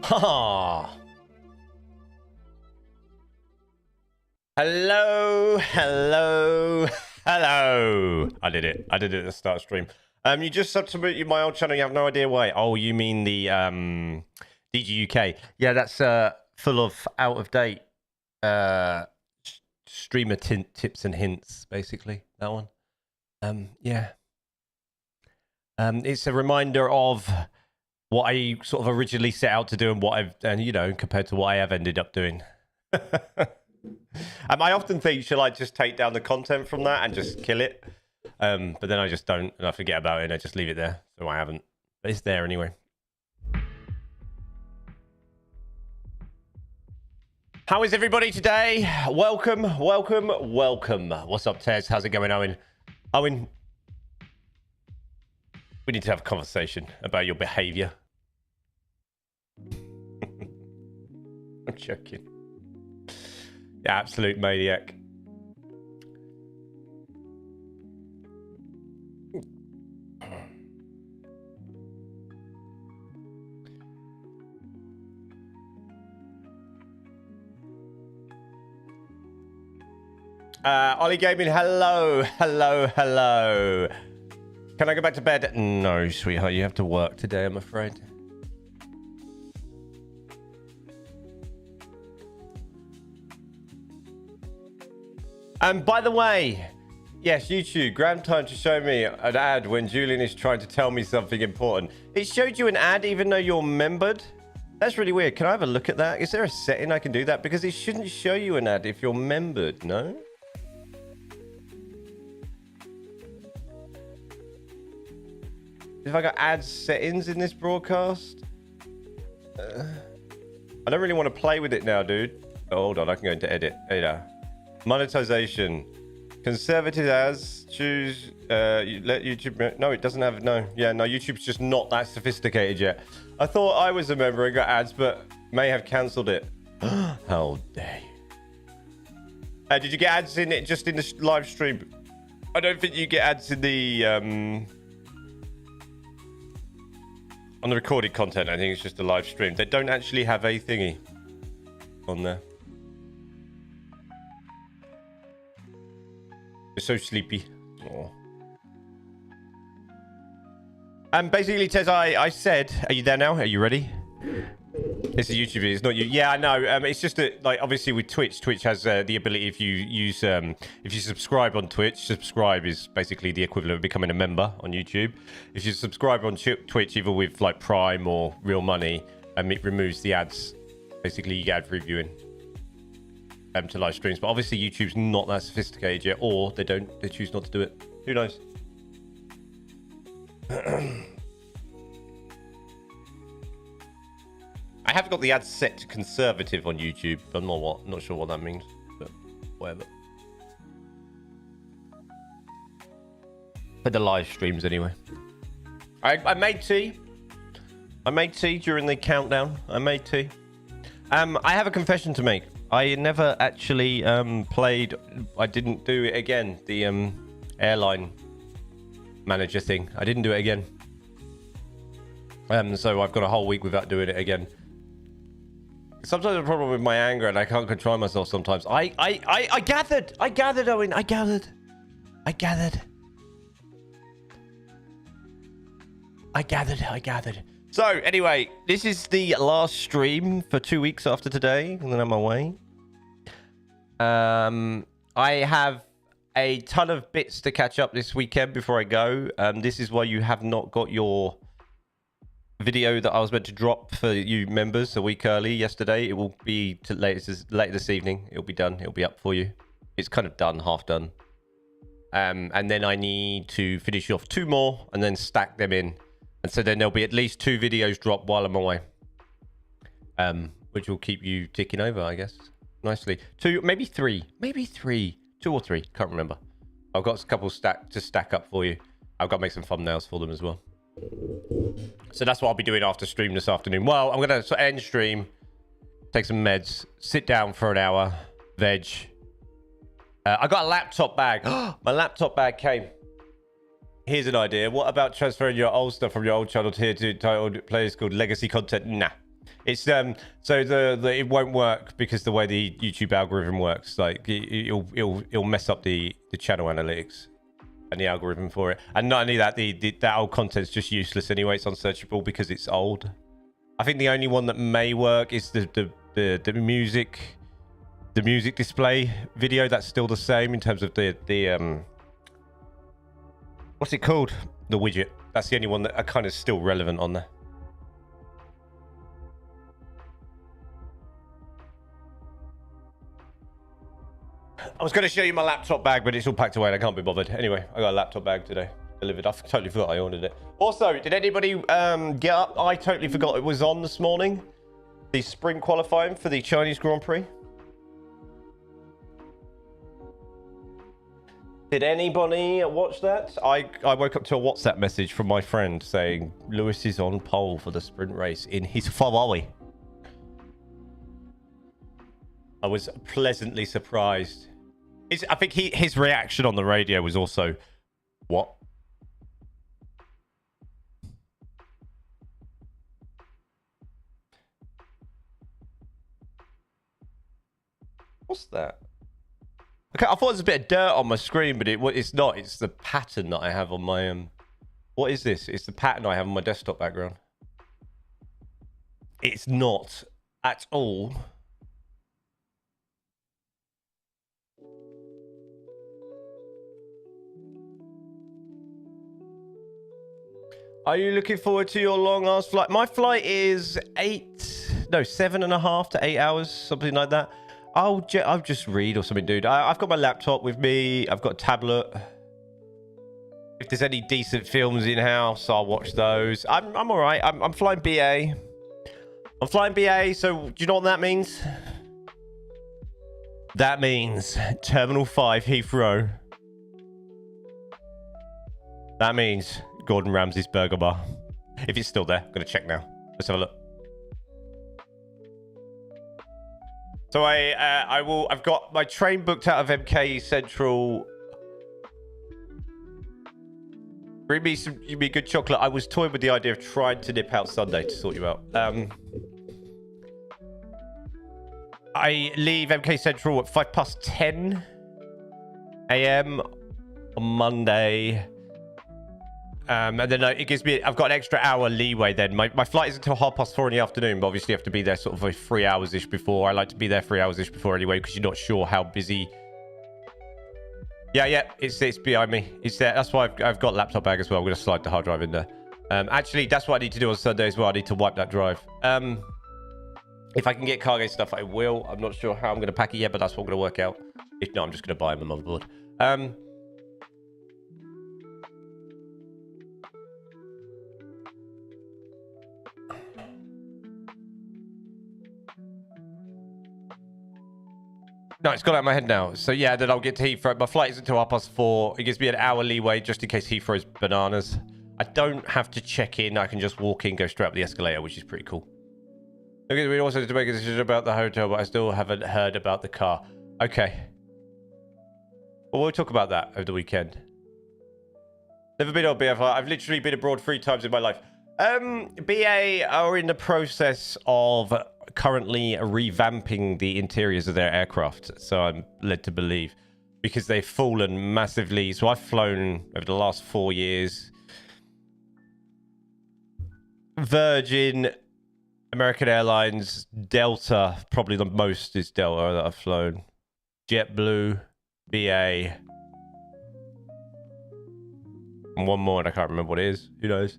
Ha! Hello, hello, hello. I did it at the start of stream. You just substituted my old channel. You have no idea why. Oh, you mean the DGUK? Yeah, that's full of out of date streamer tips and hints, basically. That one. Yeah. It's a reminder of what I sort of originally set out to do and what I've, compared to what I have ended up doing. I often think, should I just take down the content from that and just kill it? But then I just don't, and I forget about it, and I just leave it there. So I haven't. But it's there anyway. How is everybody today? Welcome. What's up, Tez? How's it going, Owen? Owen, we need to have a conversation about your behavior. I'm joking. Yeah, absolute maniac. Ollie Gaming, hello. Can I go back to bed? No, sweetheart, you have to work today, I'm afraid. By the way, yes, YouTube, grab time to show me an ad when Julian is trying to tell me something important. It showed you an ad even though you're membered? That's really weird. Can I have a look at that? Is there a setting I can do that? Because it shouldn't show you an ad if you're membered, no? If I got ad settings in this broadcast? I don't really want to play with it now, dude. Oh, hold on, I can go into edit. Hey there. Monetization. Conservative ads. Choose. You let YouTube. No, it doesn't have. No. Yeah, no. YouTube's just not that sophisticated yet. I thought I was a member and got ads, but may have cancelled it. How dare you? Did you get ads in it just in the live stream? I don't think you get ads in the on the recorded content. I think it's just a live stream. They don't actually have a thingy on there. You're so sleepy. Oh. Basically, Tez, I said, are you there now? Are you ready? It's a YouTube video. It's not you. Yeah, I know. It's just that, like, obviously with Twitch has the ability, if you use, if you subscribe on Twitch, subscribe is basically the equivalent of becoming a member on YouTube. If you subscribe on Twitch, either with like Prime or Real Money, it removes the ads. Basically, you get ad reviewing. To live streams, but obviously YouTube's not that sophisticated yet, or they choose not to do it. Who knows? I have got the ads set to conservative on YouTube, but not sure what that means, but whatever. For the live streams anyway. I made tea. I made tea during the countdown. I made tea. I have a confession to make. I never actually played. I didn't do it again. The airline manager thing. I didn't do it again. So I've got a whole week without doing it again. Sometimes the problem with my anger, and I can't control myself sometimes. I gathered, Owen. I gathered. So anyway, this is the last stream for 2 weeks after today, and then I'm away. I have a ton of bits to catch up this weekend before I go. This is why you have not got your video that I was meant to drop for you members a week early yesterday. It will be later this evening. It'll be done. It'll be up for you. It's kind of done, half done. And then I need to finish off 2 more and then stack them in. And so then there'll be at least 2 videos dropped while I'm away. Which will keep you ticking over, I guess. Nicely. 2, maybe 3. 2 or 3. Can't remember. I've got a couple to stack up for you. I've got to make some thumbnails for them as well. So that's what I'll be doing after stream this afternoon. Well, I'm going to end stream, take some meds, sit down for an hour, veg. I got a laptop bag. My laptop bag came. Here's an idea. What about transferring your old stuff from your old channel to here to titled playlist called Legacy Content? Nah. It's so the it won't work because the way the YouTube algorithm works, like it'll mess up the channel analytics and the algorithm for it. And not only that, that old content's just useless anyway. It's unsearchable because it's old. I think the only one that may work is the music display video. That's still the same in terms of the what's it called? The widget. That's the only one that are kind of still relevant on there. I was going to show you my laptop bag, but it's all packed away and I can't be bothered. Anyway, I got a laptop bag today delivered. I totally forgot I ordered it. Also, did anybody get up? I totally forgot it was on this morning. The sprint qualifying for the Chinese Grand Prix. Did anybody watch that? I woke up to a WhatsApp message from my friend saying Lewis is on pole for the sprint race in his Ferrari. I was pleasantly surprised. I think his reaction on the radio was also, what? What's that? Okay, I thought there was a bit of dirt on my screen, but it's not. It's the pattern that I have on my... What is this? It's the pattern I have on my desktop background. It's not at all. Are you looking forward to your long-ass flight? My flight is 7.5 to 8 hours, something like that. I'll just read or something, dude. I've got my laptop with me. I've got a tablet. If there's any decent films in-house, I'll watch those. I'm all right. I'm flying BA. I'm flying BA, so do you know what that means? That means Terminal 5 Heathrow. That means Gordon Ramsay's Burger Bar. If it's still there, I'm going to check now. Let's have a look. So I've got my train booked out of MK Central. Bring me good chocolate. I was toying with the idea of trying to nip out Sunday to sort you out. I leave MK Central at 10:05 a.m. on Monday. And then it gives me, I've got an extra hour leeway then. My flight is until 4:30 in the afternoon, but obviously you have to be there sort of like 3 hours-ish before. I like to be there 3 hours-ish before anyway, because you're not sure how busy. Yeah, it's behind me. It's there. That's why I've got a laptop bag as well. I'm going to slide the hard drive in there. Actually, that's what I need to do on Sunday as well. I need to wipe that drive. If I can get cargo stuff, I will. I'm not sure how I'm going to pack it yet, but that's what I'm going to work out. If not, I'm just going to buy them a motherboard. No, it's gone out of my head now. So yeah, then I'll get to Heathrow. My flight is until 4:30. It gives me an hour leeway just in case Heathrow's bananas. I don't have to check in. I can just walk in, go straight up the escalator, which is pretty cool. Okay, we also need to make a decision about the hotel, but I still haven't heard about the car. Okay. Well, we'll talk about that over the weekend. Never been on BFI. I've literally been abroad 3 times in my life. BA are in the process of currently revamping the interiors of their aircraft, so I'm led to believe, because they've fallen massively. So I've flown over the last 4 years Virgin, American Airlines, Delta, probably the most is Delta that I've flown, JetBlue, BA, and one more and I can't remember what it is. Who knows?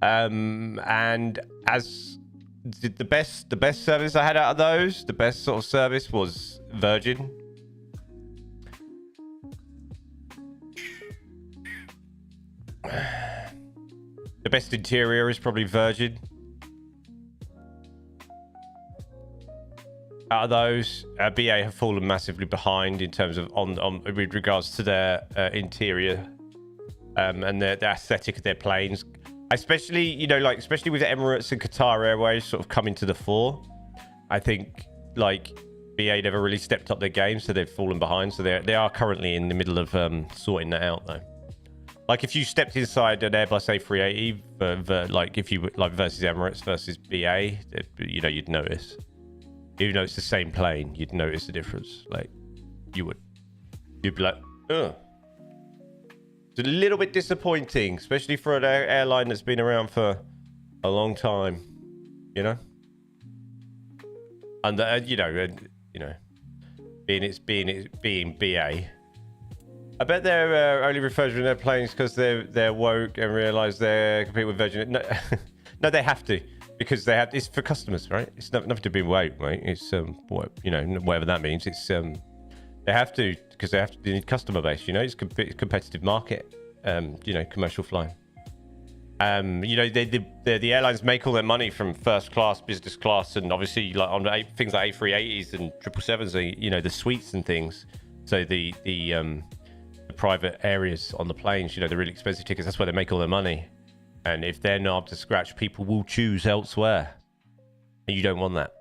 And as the best service I had out of those, the best sort of service was Virgin. The best interior is probably Virgin. Out of those, BA have fallen massively behind in terms of with regards to their interior and the aesthetic of their planes. Especially, you know, like, especially with Emirates and Qatar Airways sort of coming to the fore. I think, like, BA never really stepped up their game, so they've fallen behind. So they are currently in the middle of sorting that out, though. Like if you stepped inside an Airbus A380, like if you like versus Emirates versus BA, you know, you'd notice. Even though it's the same plane, you'd notice the difference. Like you would, you'd be like, ugh. It's a little bit disappointing, especially for an airline that's been around for a long time, you know. And you know, being BA. I bet they're only refurbishing their planes because they're woke and realize they're competing with Virgin. No, no, they have to because they have. It's for customers, right? It's nothing to be woke, right? It's you know, whatever that means. It's they have to because they need customer base. You know, it's competitive market. You know, commercial flying. You know, the airlines make all their money from first class, business class, and obviously like on things like A380s and 777s. You know, the suites and things. So the private areas on the planes, you know, the really expensive tickets, that's where they make all their money. And if they're not up to scratch, people will choose elsewhere. And you don't want that.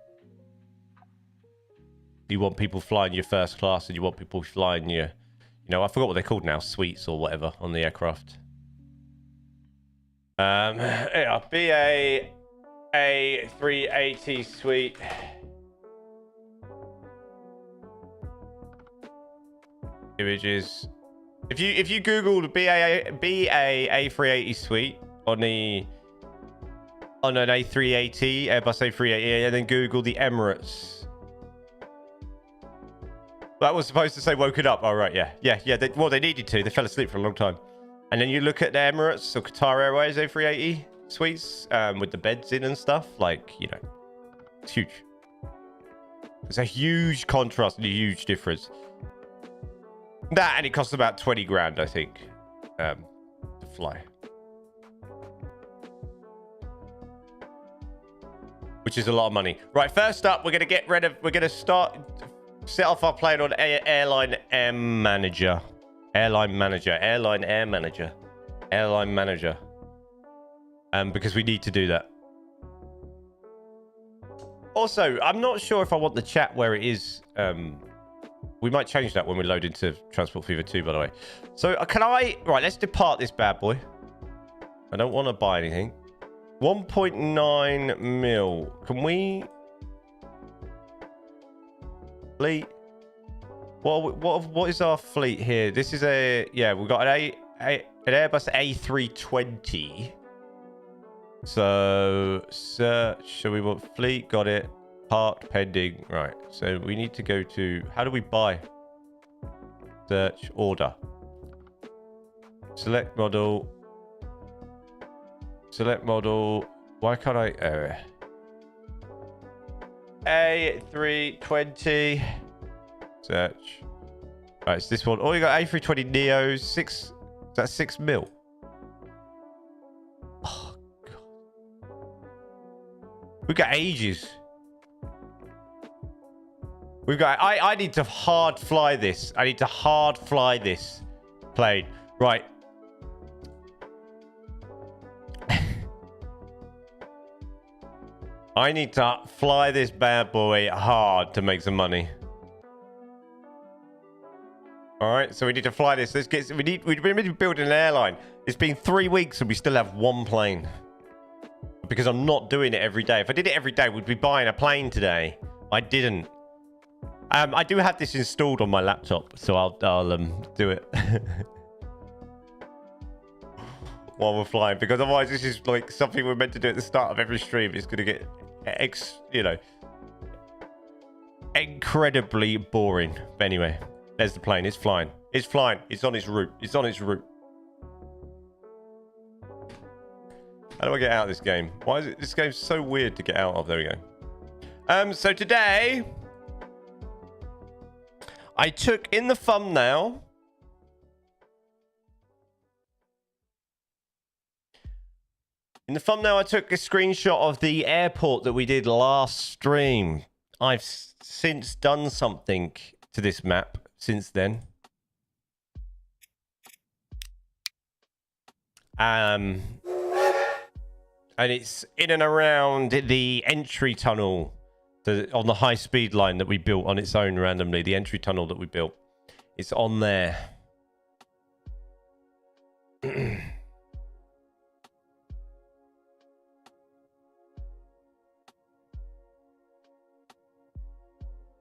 You want people flying your first class, and you want people flying your, you know, I forgot what they're called now, suites or whatever on the aircraft. Yeah, BA A380 suite. Images. If you Google the BA A380 suite on an A380 Airbus A380 and then Google the Emirates. That was supposed to say woke it up. Oh right, yeah. Well, they needed to. They fell asleep for a long time. And then you look at the Emirates or Qatar Airways A380 suites with the beds in and stuff. Like, you know, it's huge. It's a huge contrast and a huge difference. That, and it costs about 20 grand, I think, to fly. Which is a lot of money. Right, first up, we're going to set off our plane on Airline Air Manager. Airline Air Manager. Because we need to do that. Also, I'm not sure if I want the chat where it is. We might change that when we load into Transport Fever 2, by the way. So right, let's depart this bad boy. I don't want to buy anything. 1.9 mil. Can we... Fleet? What is our fleet here? This is yeah, we've got an Airbus A320. So, search. So we want fleet, got it. Parked, pending. Right. So we need to go to... How do we buy? Search, order. Select model. Why can't I... A320. Search. Right, it's this one. Oh, you got A320 Neo. That's 6 mil. Oh, God. We've got ages. We've got... I need to hard fly this. I need to hard fly this plane. Right. I need to fly this bad boy hard to make some money. All right, so we need to fly this. We've been building an airline. It's been 3 weeks and we still have one plane. Because I'm not doing it every day. If I did it every day, we'd be buying a plane today. I didn't. I do have this installed on my laptop, so I'll do it while we're flying. Because otherwise, this is like something we're meant to do at the start of every stream. It's going to get, incredibly boring. But anyway, there's the plane. It's flying. It's flying. It's on its route. It's on its route. How do I get out of this game? Why is it? This game's so weird to get out of. There we go. So today, I took in the thumbnail. In the thumbnail, I took a screenshot of the airport that we did last stream. I've since done something to this map since then. And it's in and around the entry tunnel on the high-speed line that we built on its own randomly. The entry tunnel that we built. It's on there.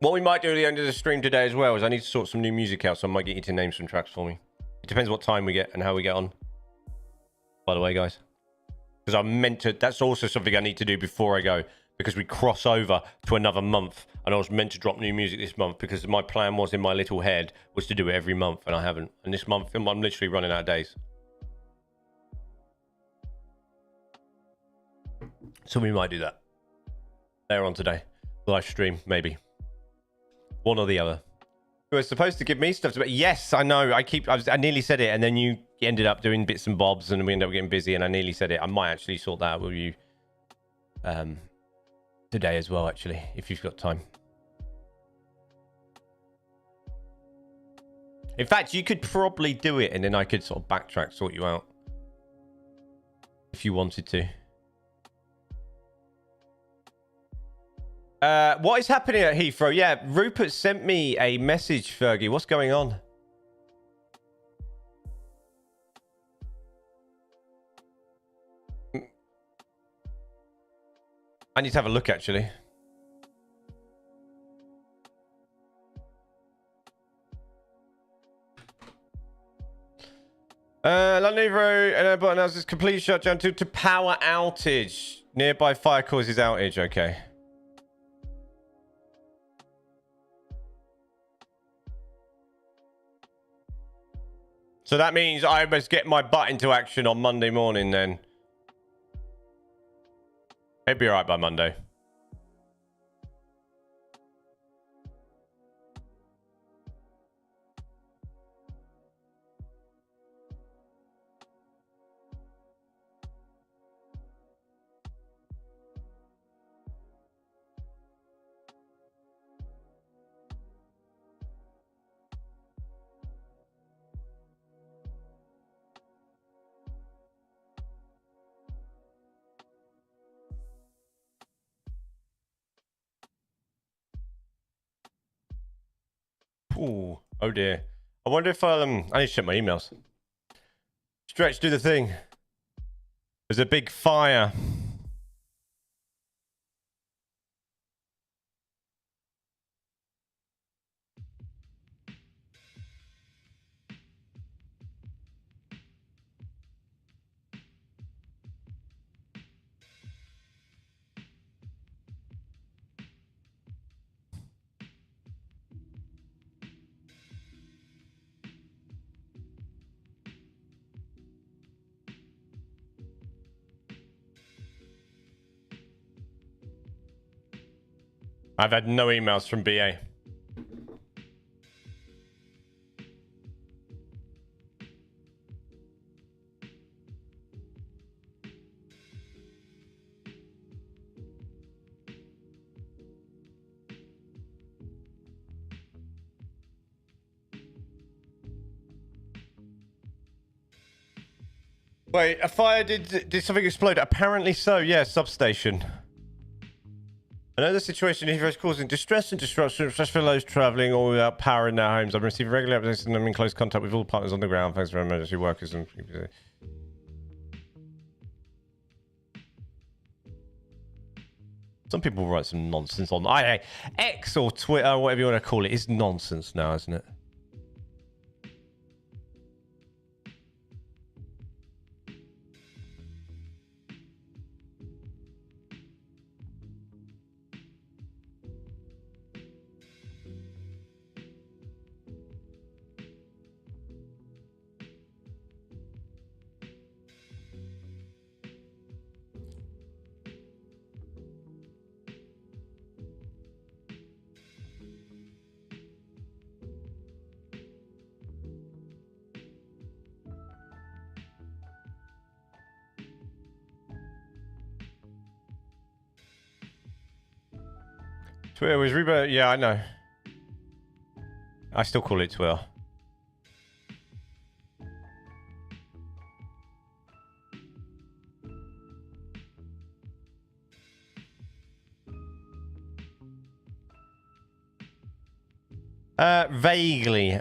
What we might do at the end of the stream today as well is I need to sort some new music out, so I might get you to name some tracks for me. It depends what time we get and how we get on. By the way, guys. Because I'm meant to... That's also something I need to do before I go. Because we cross over to another month. And I was meant to drop new music this month. Because my plan was in my little head was to do it every month. And I haven't. And this month, I'm literally running out of days. So we might do that. Later on today. Live stream, maybe. One or the other. You were supposed to give me stuff to... Yes, I know. I nearly said it, and then you ended up doing bits and bobs, and we ended up getting busy, and I nearly said it. I might actually sort that out with you today as well, actually, if you've got time. In fact, you could probably do it, and then I could sort of backtrack, sort you out. If you wanted to. What is happening at Heathrow? Yeah, Rupert sent me a message, Fergie. What's going on? I need to have a look, actually. London Heathrow Airport announces complete shutdown due to power outage. Nearby fire causes outage. Okay. So that means I must get my butt into action on Monday morning then. It'll be alright by Monday. Ooh, oh dear. I wonder if I need to check my emails. Stretch, do the thing. There's a big fire. I've had no emails from BA. Wait, a fire did something explode? Apparently so, yeah, substation. I know the situation here is causing distress and disruption, especially for those travelling or without power in their homes. I've received regular updates and I'm in close contact with all partners on the ground. Thanks for emergency workers and... Some people write some nonsense on X or Twitter, whatever you want to call it. It's nonsense now, isn't it? Twitter was Reba. Yeah, I know. I still call it Twitter. Vaguely.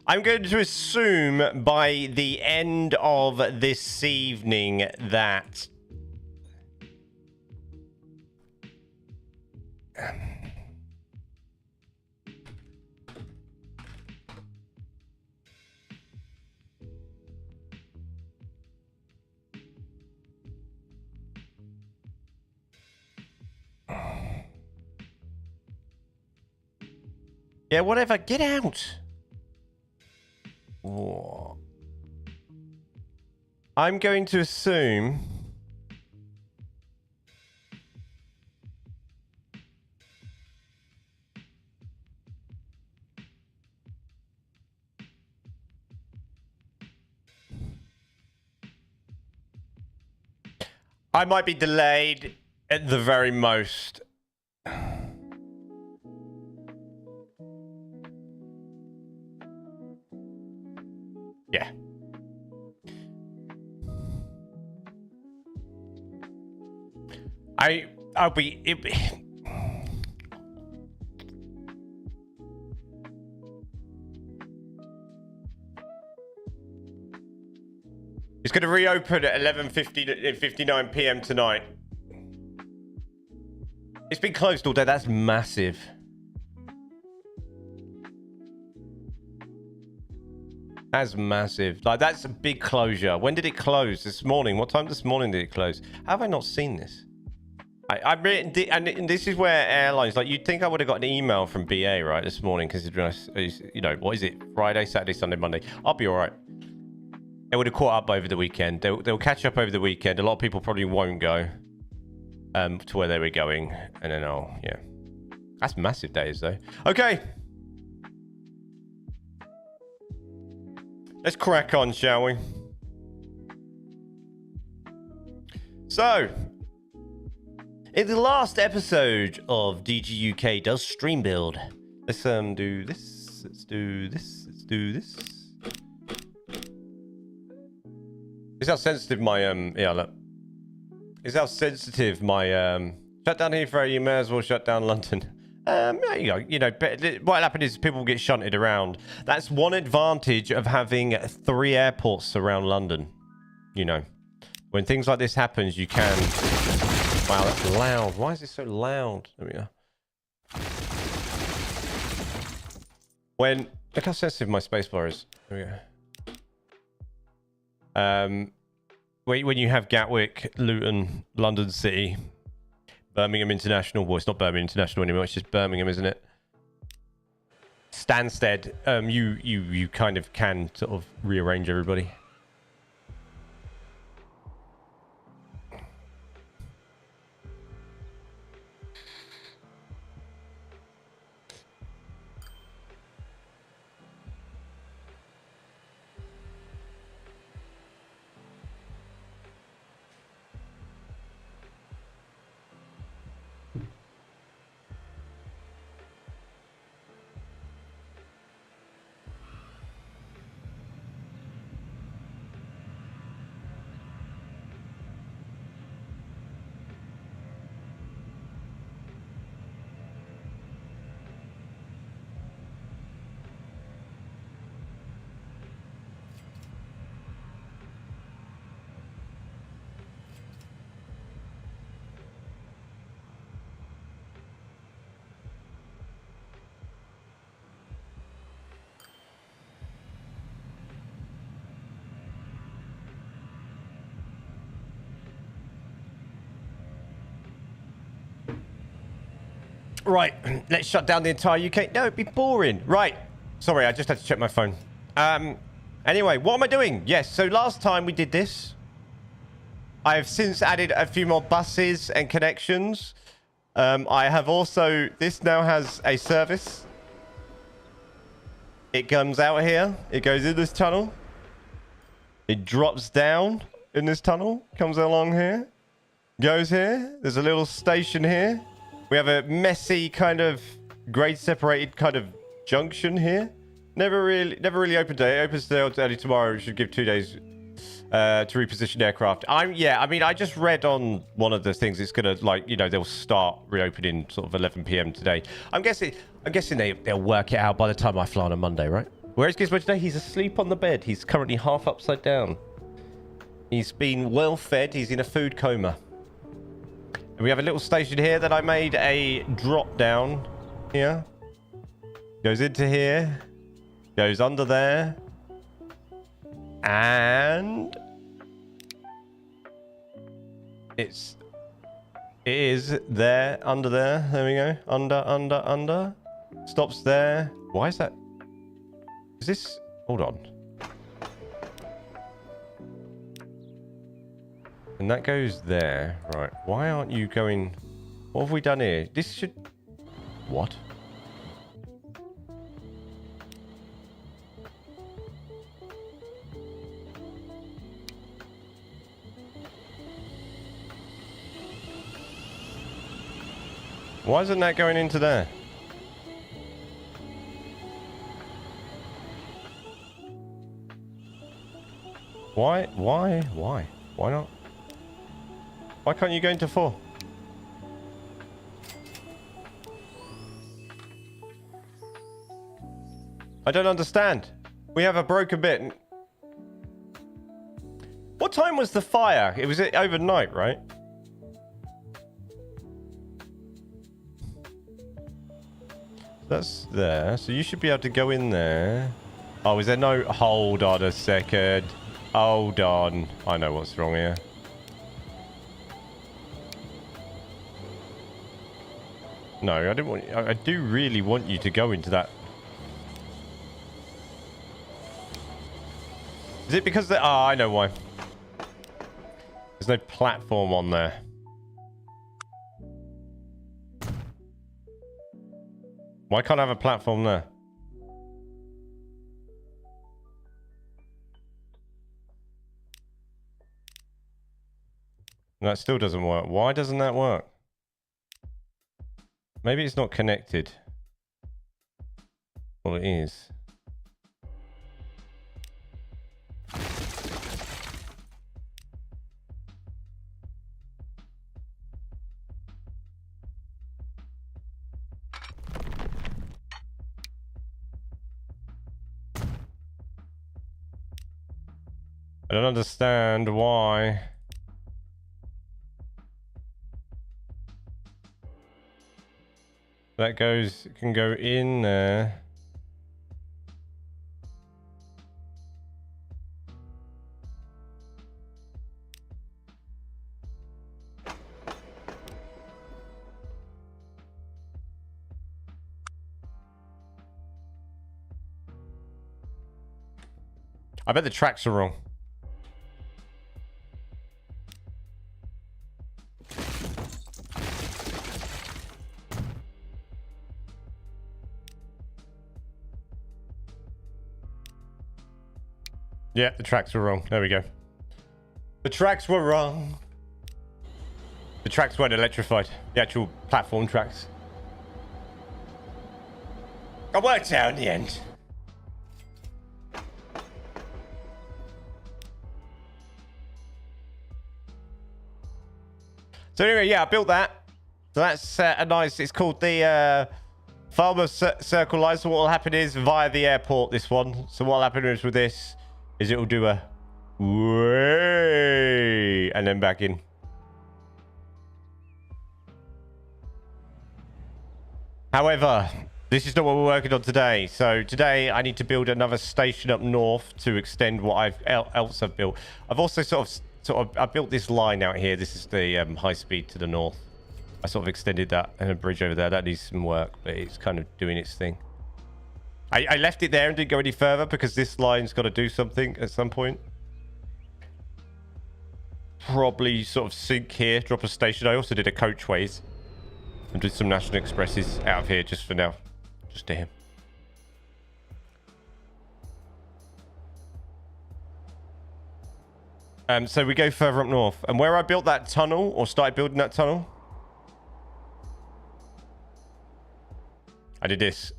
I'm going to assume by the end of this evening that... Yeah, whatever. Get out. What? I'm going to assume... I might be delayed at the very most. Yeah. I'll be... It's going to reopen at 11:59 p.m. tonight. It's been closed all day. That's massive. That's massive. Like, that's a big closure. When did it close? This morning. What time this morning did it close? How have I not seen this? And this is where airlines, like, you'd think I would have got an email from BA, right, this morning, considering, you know, what is it? Friday, Saturday, Sunday, Monday. I'll be all right. They would have caught up over the weekend. They'll catch up over the weekend. A lot of people probably won't go to where they were going. And then, yeah. That's massive days, though. Okay. Let's crack on, shall we? So, in the last episode of DG UK Does Stream Build, let's do this. Let's do this. Let's do this. Is how sensitive my yeah, look. Is how sensitive my shut down Heathrow. You may as well shut down London. There you go. You know, what happened is people get shunted around. That's one advantage of having 3 airports around London. You know, when things like this happens, you can... Wow, that's loud. Why is it so loud? There we go. Look how sensitive my spacebar is. There we go. When you have Gatwick, Luton, London City... Birmingham International. Well, it's not Birmingham International anymore. It's just Birmingham, isn't it? Stansted. You kind of can sort of rearrange everybody. Right, let's shut down the entire UK. No, it'd be boring. Right. Sorry, I just had to check my phone. Anyway, what am I doing? Yes, so last time we did this. I have since added a few more buses and connections. I have also... This now has a service. It comes out here. It goes in this tunnel. It drops down in this tunnel. Comes along here. Goes here. There's a little station here. We have a messy kind of grade separated kind of junction here. Never really open today. It opens today or early tomorrow. It should give 2 days to reposition aircraft. Yeah, I mean, I just read on one of the things it's gonna, like, you know, they'll start reopening sort of 11 p.m. today. I'm guessing they'll work it out by the time I fly on a Monday, right? Where is Gizmo today? He's asleep on the bed. He's currently half upside down. He's been well fed. He's in a food coma. And we have a little station here that I made a drop down here. Goes into here. Goes under there. And it is there, under there. There we go. Under. Stops there. Why is that? Is this? Hold on. And that goes there. Right. Why aren't you going? What have we done here? This should. What? Why isn't that going into there? Why? Why not? Why can't you go into 4? I don't understand. We have a broken bit. What time was the fire? It was overnight, right? That's there. So you should be able to go in there. Oh, is there no... Hold on a second. Hold on. I know what's wrong here. No, I didn't want... I do really want you to go into that. Is it because... Oh, I know why. There's no platform on there. Why can't I have a platform there? That still doesn't work. Why doesn't that work? Maybe it's not connected. Well, it is. I don't understand why. That goes, can go in there. I bet the tracks are wrong. Yeah, the tracks were wrong. There we go. The tracks were wrong. The tracks weren't electrified. The actual platform tracks. I worked out in the end. So anyway, yeah, I built that. So that's a nice... It's called the Farmer Circle Line. So what will happen is via the airport, this one. So what will happen is with this... is it will do a way and then back in. However, this is not what we're working on today. So today I need to build another station up north to extend what I've built. I've also sort of I built this line out here. This is the high speed to the north. I sort of extended that and a bridge over there. That needs some work, but it's kind of doing its thing. I left it there and didn't go any further because this line's got to do something at some point. Probably sort of sink here, drop a station. I also did a coachways and did some National Expresses out of here just for now. Just to him. So we go further up north. And where I built that tunnel, or started building that tunnel, I did this.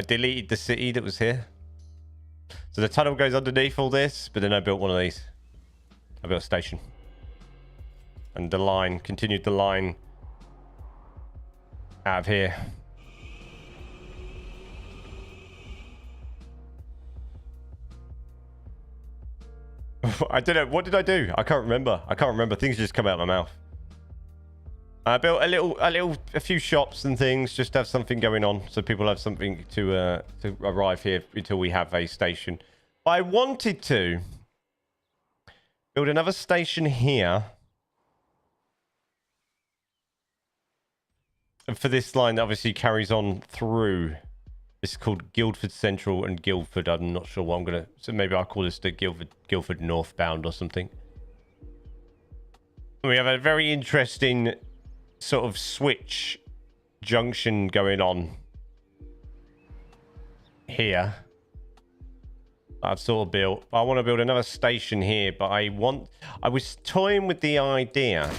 I deleted the city that was here. So the tunnel goes underneath all this, but then I built one of these. I built a station. And the line, continued the line out of here. I don't know. What did I do? I can't remember. I can't remember. Things just come out of my mouth. I built a few shops and things, just to have something going on, so people have something to arrive here until we have a station. I wanted to build another station here. And for this line that obviously carries on through. This is called Guildford Central and Guildford. I'm not sure what I'm going to... So maybe I'll call this the Guildford Northbound or something. We have a very interesting sort of switch junction going on here. I've sort of built. I want to build another station here, but I was toying with the idea...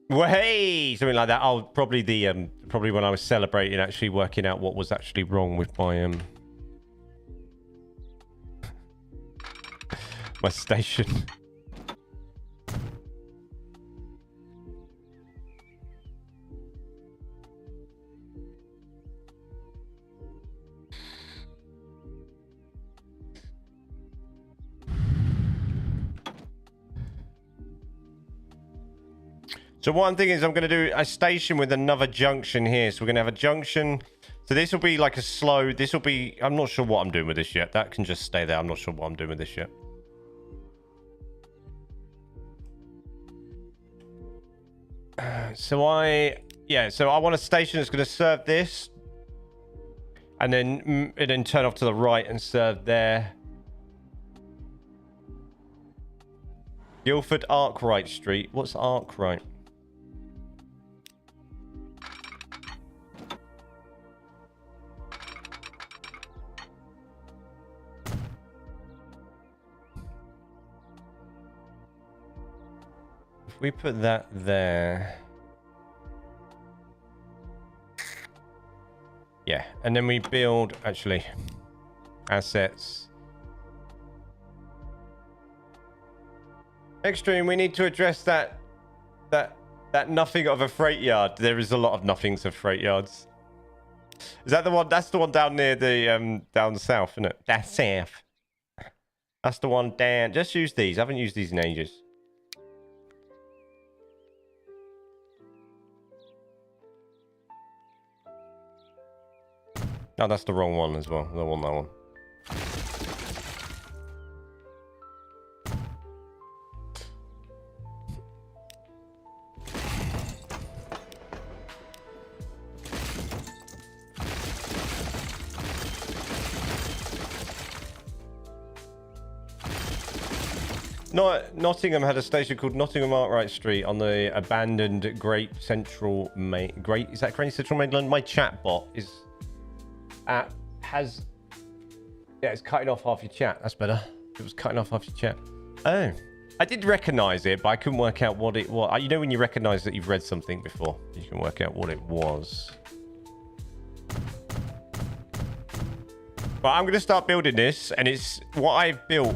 Well, hey, something like that. Oh, probably probably when I was celebrating, actually working out what was actually wrong with my my station. So one thing is I'm going to do a station with another junction here. So we're going to have a junction. So this will be like a slow... This will be... I'm not sure what I'm doing with this yet. That can just stay there. I'm not sure what I'm doing with this yet. So so I want a station that's going to serve this. And then turn off to the right and serve there. Guildford Arkwright Street. What's Arkwright? We put that there. Yeah, and then we build, actually, assets. Extreme, we need to address that nothing of a freight yard. There is a lot of nothings of freight yards. Is that the one? That's the one down near the, down south, isn't it? That's south. That's the one down. Just use these. I haven't used these in ages. No, that's the wrong one as well. I don't want that one. Nottingham had a station called Nottingham Arkwright Street on the abandoned Great Central is that Great Central Mainland? My chat bot is it's cutting off half your chat. That's better. It was cutting off half your chat. Oh, I did recognize it, but I couldn't work out what it was. You know when you recognize that you've read something before, you can work out what it was. But I'm going to start building this, and it's what I've built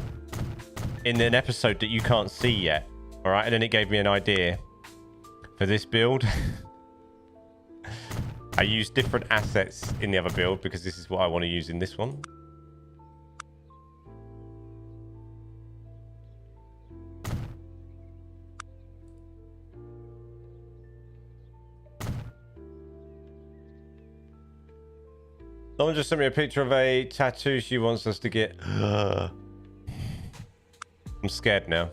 in an episode that you can't see yet. All right, and then it gave me an idea for this build. I used different assets in the other build because this is what I want to use in this one. Someone just sent me a picture of a tattoo she wants us to get. I'm scared now.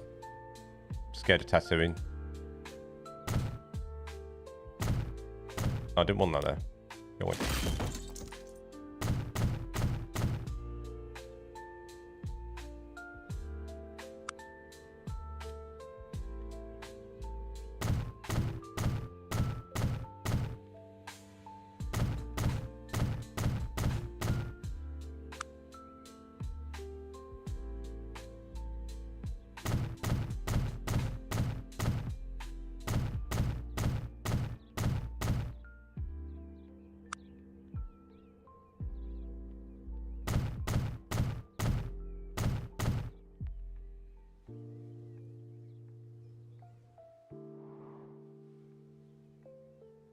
I'm scared of tattooing. I didn't want that there. Go away.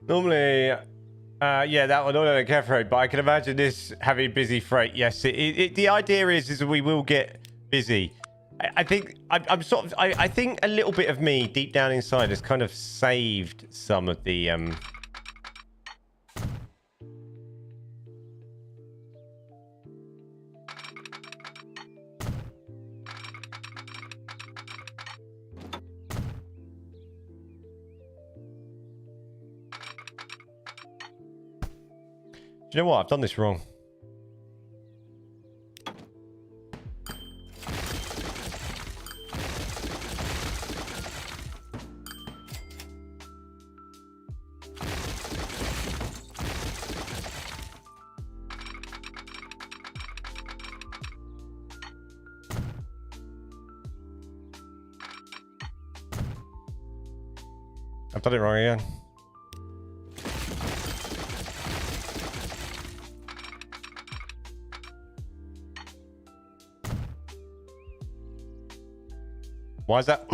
Normally, yeah, that one, not a cafe, but I can imagine this having busy freight. Yes, the idea is we will get busy. I think I'm sort of, I think a little bit of me deep down inside has kind of saved some of the, you know what? I've done this wrong. I've done it wrong again. Why is that?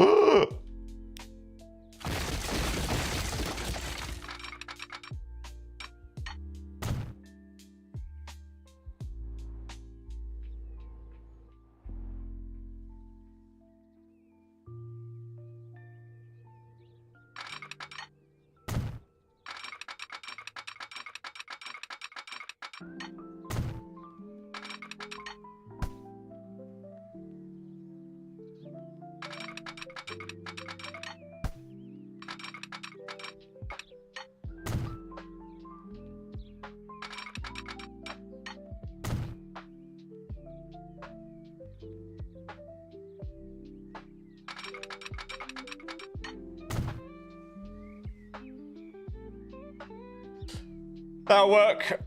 That'll work.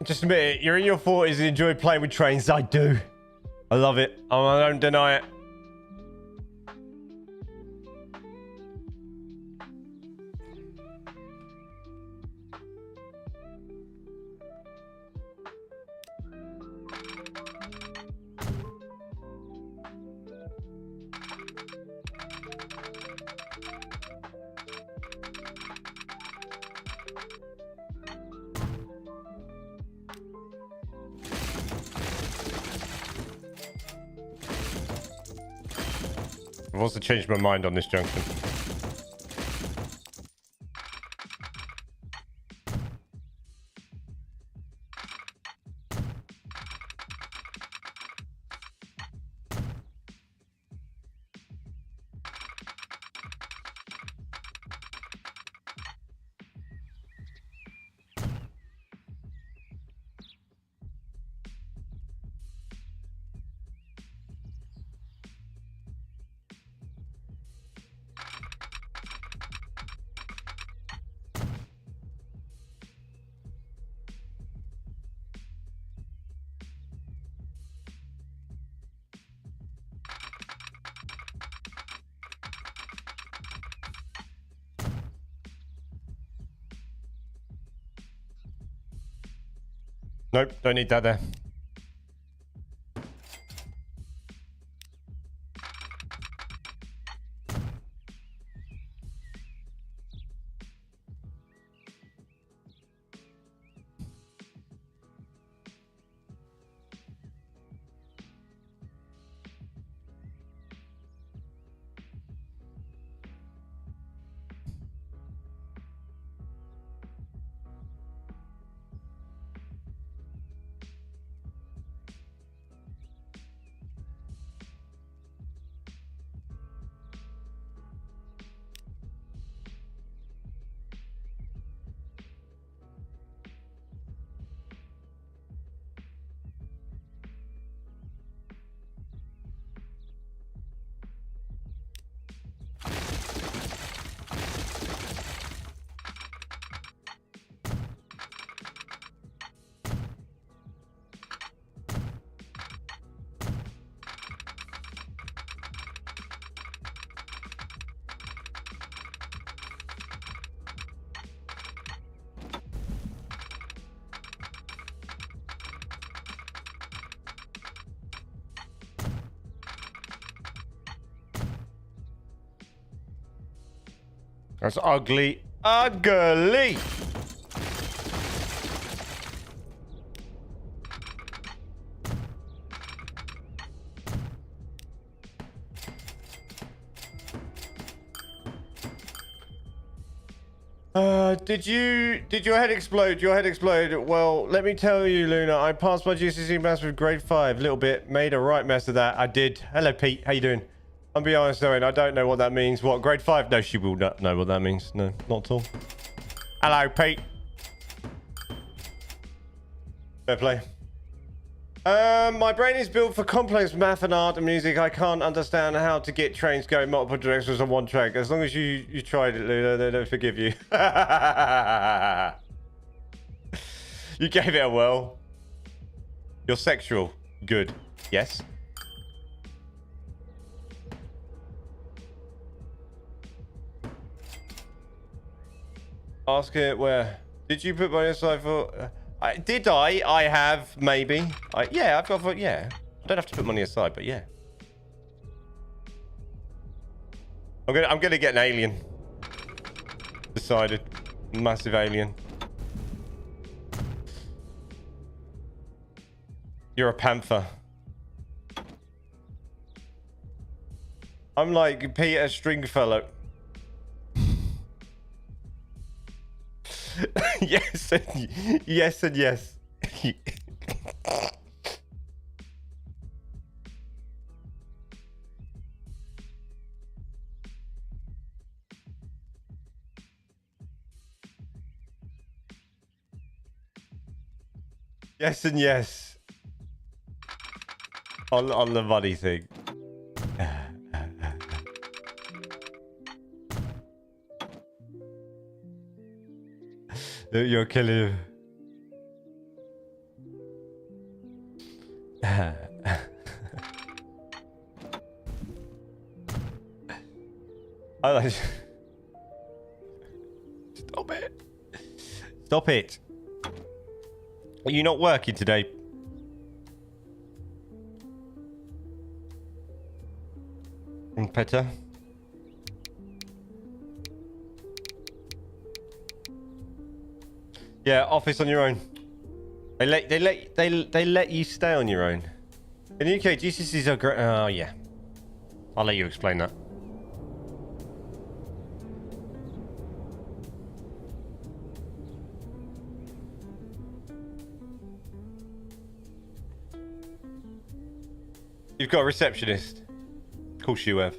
Just admit it. You're in your 40s and enjoy playing with trains. I do. I love it. I don't deny it. I've also changed my mind on this junction. Nope, don't need that there. That's ugly. Ugly. Did your head explode? Your head exploded. Well, let me tell you, Luna, I passed my GCSE maths with grade 5. Little bit. Made a right mess of that. I did. Hello, Pete. How you doing? I'll be honest, Owen, I don't know what that means. What, grade 5? No, she will not know what that means. No, not at all. Hello, Pete. Fair play. My brain is built for complex math and art and music. I can't understand how to get trains going multiple directions on one track. As long as you tried it, Luna, they don't forgive you. You gave it a whirl. You're sexual. Good. Yes. Ask it where. Did you put money aside for... did I? I have, maybe. Yeah, I've got... Yeah. I don't have to put money aside, but yeah. I'm gonna get an alien. Decided. Massive alien. You're a panther. I'm like Peter Stringfellow. Yes and yes and yes. Yes and yes. On the money thing. You're killing him. I like... Stop it. Stop it. Are you not working today? Petter? Yeah, office on your own. They let you stay on your own. In the UK, GCSEs are great. Oh yeah, I'll let you explain that. You've got a receptionist. Of course you have.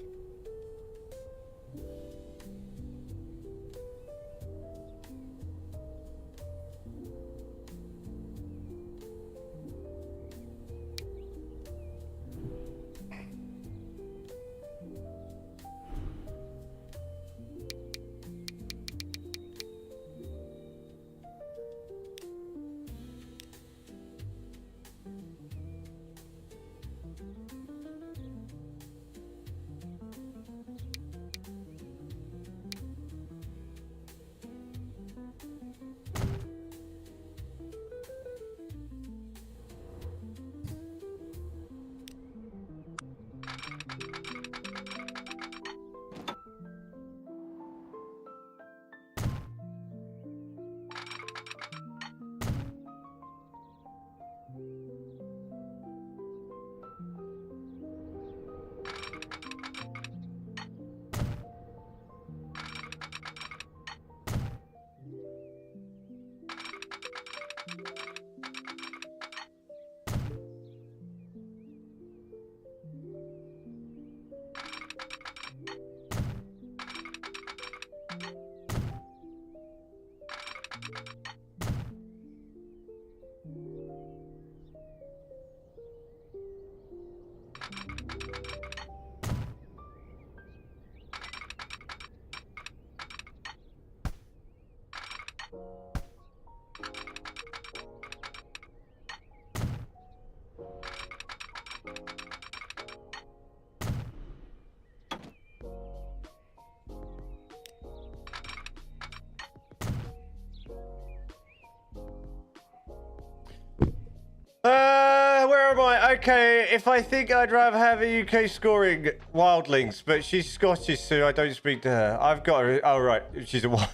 Where am I? Okay, if I think I'd rather have a UK scoring wildlings, but she's Scottish, so I don't speak to her. I've got her. Oh, right. She's a wild.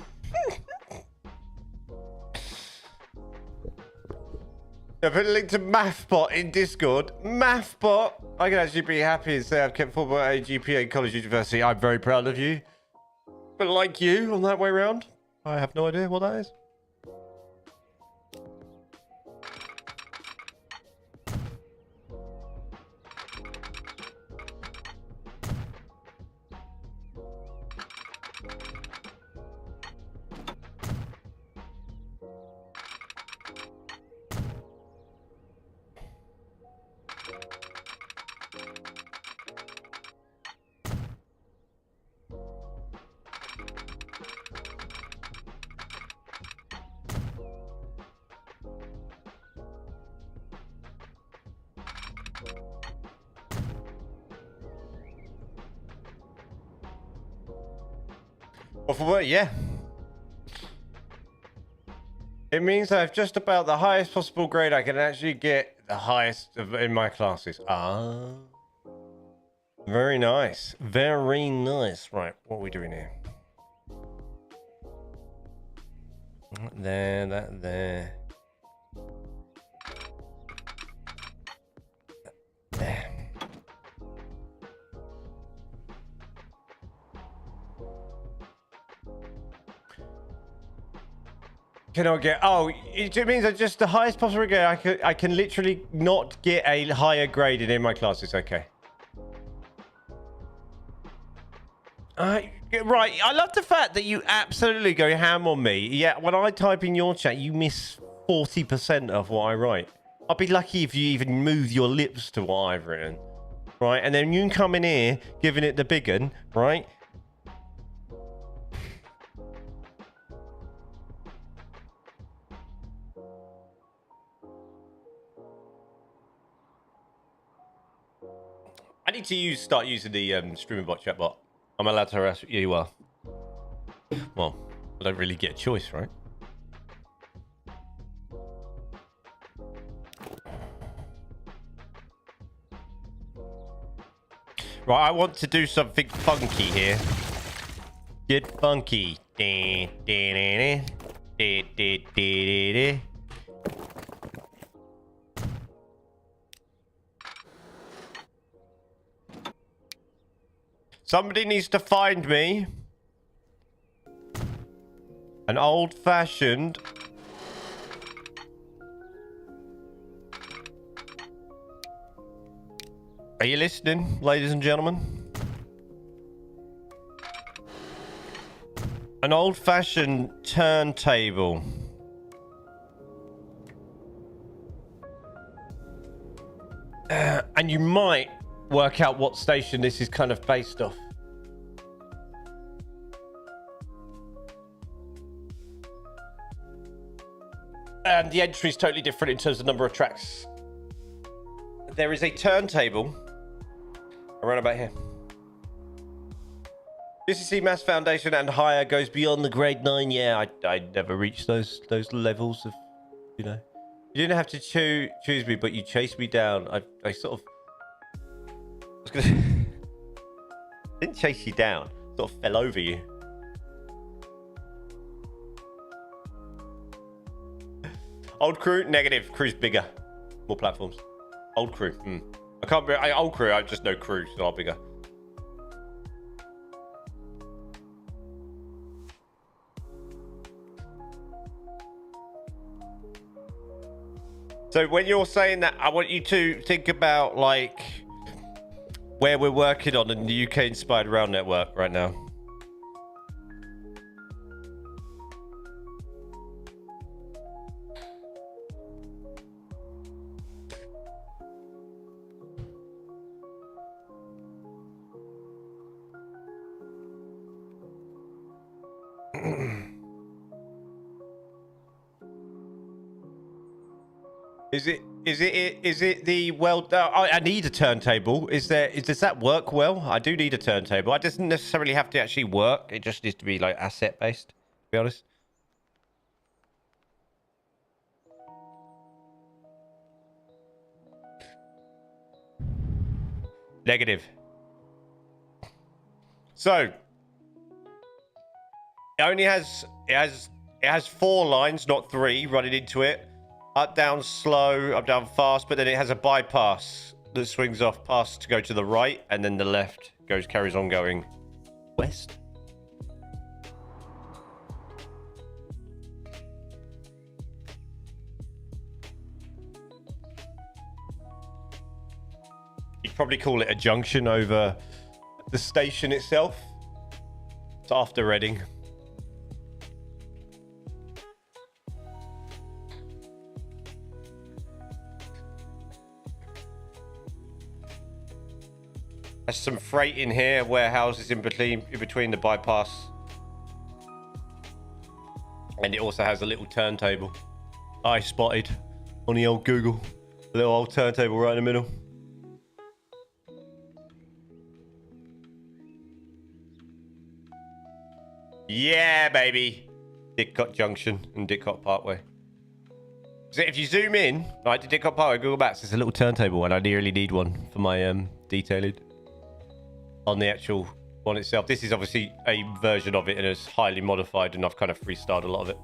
I put a link to MathBot in Discord. MathBot. I can actually be happy and say I've kept football at a GPA college university. I'm very proud of you. But like you, on that way round, I have no idea what that is. Well, for what? Yeah. It means I have just about the highest possible grade I can actually get the highest in my classes. Ah. Very nice. Very nice. Right, what are we doing here? There, that, there. There. Can I get... Oh, it means that just the highest possible grade. I can literally not get a higher grade in my classes. Okay. Right. I love the fact that you absolutely go ham on me. Yeah, when I type in your chat, you miss 40% of what I write. I'll be lucky if you even move your lips to what I've written. Right? And then you come in here giving it the big un, right? I need to start using the streaming bot chat bot. I'm allowed to harass you. Well, I don't really get a choice, right? Right, I want to do something funky here. Get funky. Somebody needs to find me an old-fashioned Are you listening, ladies and gentlemen? An old-fashioned turntable. And you might work out what station this is kind of based off. And the entry is totally different in terms of number of tracks. There is a turntable around about here. UCC Maths Foundation and higher goes beyond the grade 9. Yeah, I never reached those levels of, you know. You didn't have to choose me, but you chased me down. I sort of... I was gonna... didn't chase you down. Sort of fell over you. Old crew, negative. Crew's bigger. More platforms. Old crew. I can't be... old crew, I just know crew, so I'm bigger. So when you're saying that, I want you to think about, like, where we're working on in the UK Inspired Rail Network right now. Is it the I need a turntable. Does that work well? I do need a turntable. It doesn't necessarily have to actually work. It just needs to be like asset based, to be honest. Negative. So it only has 4 lines, not 3, running into it. Up, down, slow, up, down, fast, but then it has a bypass that swings off past to go to the right, and then the left carries on going west. You'd probably call it a junction over the station itself. It's after Reading. There's some freight in here, warehouses in between the bypass. And it also has a little turntable. I spotted on the old Google. A little old turntable right in the middle. Yeah, baby. Didcot Junction and Didcot Parkway. So if you zoom in, right, to Didcot Parkway, Google Maps, there's a little turntable, and I really need one for my detailing on the actual one itself. This is obviously a version of it, and it's highly modified, and I've kind of freestyled a lot of it.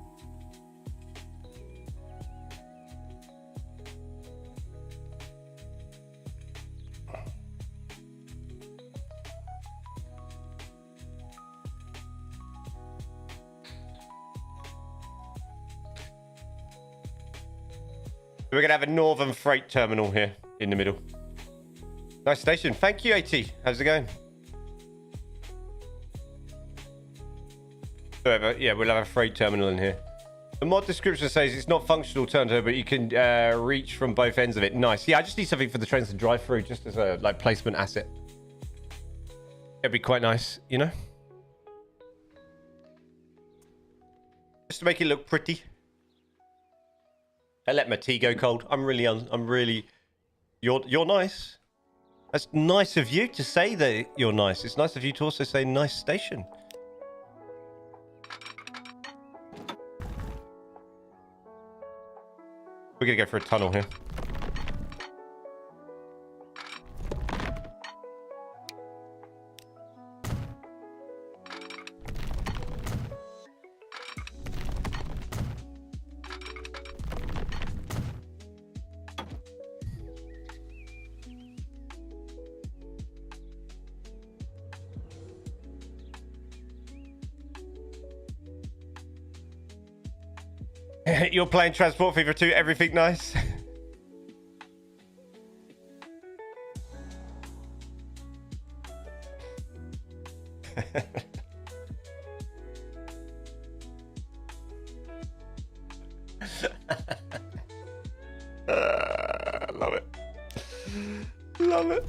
We're going to have a Northern Freight Terminal here in the middle. Nice station. Thank you, AT. How's it going? However, yeah, we'll have a freight terminal in here. The mod description says it's not functional turntable, but you can reach from both ends of it. Nice. Yeah, I just need something for the trains to drive through, just as a like placement asset. It'd be quite nice, you know? Just to make it look pretty. I let my tea go cold. I'm really. You're nice. That's nice of you to say that you're nice. It's nice of you to also say nice station. We're gonna go for a tunnel here. You're playing Transport Fever 2, everything nice? Love it. Love it.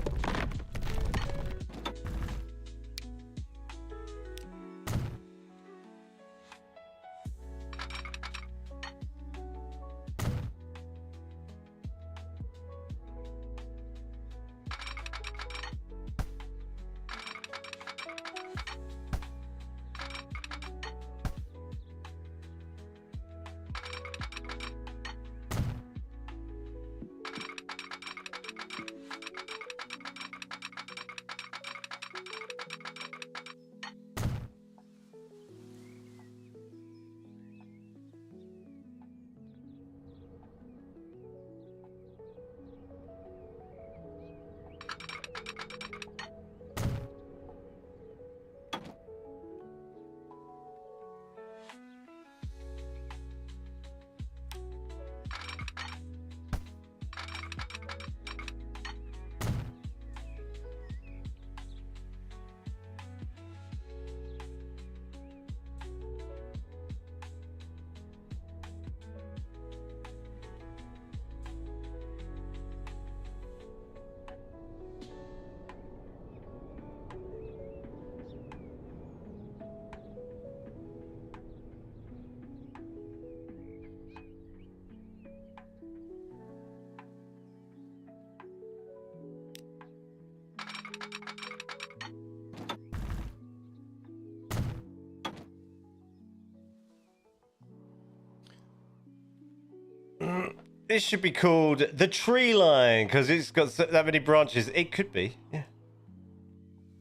This should be called the tree line because it's got that many branches. It could be, yeah.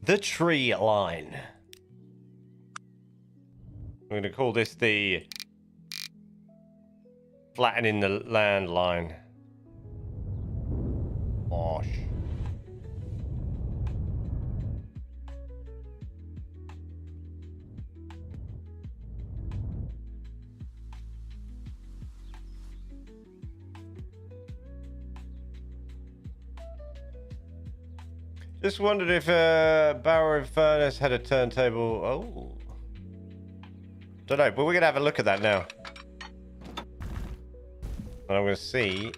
The tree line. I'm going to call this the flattening the landline. Gosh. Just wondered if Bower and Furnace had a turntable. Oh. Don't know, but we're going to have a look at that now. And I'm going to see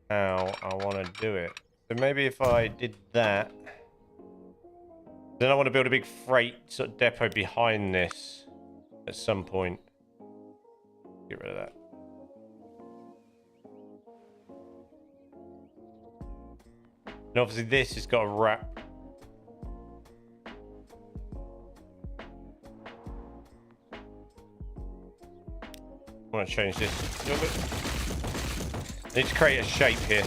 how I want to do it. So maybe if I did that. Then I want to build a big freight sort of depot behind this at some point. Get rid of that. And obviously this has got a wrap. I want to change this a little bit. I need to create a shape here.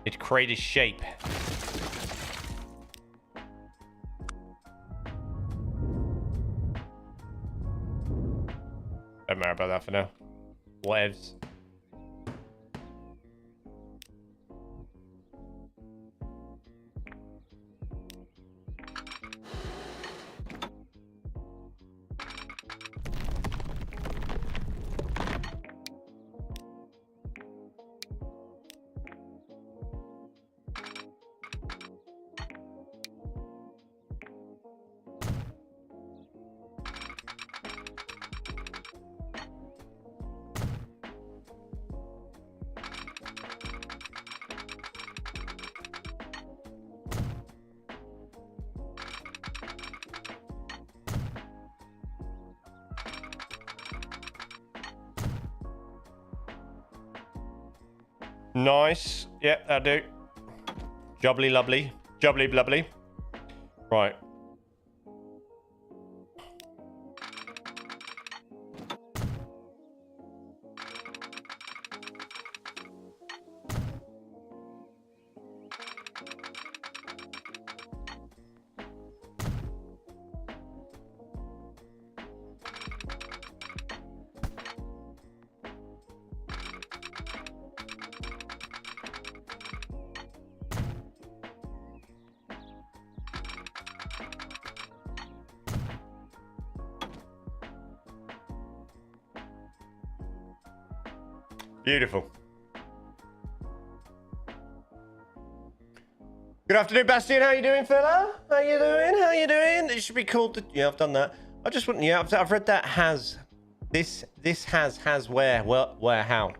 Need to create a shape. Don't matter about that for now. Whatevs. Nice. Yep, that'll do. Jubbly lovely. Jubbly blubbly. Right. Beautiful. Good afternoon, Bastian. How you doing, fella? How you doing? How you doing? It should be called the... Yeah, I've done that. I just wouldn't... Yeah, I've read that has... This has where, how.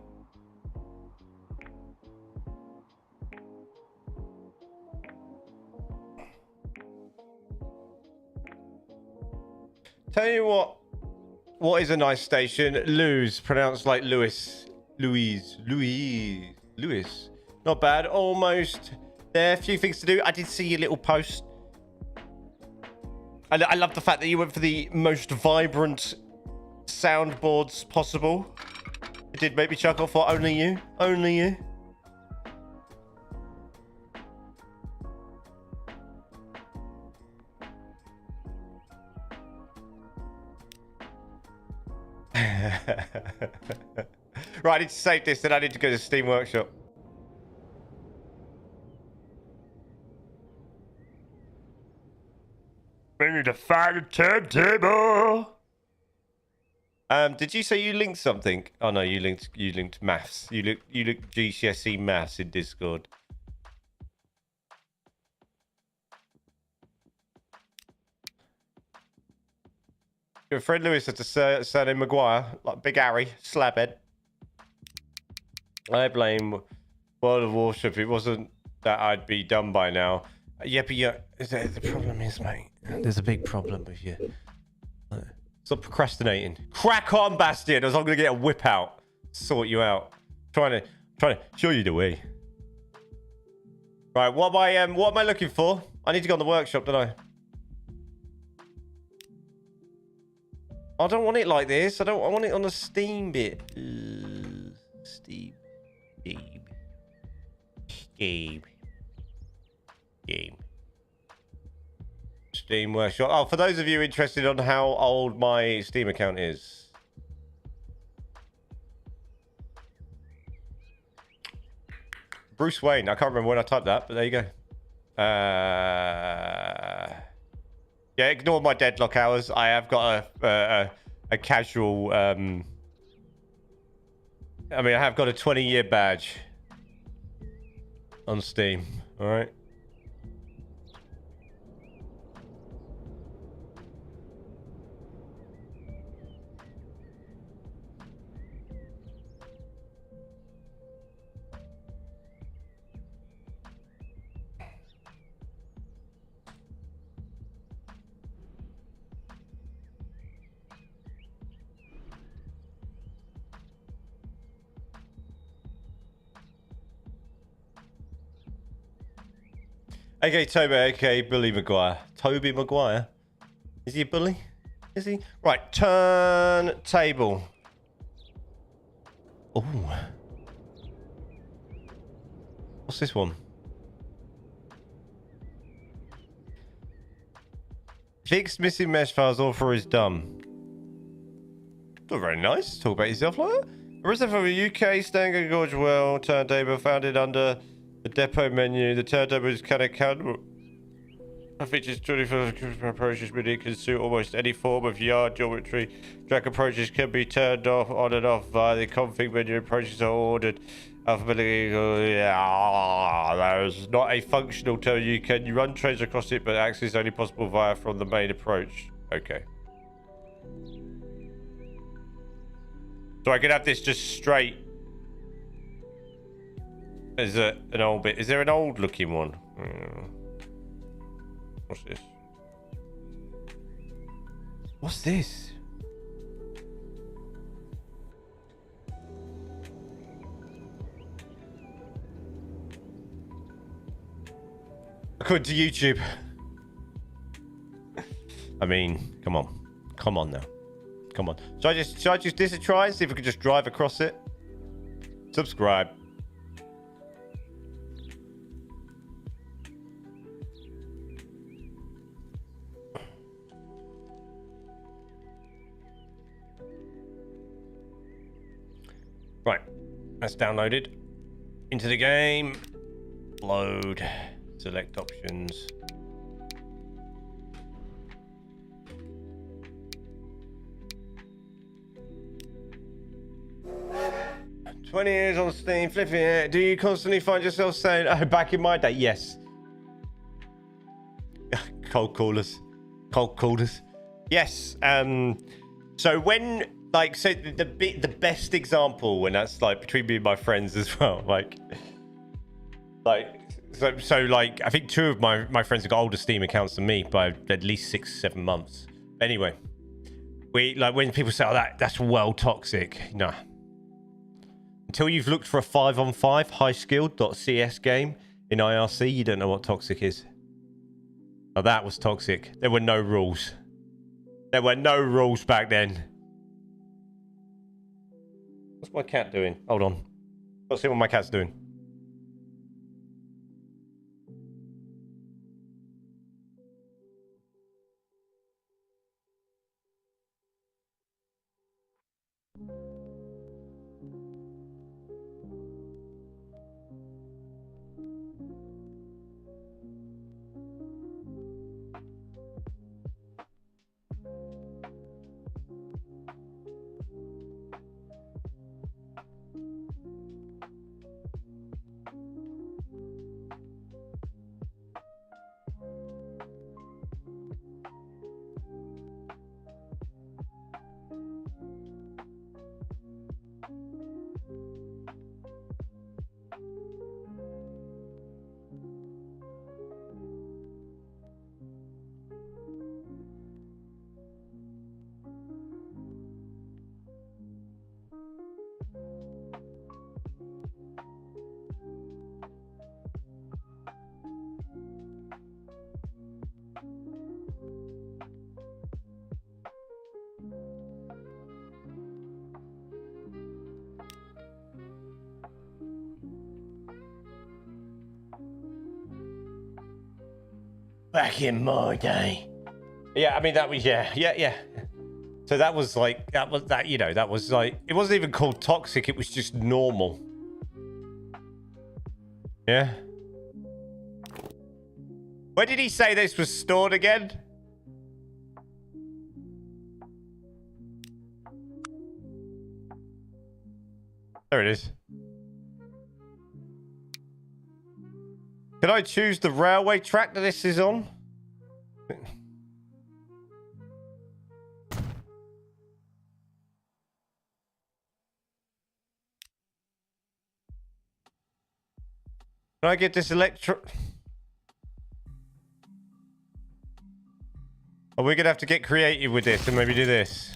Tell you what is a nice station? Lewes, pronounced like Lewis. Louise. Not bad. Almost there. A few things to do. I did see your little post. I love the fact that you went for the most vibrant soundboards possible. It did make me chuckle for only you. Only you. Right, I need to save this, then I need to go to Steam Workshop. We need to find a turntable. Did you say you linked something? Oh no, you linked maths. You linked GCSE maths in Discord. Your friend Lewis had to surname Maguire, like Big Harry, slabhead. I blame World of Warship. It wasn't that I'd be done by now. Yeah, but yeah, the problem is, mate, there's a big problem with you. Stop procrastinating. Crack on, Bastian, as I'm gonna get a whip out, sort you out. Trying to show you the way. Right, what am I looking for? I need to go on the workshop, don't I? I don't want it like this. I want it on the Steam bit. Steam. Steam Workshop. Oh, for those of you interested on how old my Steam account is. Bruce Wayne. I can't remember when I typed that, but there you go. Yeah, ignore my deadlock hours. I have got a casual... I mean, I have got a 20-year badge on Steam. All right. Okay, Toby, okay, Billy Maguire. Toby Maguire? Is he a bully? Is he? Right, turntable. Oh. What's this one? Fixed missing mesh files, offer is done. Not very nice. Talk about yourself like that. Arisen from the UK, Stanger Gorge Well, turntable founded under the depot menu. The turntable is kind of countable. Features 24 approaches, but it can suit almost any form of yard geometry. Drag approaches can be turned off, on and off via the config menu. Approaches are ordered alphabetically. There is not a functional term. You can run trains across it, but access is only possible via from the main approach. Okay. So I could have this just straight. Is it an old bit? Is there an old looking one? What's this? What's this? According to YouTube. I mean, come on. Come on now. Come on. Should I just this a try and see if we can just drive across it? Subscribe. Right. That's downloaded. Into the game. Load. Select options. 20 years on Steam, flipping it. Do you constantly find yourself saying, oh, back in my day? Yes. Cold callers. Cold callers. Yes. So when, like, so the best example when that's like between me and my friends as well, like so like I think two of my friends have got older Steam accounts than me by at least 6-7 months. Anyway, we like when people say, oh, that's well toxic. Nah. Until you've looked for a 5-on-5 high-skilled.cs game in IRC, you don't know what toxic is. Now that was toxic. There were no rules. There were no rules back then. What's my cat doing? Hold on. Let's see what my cat's doing. Back in my day. Yeah, I mean, that was, yeah. So that was like, that was like, it wasn't even called toxic. It was just normal. Yeah. Where did he say this was stored again? There it is. Can I choose the railway track that this is on? Can I get this electro... Are we going to have to get creative with this and maybe do this?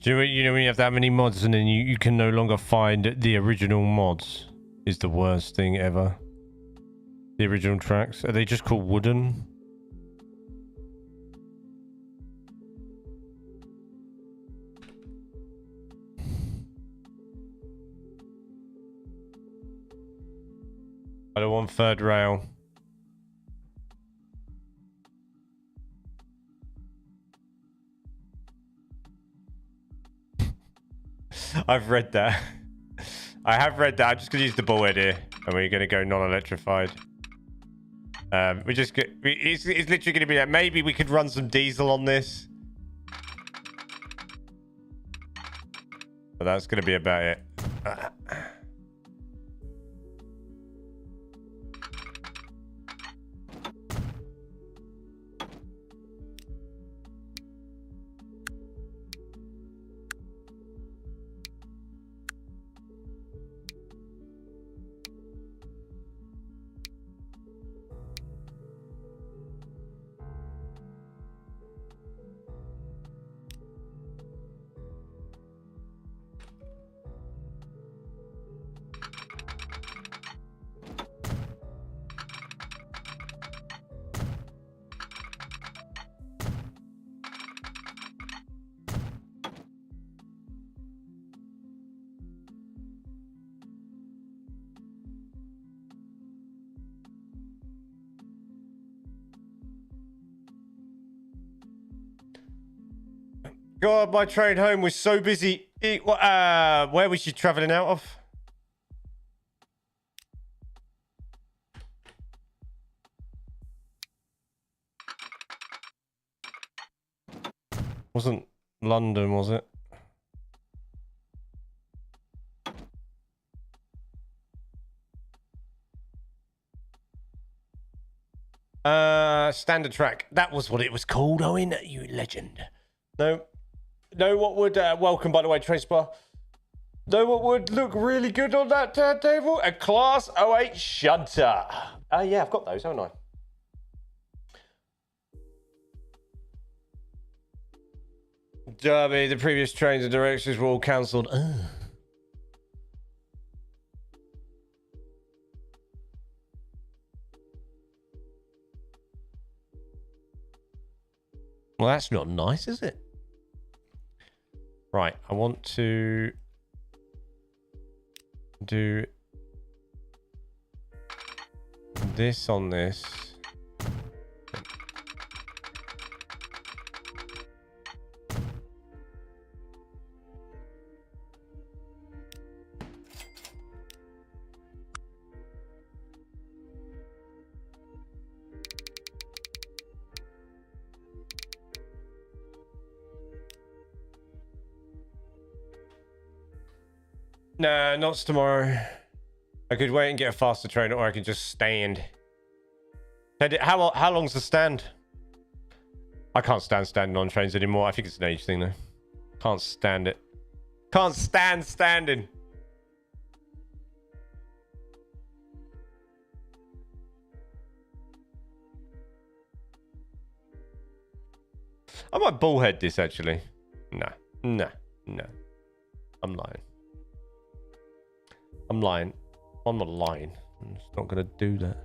You know when you have that many mods and then you can no longer find the original mods is the worst thing ever. The original tracks. Are they just called wooden? I don't want third rail. I've read that. I have read that. I'm just going to use the bullhead here. And we're going to go non-electrified. We just get... It's literally going to be that. Maybe we could run some diesel on this. But that's going to be about it. God, my train home was so busy. Where was you traveling out of? Wasn't London, was it? Standard track. That was what it was called, Owen. You legend. No. Know what would, welcome by the way, Trace Bar. Know what would look really good on that turntable? A Class 08 shunter. Yeah, I've got those, haven't I? Derby, the previous trains and directions were all cancelled. Well, that's not nice, is it? Right, I want to do this on this. Nah, not tomorrow. I could wait and get a faster train, or I could just stand. How long's the stand? I can't stand standing on trains anymore. I think it's an age thing, though. Can't stand it. Can't stand standing. I might bullhead this, actually. Nah. I'm lying. I'm lying. I'm not lying. I'm just not going to do that.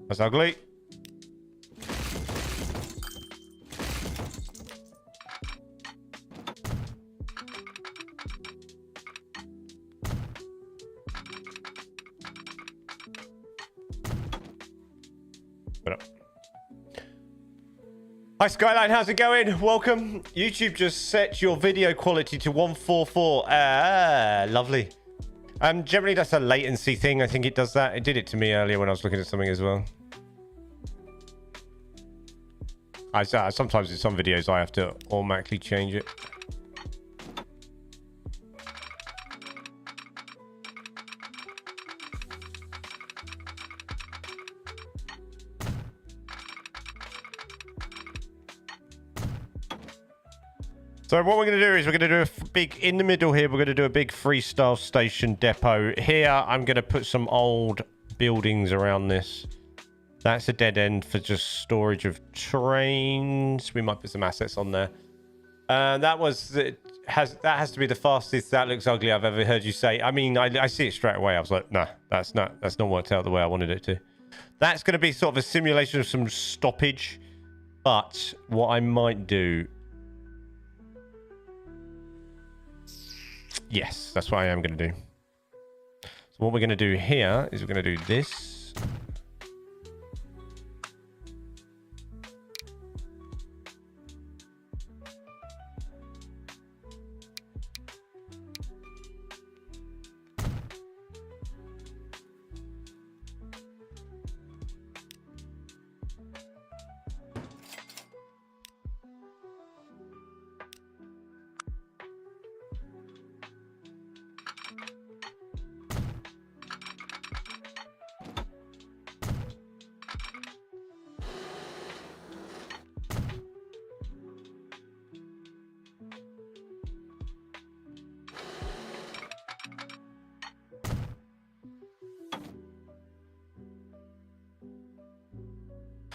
That's ugly. Put up. Hi Skyline, how's it going? Welcome. YouTube just set your video quality to 144. Lovely. Generally that's a latency thing. I think it does that. It did it to me earlier when I was looking at something as well. Sometimes in some videos I have to automatically change it. So what we're going to do is we're going to do a big, in the middle here, we're going to do a big freestyle station depot. Here, I'm going to put some old buildings around this. That's a dead end for just storage of trains. We might put some assets on there. That has to be the fastest. That looks ugly I've ever heard you say. I mean, I see it straight away. I was like, nah, that's not worked out the way I wanted it to. That's going to be sort of a simulation of some stoppage. But what I might do... Yes, that's what I am going to do. So what we're going to do here is we're going to do this.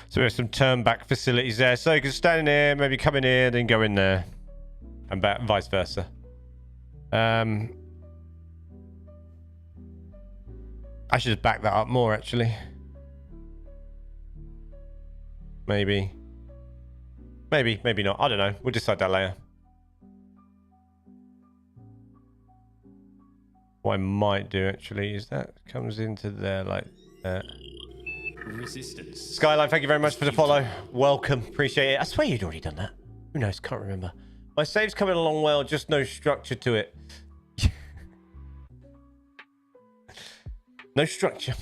So we have some turn back facilities there. So you can stand in here, maybe come in here, then go in there. And back, vice versa. I should just back that up more, actually. Maybe. Maybe not. I don't know. We'll decide that later. What I might do, actually, is that comes into there like that. Resistance. Skyline, thank you very much for the follow. Welcome. Appreciate it. I swear you'd already done that. Who knows? Can't remember. My save's coming along well, just no structure to it. No structure.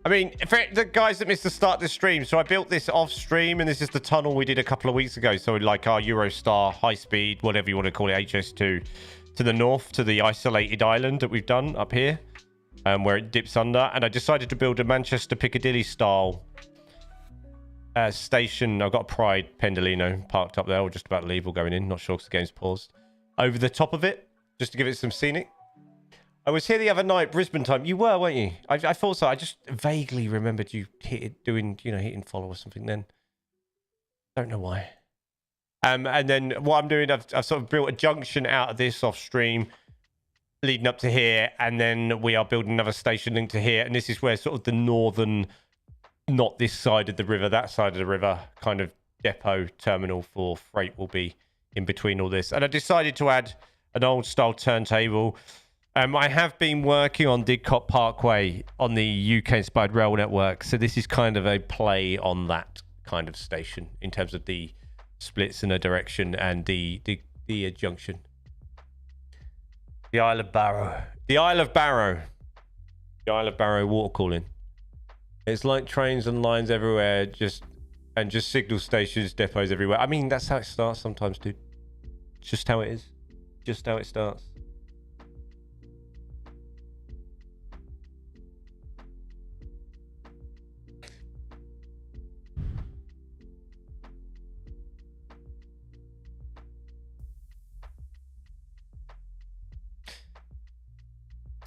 I mean, for the guys that missed the start of the stream, so I built this off stream, and this is the tunnel we did a couple of weeks ago. So like our Eurostar high speed, whatever you want to call it, HS2, to the north, to the isolated island that we've done up here. Where it dips under, and I decided to build a Manchester Piccadilly style station. I've got a Pride Pendolino parked up there, or just about to leave or going in, not sure because the game's paused, over the top of it, just to give it some scenic. I was here the other night, Brisbane time. You were, weren't you? I thought so. I just vaguely remembered you doing, hitting follow or something then. Don't know why. And then what I'm doing, I've sort of built a junction out of this off stream, leading up to here, and then we are building another station linked to here, and this is where sort of the northern, not this side of the river, that side of the river, kind of depot terminal for freight will be in between all this. And I decided to add an old style turntable. I have been working on Didcot Parkway on the UK-inspired rail network, so this is kind of a play on that kind of station in terms of the splits in a direction and the junction. The Isle of Barrow. The Isle of Barrow. The Isle of Barrow water cooling. It's like trains and lines everywhere, just signal stations, depots everywhere. I mean, that's how it starts sometimes, dude. It's just how it is. Just how it starts.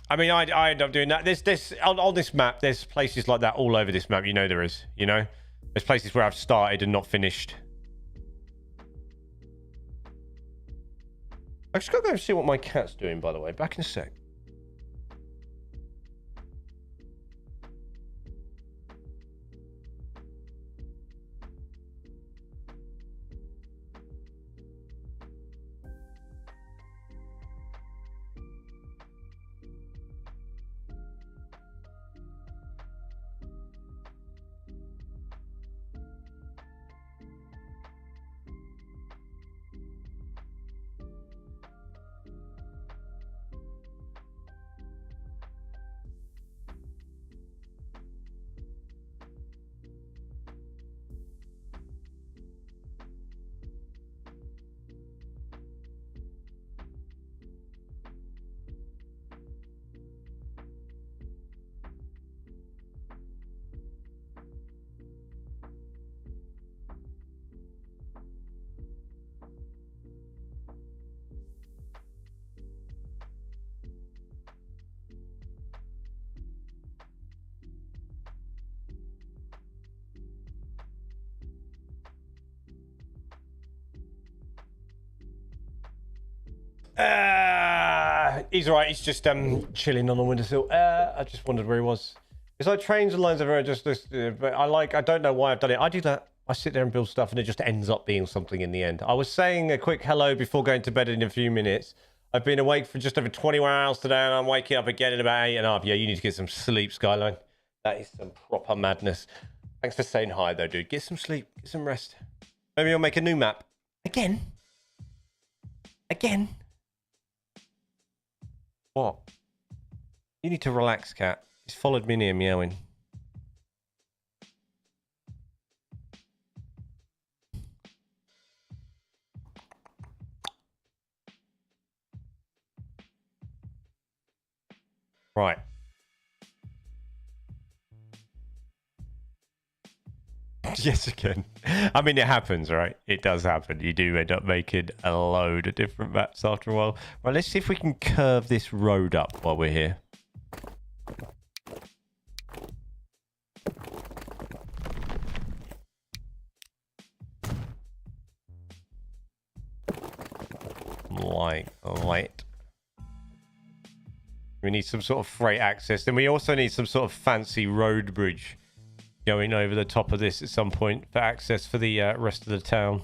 I mean, I end up doing that. There's on this map, there's places like that all over this map. You know there is, you know? There's places where I've started and not finished. I've just got to go and see what my cat's doing, by the way. Back in a sec. He's all right. He's just chilling on the windowsill. I just wondered where he was. It's like trains and lines everywhere. But I don't know why I've done it. I do that. I sit there and build stuff, and it just ends up being something in the end. I was saying a quick hello before going to bed in a few minutes. I've been awake for just over 21 hours today, and I'm waking up again in about 8.5. Yeah, you need to get some sleep, Skyline. That is some proper madness. Thanks for saying hi, though, dude. Get some sleep. Get some rest. Maybe I'll make a new map. Again? What? You need to relax, cat. He's followed me near meowing. Right. Yes, again. I mean, it happens, right? It does happen. You do end up making a load of different maps after a while. Right, let's see if we can curve this road up while we're here. Like light. We need some sort of freight access. Then we also need some sort of fancy road bridge going over the top of this at some point for access for the rest of the town.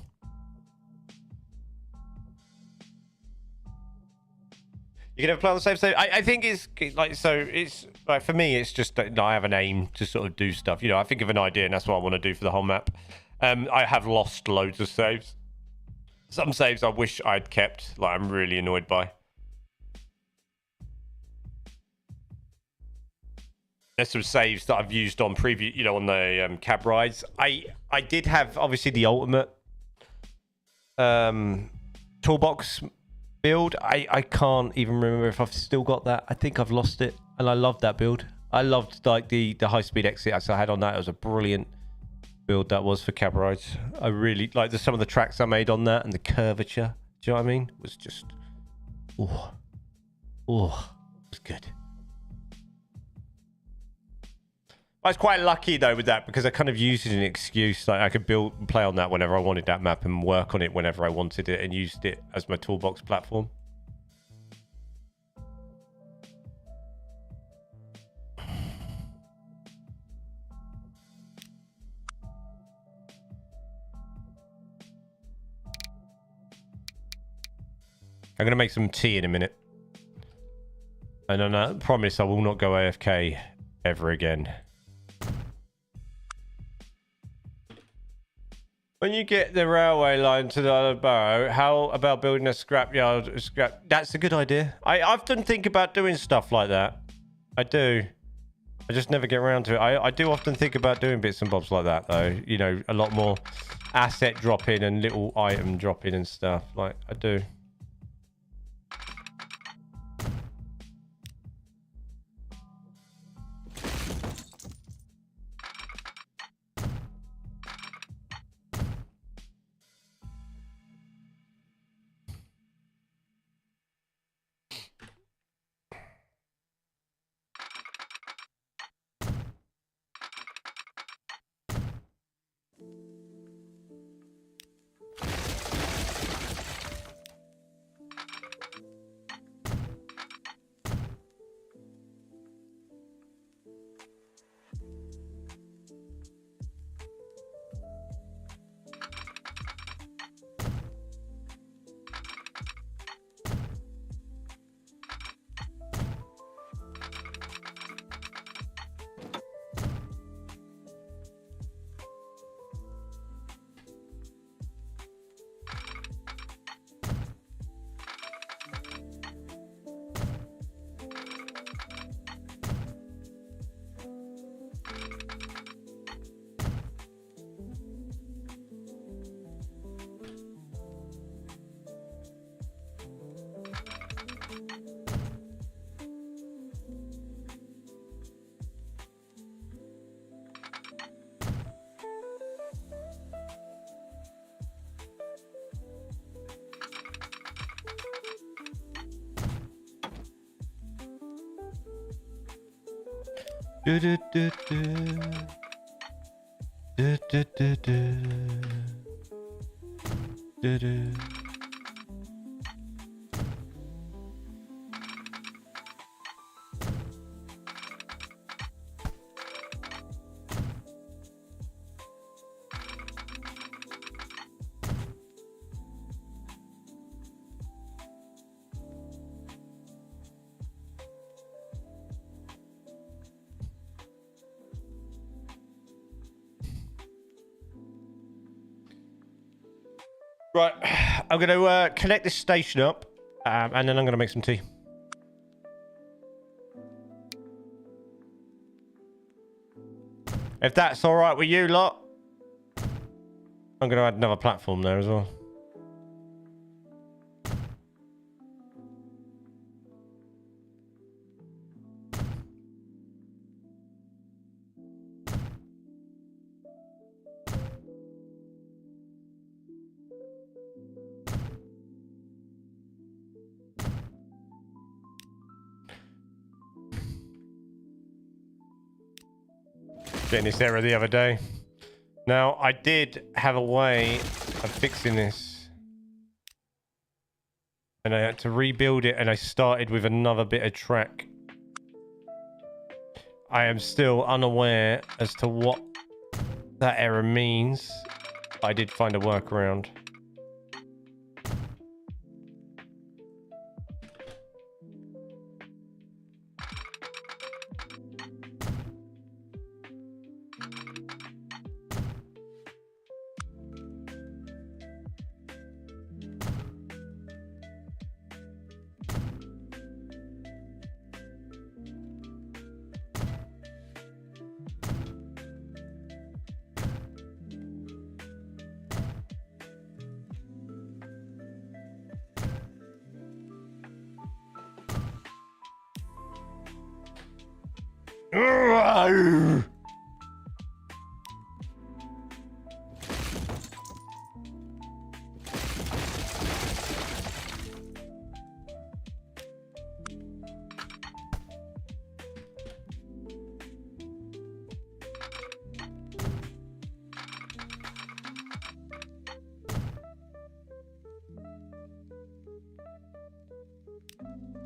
You can have a plan on the save state. I think it's like, so it's like, for me, it's just that I have an aim to sort of do stuff. You know, I think of an idea and that's what I want to do for the whole map. I have lost loads of saves. Some saves I wish I'd kept, like I'm really annoyed by. There's some saves that I've used on previous, you know, on the cab rides. I did have obviously the ultimate toolbox build. I can't even remember if I've still got that. I think I've lost it, and I loved that build. I loved like the high speed exit I had on that. It was a brilliant build that was for cab rides. I really like some of the tracks I made on that and the curvature. Do you know what I mean? It was just, oh, it was good. I was quite lucky though with that because I kind of used it as an excuse. Like I could build and play on that whenever I wanted that map and work on it whenever I wanted it, and used it as my toolbox platform. I'm gonna make some tea in a minute. And I promise I will not go AFK ever again. When you get the railway line to the other borough, how about building a scrapyard? That's a good idea. I often think about doing stuff like that. I do. I just never get around to it. I do often think about doing bits and bobs like that, though. You know, a lot more asset dropping and little item dropping and stuff. Like, I do. Do do do do. Do do do do. Do do. Right, I'm going to connect this station up, and then I'm going to make some tea. If that's all right with you lot, I'm going to add another platform there as well. Getting this error the other day. Now, I did have a way of fixing this. And I had to rebuild it, and I started with another bit of track. I am still unaware as to what that error means. I did find a workaround.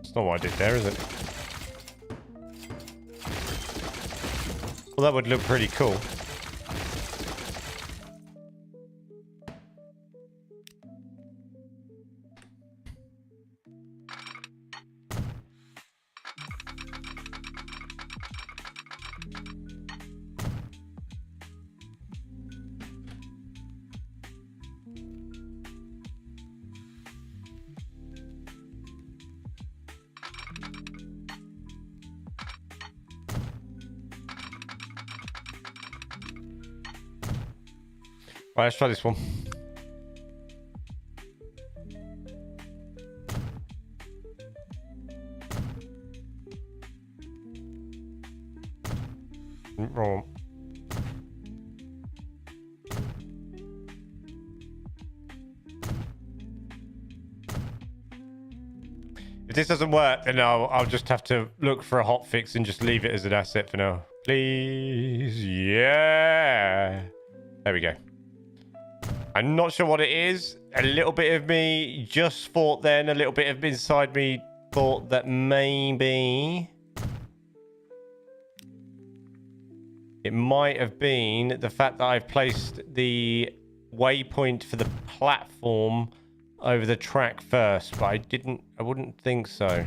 That's not what I did there, is it? Well, that would look pretty cool. Right, let's try this one. Wrong. If this doesn't work, then I'll just have to look for a hot fix and just leave it as an asset for now. Please. Yeah. There we go. I'm not sure what it is. A little bit of me just thought then, a little bit of inside me thought that maybe it might have been the fact that I've placed the waypoint for the platform over the track first, but I wouldn't think so.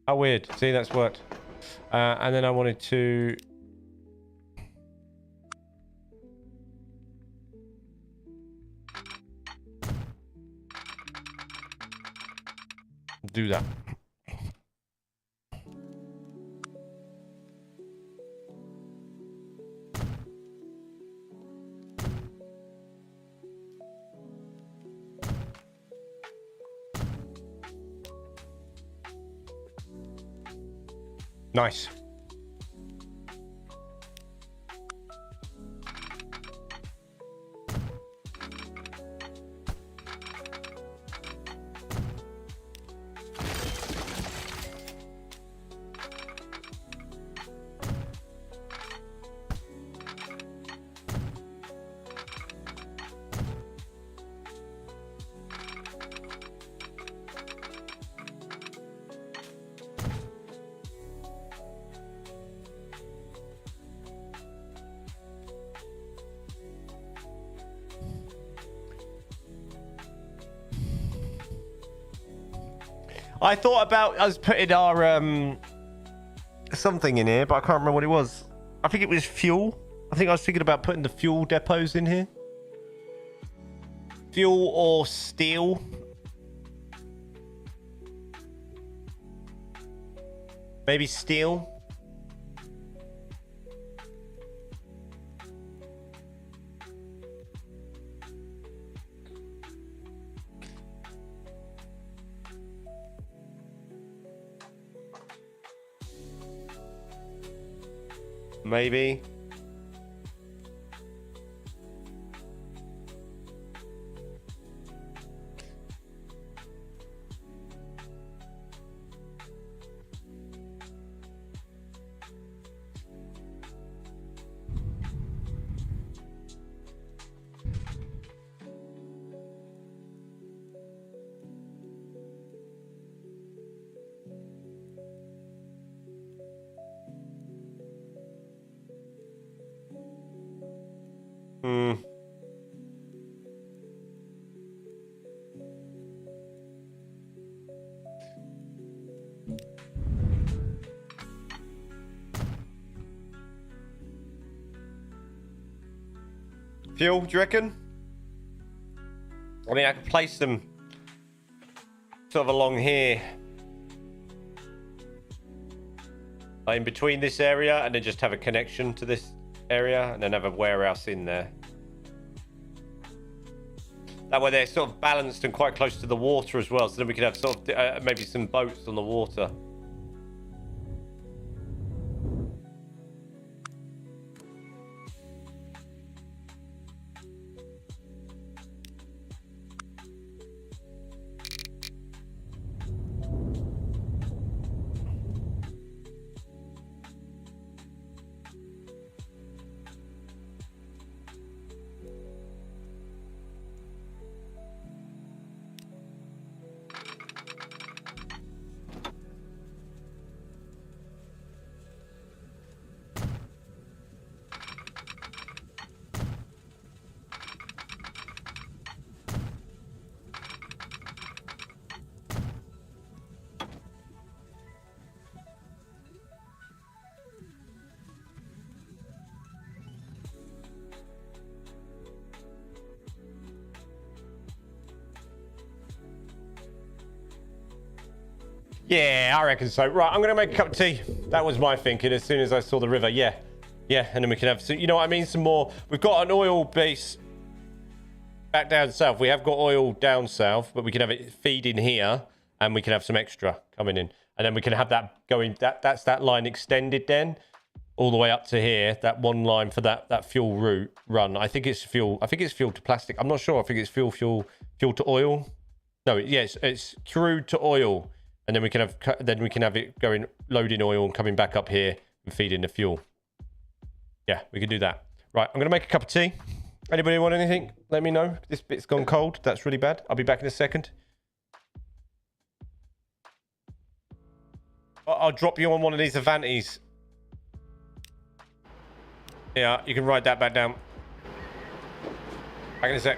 How weird. See, that's worked. And then I wanted to do that. Nice. I thought about us putting our something in here, but I can't remember what it was. I think it was fuel. I think I was thinking about putting the fuel depots in here. Fuel or steel. Maybe steel. Maybe. Fuel, do you reckon? I mean, I could place them sort of along here. Like in between this area, and then just have a connection to this area, and then have a warehouse in there. That way they're sort of balanced and quite close to the water as well, so then we could have sort of maybe some boats on the water. Yeah, I reckon so. Right, I'm going to make a cup of tea. That was my thinking as soon as I saw the river. Yeah, Yeah, and then we can have, so you know what I mean? Some more. We've got an oil base back down south. We have got oil down south, but we can have it feed in here, and we can have some extra coming in. And then we can have that going, that's that line extended then, all the way up to here. That one line for that fuel route run. I think it's fuel to plastic. I'm not sure. I think it's fuel to oil. No, yes, it's crude to oil. And then we can have it going, loading oil and coming back up here and feeding the fuel. Yeah, we can do that. Right, I'm going to make a cup of tea. Anybody want anything? Let me know. This bit's gone cold. That's really bad. I'll be back in a second. I'll drop you on one of these Avantis. Yeah, you can ride that back down. Back in a sec.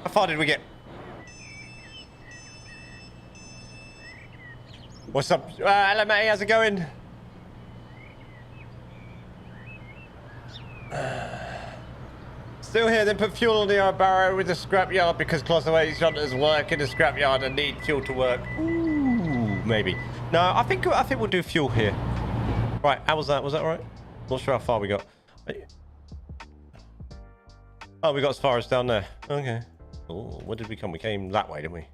How far did we get? What's up? Hello, mate. How's it going? Still here, then put fuel on the barrow with the scrapyard because Closeaway shunters work in the scrapyard and need fuel to work. Ooh, maybe. No, I think we'll do fuel here. Right, how was that? Was that all right? Not sure how far we got. Oh, we got as far as down there. Okay. Oh, where did we come? We came that way, didn't we?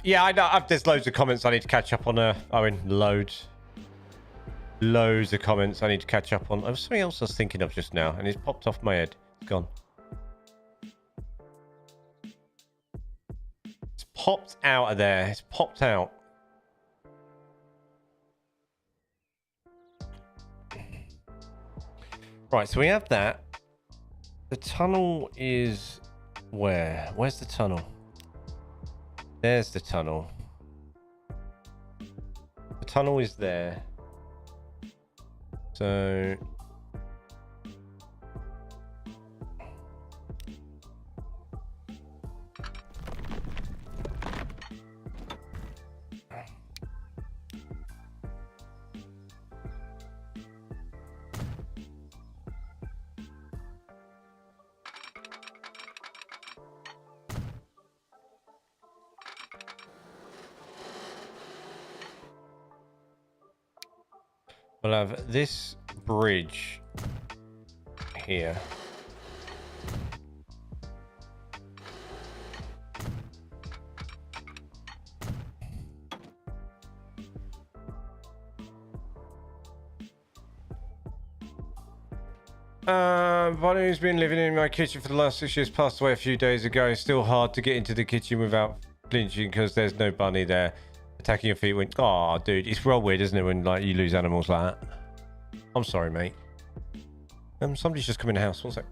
Yeah, I know. There's loads of comments I need to catch up on. Loads of comments I need to catch up on. There was something else I was thinking of just now, and it's popped off my head. It's gone. It's popped out of there. It's popped out. Right, so we have that. The tunnel is where? Where's the tunnel? There's the tunnel. The tunnel is there. So... we'll have this bridge here. Bonnie, who's been living in my kitchen for the last 6 years, passed away a few days ago. It's still hard to get into the kitchen without flinching because there's no bunny there. Attacking your feet when... Oh, dude, it's real weird, isn't it, when like you lose animals like that? I'm sorry, mate. Somebody's just come in the house. One sec.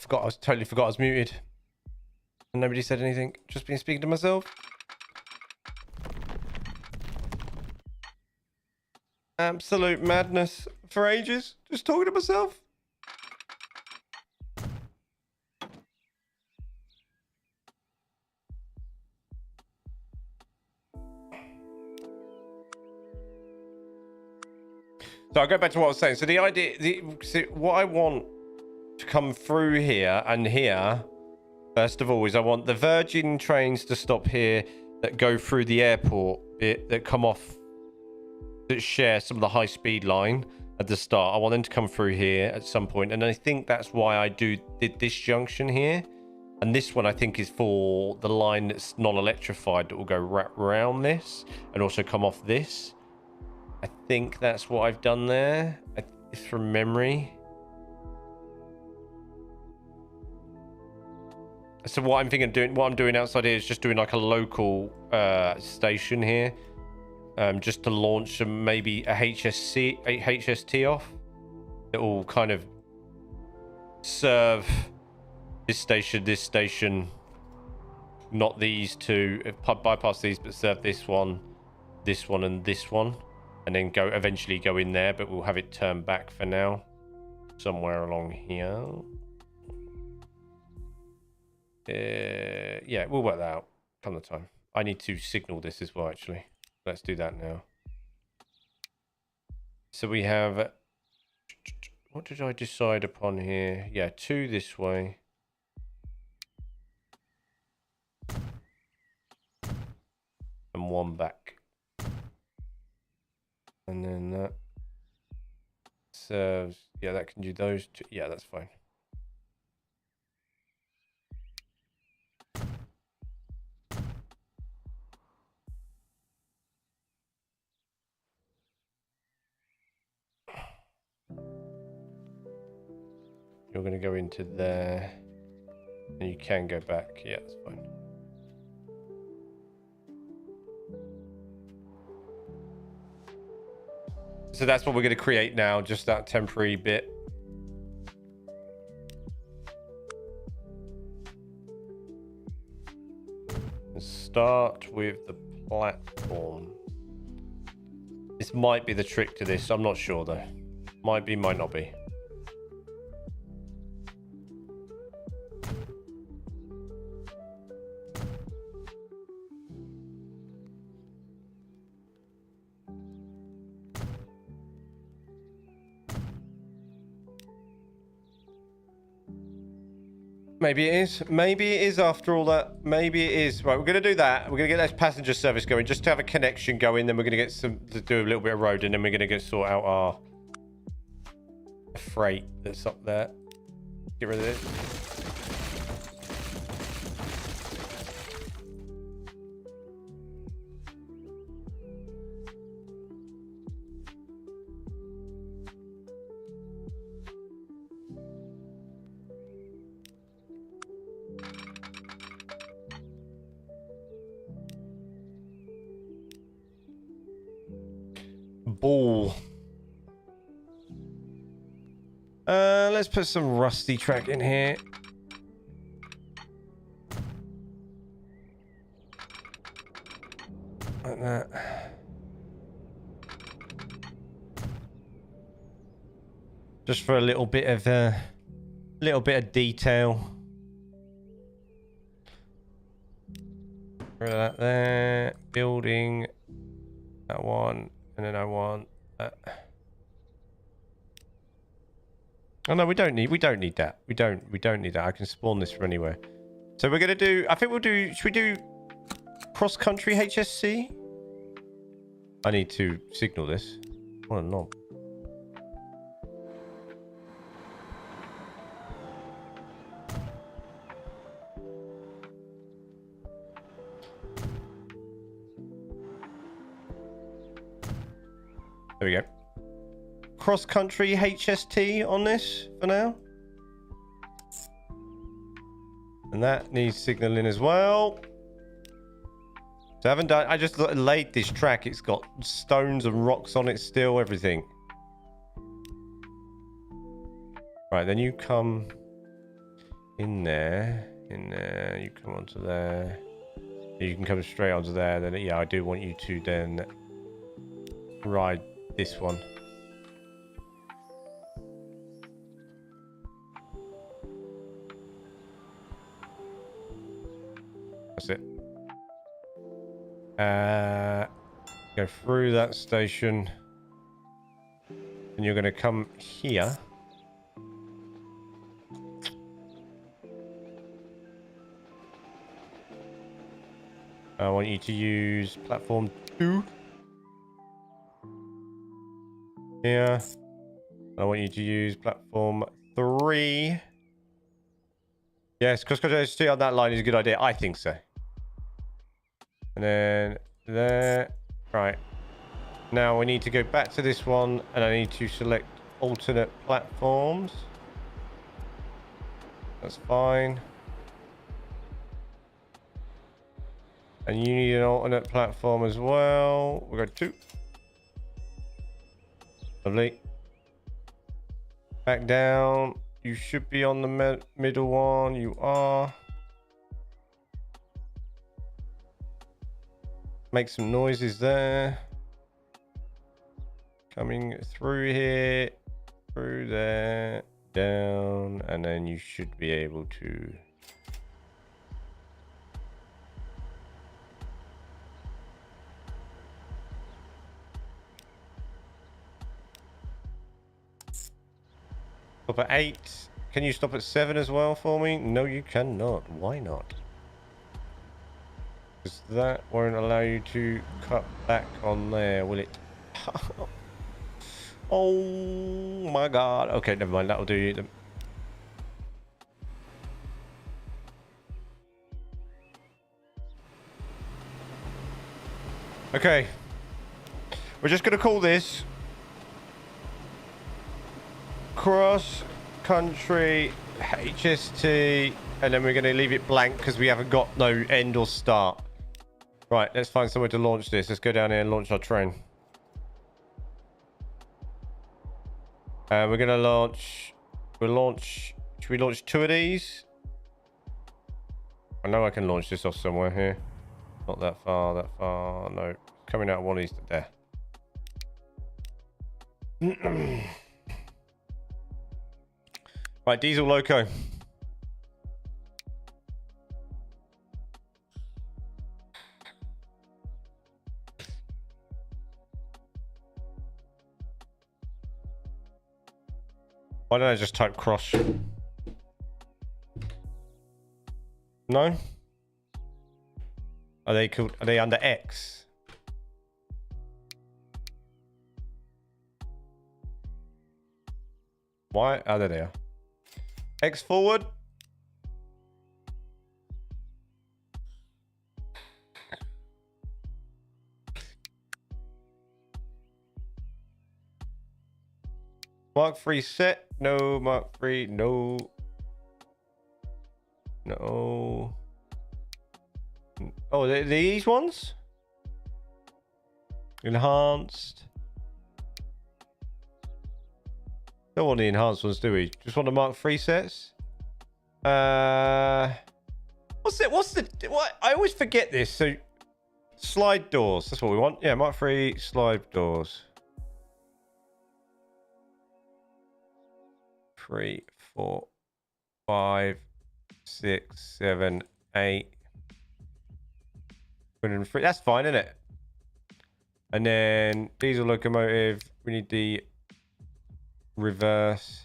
forgot. I totally forgot I was muted. And nobody said anything. Just been speaking to myself. Absolute madness for ages. Just talking to myself. So I'll go back to what I was saying. So the idea, what I want to come through here and here, first of all, is I want the Virgin trains to stop here that go through the airport bit, that come off, that share some of the high-speed line at the start. I want them to come through here at some point, and I think that's why I did this junction here. And this one I think is for the line that's non-electrified that will go around this and also come off this. I think that's what I've done there. It's from memory. So what I'm thinking of doing, what I'm doing outside here is just doing like a local station here, just to launch some, maybe a HST off. It will kind of serve this station, not these two, bypass these, but serve this one, and this one. And then eventually go in there, but we'll have it turned back for now. Somewhere along here. Yeah, we'll work that out come the time. I need to signal this as well, actually. Let's do that now. So we have... What did I decide upon here? Yeah, 2 this way. And 1 back. And then that serves, yeah, that can do those 2. Yeah, that's fine. You're going to go into there. And you can go back. Yeah, that's fine. So that's what we're going to create now, just that temporary bit. Let's start with the platform. This might be the trick to this. I'm not sure though. Might be, might not be. Maybe it is. Maybe it is after all that. Maybe it is. Right, we're going to do that. We're going to get this passenger service going just to have a connection going. Then we're going to get to do a little bit of road, and then we're going to sort out our freight that's up there. Get rid of it. Ball. Let's put some rusty track in here. Like that. Just for a little bit of detail. Rid of that there. Building. That one. And then I want that. Oh no, we don't need that. We don't need that. I can spawn this from anywhere. So we're gonna do, I think we'll do, should we do cross-country HSC? I need to signal this. What a knob. There we go. Cross-country HST on this for now. And that needs signaling as well. So I haven't done, I just laid this track. It's got stones and rocks on it still, everything. Right, then you come In there. You come onto there. You can come straight onto there. Then, yeah, I do want you to then ride this one. That's it. Go through that station. And you're going to come here. I want you to use platform 2. Here. I want you to use platform 3. Yes, cross-country HT on that line is a good idea. I think so. And then there. Right. Now we need to go back to this one, and I need to select alternate platforms. That's fine. And you need an alternate platform as well. We'll go 2. Lovely. Back down. You should be on the middle one. You are. Make some noises there. Coming through here. Through there. Down. And then you should be able to... Stop at 8. Can you stop at 7 as well for me? No, you cannot. Why not? Because that won't allow you to cut back on there, will it? Oh my god. Okay, never mind. That'll do. Okay. We're just going to call this cross country HST, and then we're going to leave it blank because we haven't got no end or start. Right, let's find somewhere to launch this. Let's go down here and launch our train. We're going to launch... Should we launch 2 of these? I know I can launch this off somewhere here. Not that far, that far. No. Coming out one of these there. Right, diesel loco. Why don't I just type cross? No? Are they called? Are they under X? Why? Oh, there they are. X forward. Mark 3 set. No. Mark 3. No. No. Oh, these ones? Enhanced. Don't want the enhanced ones, do we? Just want the Mark 3 sets. What's it? What? I always forget this. So, slide doors. That's what we want. Yeah, Mark 3 slide doors. 3, 4, 5, 6, 7, 8. That's fine, isn't it? And then diesel locomotive. We need the reverse.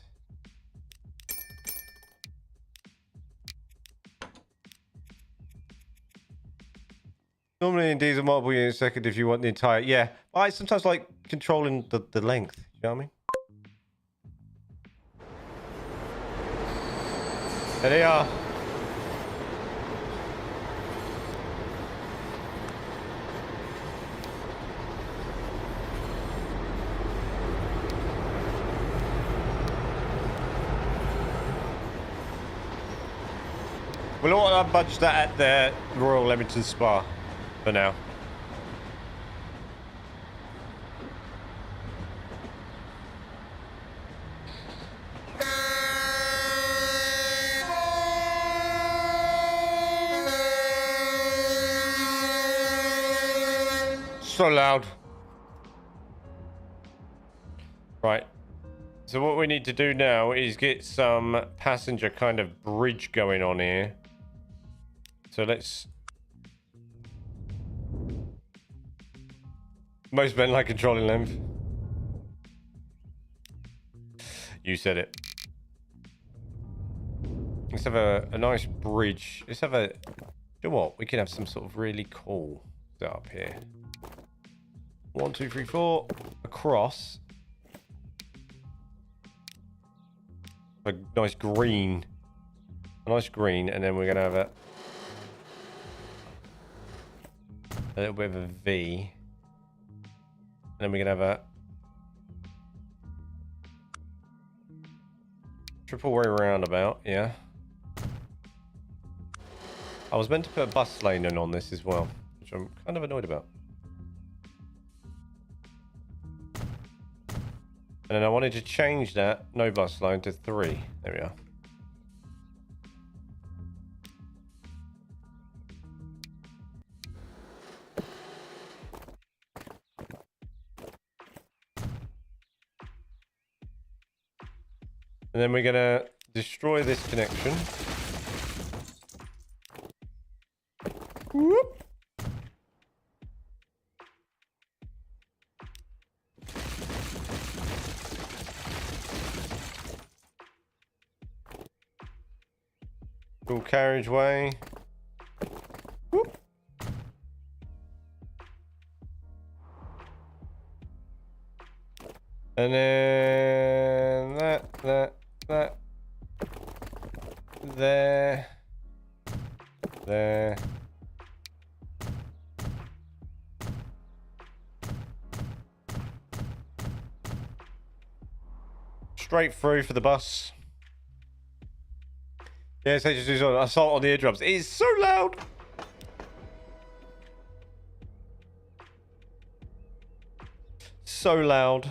Normally in diesel multiple units a second if you want the entire. Yeah, I sometimes like controlling the length. You know what I mean? There they are. We'll all budge that at the Royal Leamington Spa for now. so loud. Right. So what we need to do now is get some passenger kind of bridge going on here. So let's... Most men like controlling length. You said it. Let's have a nice bridge. Let's have a... You know what? We can have some sort of really cool setup here. 1, 2, 3, 4. Across. A nice green. A nice green. And then we're going to have a little bit of a V. And then we're going to have a triple way roundabout. Yeah. I was meant to put a bus lane in on this as well, which I'm kind of annoyed about. And then I wanted to change that no bus lane to 3. There we are. And then we're going to destroy this connection. Whoop. Dual carriageway. Whoop. And then that. There. Straight through for the bus. Yes, HST's on assault on the eardrums. It is so loud. So loud.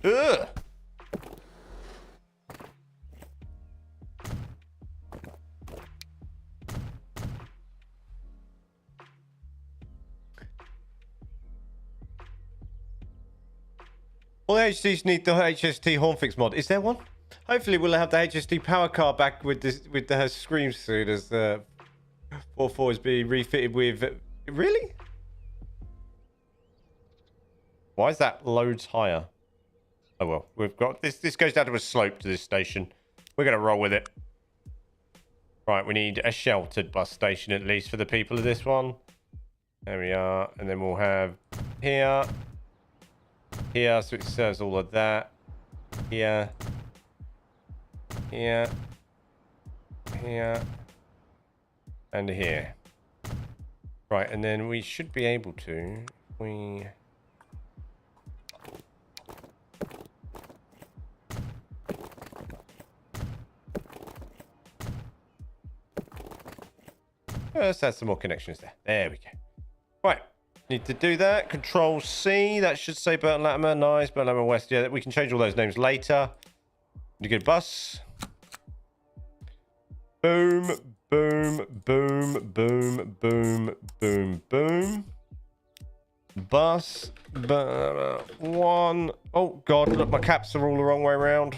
Ugh. All the HSTs need the HST Hornfix mod. Is there one? Hopefully we'll have the HST power car back with the screams soon as the 4.4 is being refitted with... Really? Why is that loads higher? Oh well, we've got this. This goes down to a slope to this station. We're going to roll with it. Right, we need a sheltered bus station at least for the people of this one. There we are. And then we'll have here, so it serves all of that. Here, and here. Right, and then we should be able to... Let's add some more connections there. There we go. Right. Need to do that. Control C. That should say Burton Latimer. Nice. Burton Latimer West. Yeah, we can change all those names later. Need a good bus. Boom. Boom, boom, boom, boom, boom, boom. Bus. One. Oh, God. Look, my caps are all the wrong way around.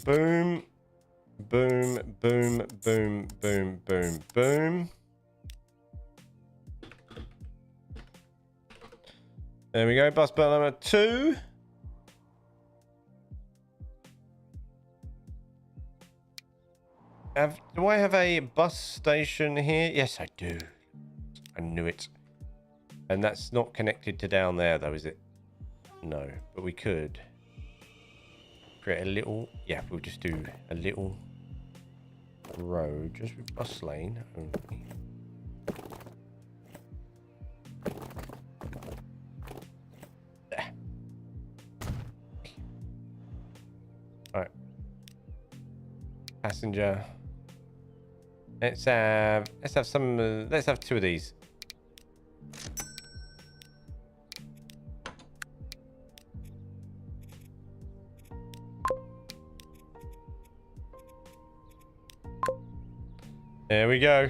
Boom. Boom, boom, boom, boom, boom, boom. There we go. Bus bell number 2. Do I have a bus station here? Yes, I do. I knew it. And that's not connected to down there, though, is it? No, but we could create a little... Yeah, we'll just do a little road just with bus lane only. There. All right. Passenger. Let's have some. Let's have 2 of these. There we go.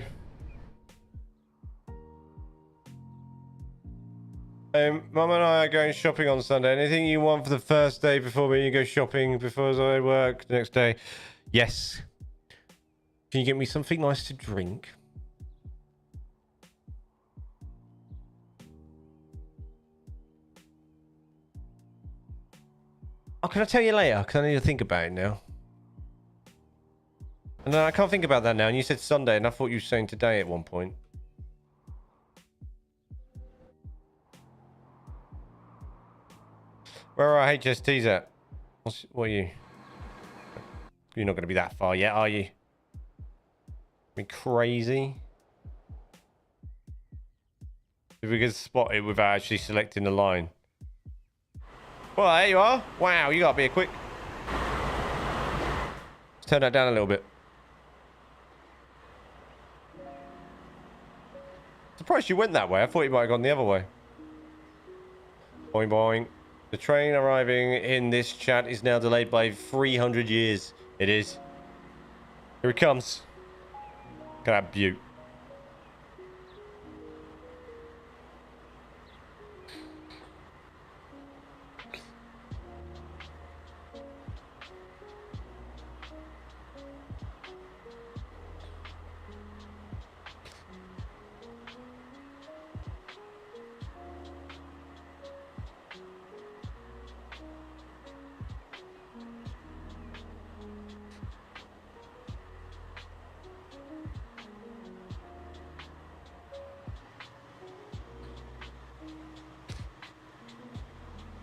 Mum and I are going shopping on Sunday. Anything you want for the first day before we go shopping before I work the next day? Yes. Can you get me something nice to drink? Oh, can I tell you later? Because I need to think about it now. No, I can't think about that now. And you said Sunday, and I thought you were saying today at one point. Where are our HSTs at? What are you? You're not going to be that far yet, are you? I mean, crazy. If we could spot it without actually selecting the line. Well, there you are. Wow, you got to be quick. Let's turn that down a little bit. Surprised you went that way. I thought you might have gone the other way. Boing, boing. The train arriving in this chat is now delayed by 300 years. It is. Here it comes. Look at that beaut.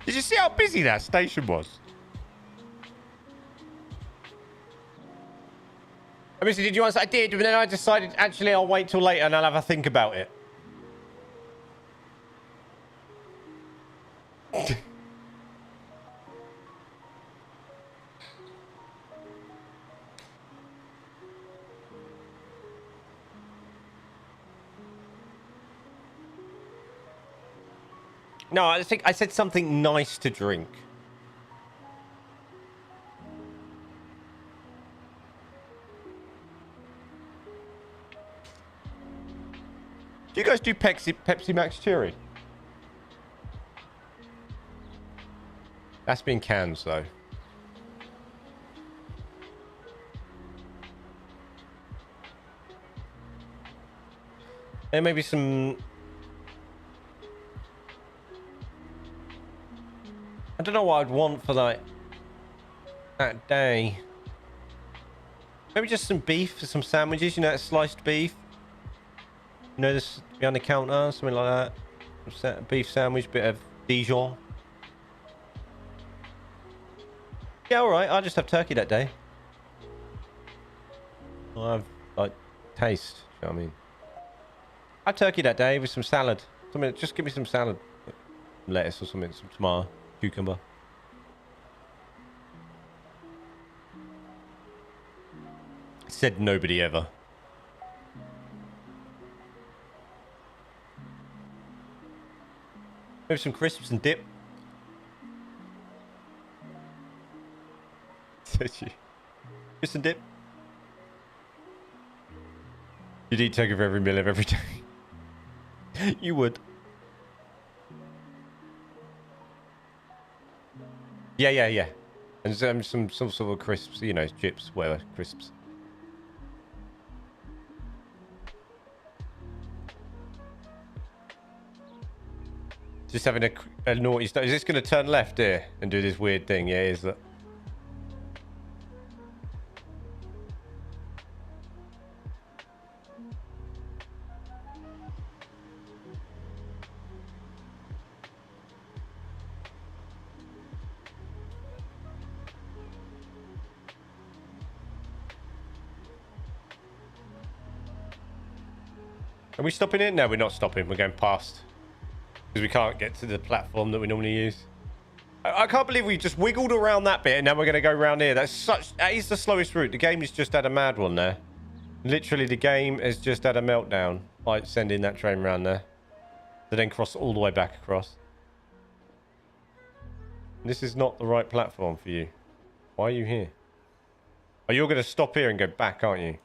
Did you see how busy that station was? I mean, so did you answer? I did, but then I decided, actually, I'll wait till later and I'll have a think about it. No, I think I said something nice to drink. Do you guys do Pepsi Max Cherry? That's been cans, though. And maybe some... I don't know what I'd want for, like, that day. Maybe just some beef for some sandwiches, you know, that sliced beef. You know, this behind the counter, something like that. Beef sandwich, bit of Dijon. Yeah, alright, I'll just have turkey that day. I'll have, like, taste, you know what I mean? I'll have turkey that day with some salad. Something, just give me some salad. Lettuce or something, some tomato, cucumber. Said nobody ever. Maybe some crisps and dip. Bless you. Just a dip. You'd eat turkey for every meal of every day. You would. Yeah. And some sort of crisps, you know, chips, whatever, crisps. Just having a naughty start. Is this going to turn left here and do this weird thing? Yeah, is that? Are we stopping it? No, we're not stopping. We're going past. Because we can't get to the platform that we normally use. I can't believe we just wiggled around that bit and now we're going to go around here. That is the slowest route. The game has just had a mad one there. Literally, the game has just had a meltdown by sending that train around there. To then cross all the way back across. This is not the right platform for you. Why are you here? Oh, you're going to stop here and go back, aren't you?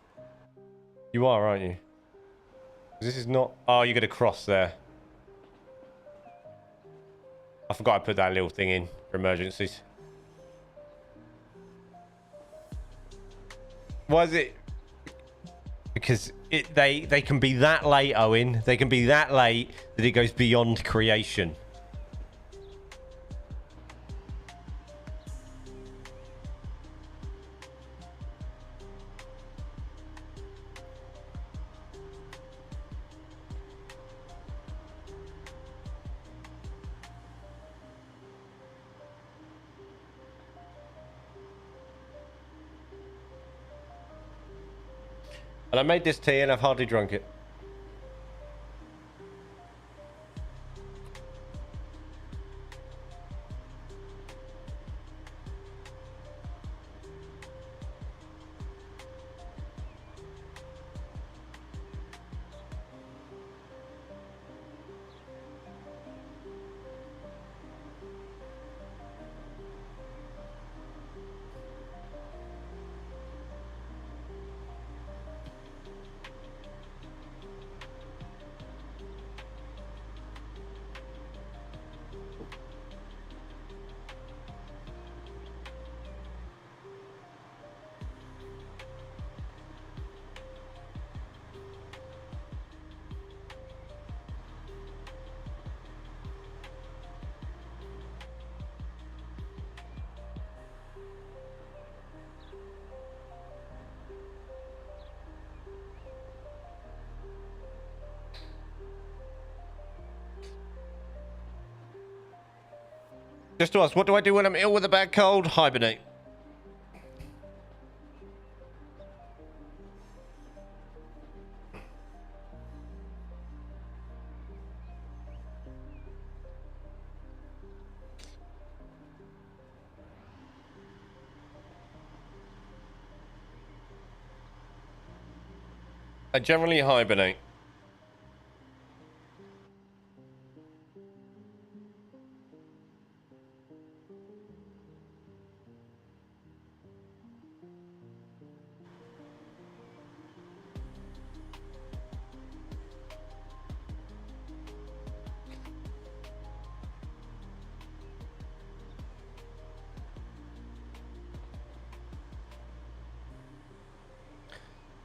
You are, aren't you? This is not... Oh, you're going to cross there. I forgot I put that little thing in for emergencies. Why is it? Because they can be that late, Owen. They can be that late that it goes beyond creation. And I made this tea and I've hardly drunk it. Just to ask, what do I do when I'm ill with a bad cold? Hibernate. I generally hibernate.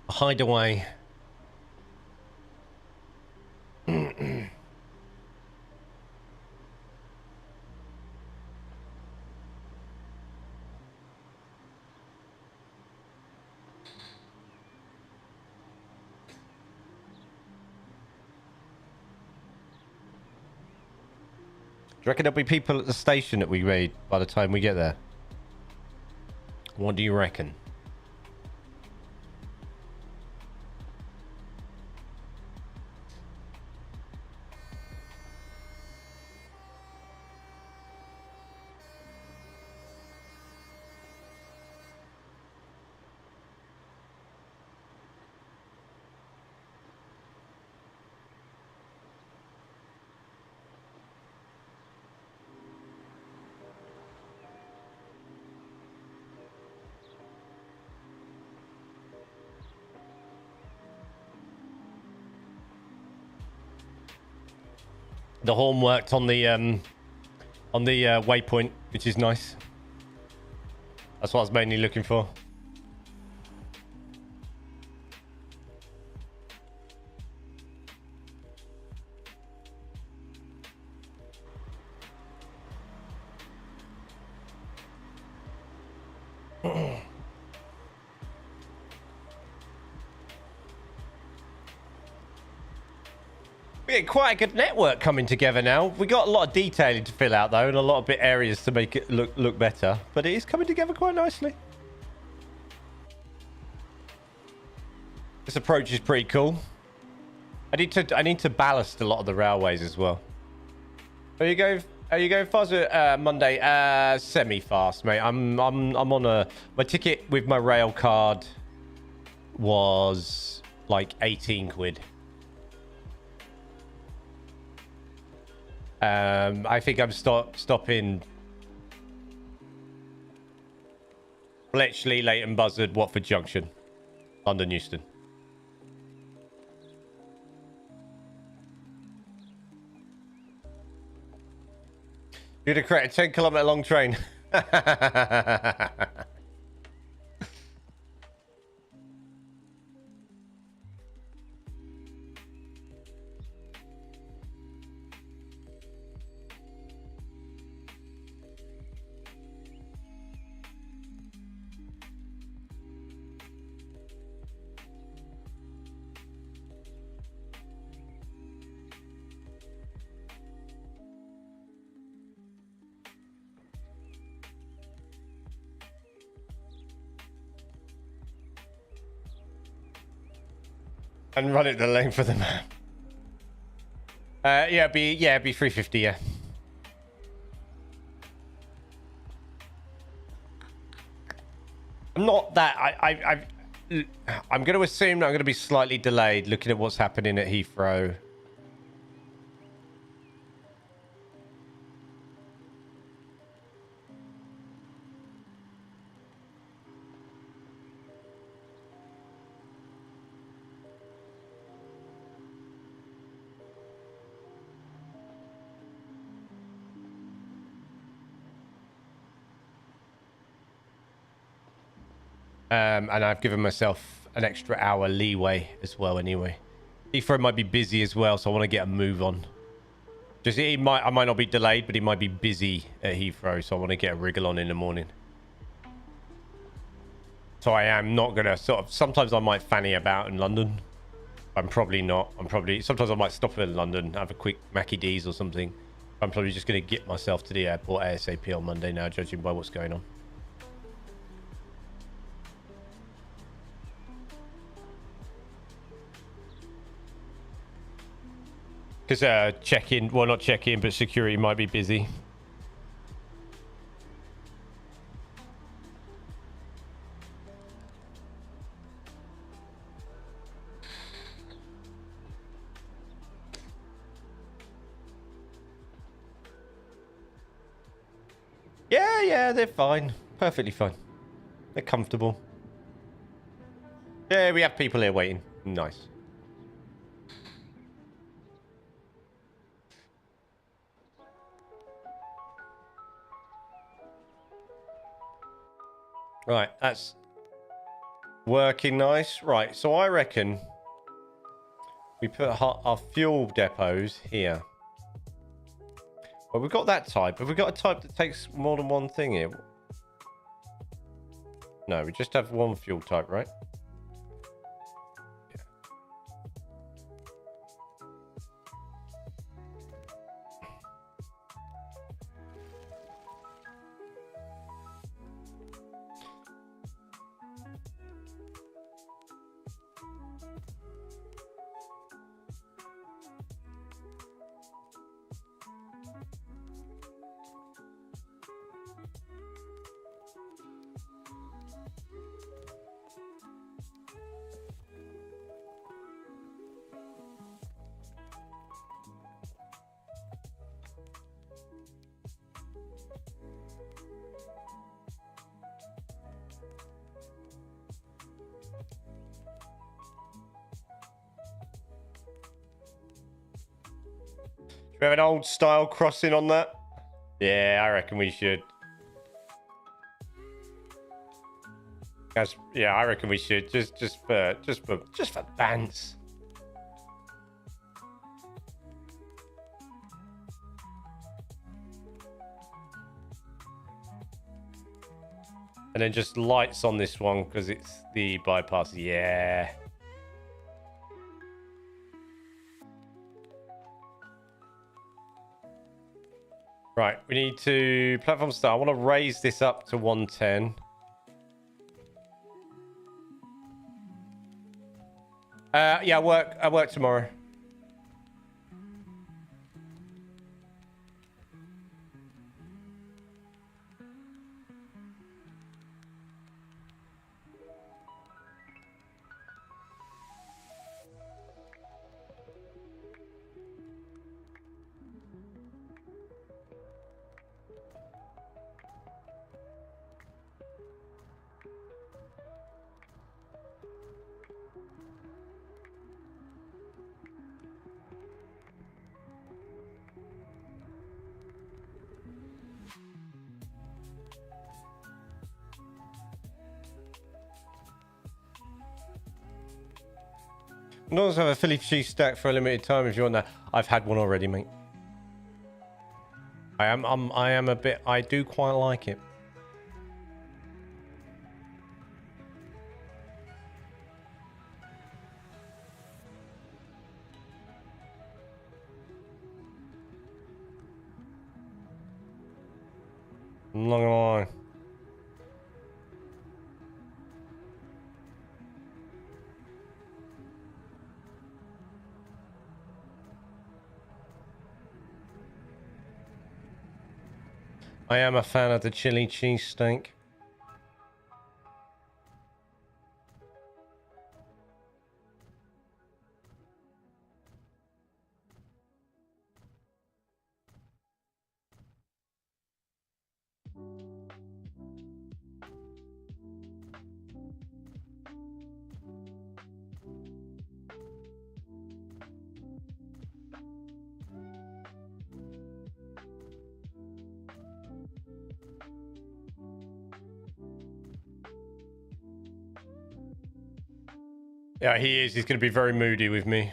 Hide away. Do you reckon there'll be people at the station that we raid by the time we get there? What do you reckon? The horn worked on the waypoint, which is nice. That's what I was mainly looking for. We get quite a good network coming together now. We got a lot of detailing to fill out though, and a lot of bit areas to make it look better. But it is coming together quite nicely. This approach is pretty cool. I need to ballast a lot of the railways as well. Are you going fast Monday? Semi-fast, mate. I'm on my ticket with my rail card was like 18 quid. I think I'm stopping Bletchley, Leighton Buzzard, Watford Junction, London Euston. You're gonna create a 10-kilometer long train. And run it the length of the map. It'd be 350, yeah. I'm not that I'm going to assume that I'm going to be slightly delayed looking at what's happening at Heathrow. And I've given myself an extra hour leeway as well anyway. Heathrow might be busy as well, so I want to get a move on. I might not be delayed, but he might be busy at Heathrow, so I want to get a wriggle on in the morning. So I am not going to sometimes I might fanny about in London. I'm probably not. Sometimes I might stop in London, have a quick Mackie D's or something. I'm probably just going to get myself to the airport ASAP on Monday now, judging by what's going on. Because check-in, well, not check-in, but security might be busy. Yeah, they're fine. Perfectly fine. They're comfortable. Yeah, we have people here waiting. Nice. Right, that's working nice. Right, so I reckon we put our fuel depots here. Well, we've got that type. Have we got a type that takes more than one thing here? No, we just have one fuel type, right? We have an old style crossing on that. Yeah, I reckon we should. Yeah, I reckon we should. Just for bands. And then just lights on this one because it's the bypass. Yeah. Right, we need to platform start. I want to raise this up to 110. Yeah, I work tomorrow. You can also have a Philly cheese stack for a limited time if you want that. I've had one already, mate. I am a bit. I do quite like it. I'm not gonna lie. I am a fan of the chili cheese steak. Yeah, he is. He's going to be very moody with me.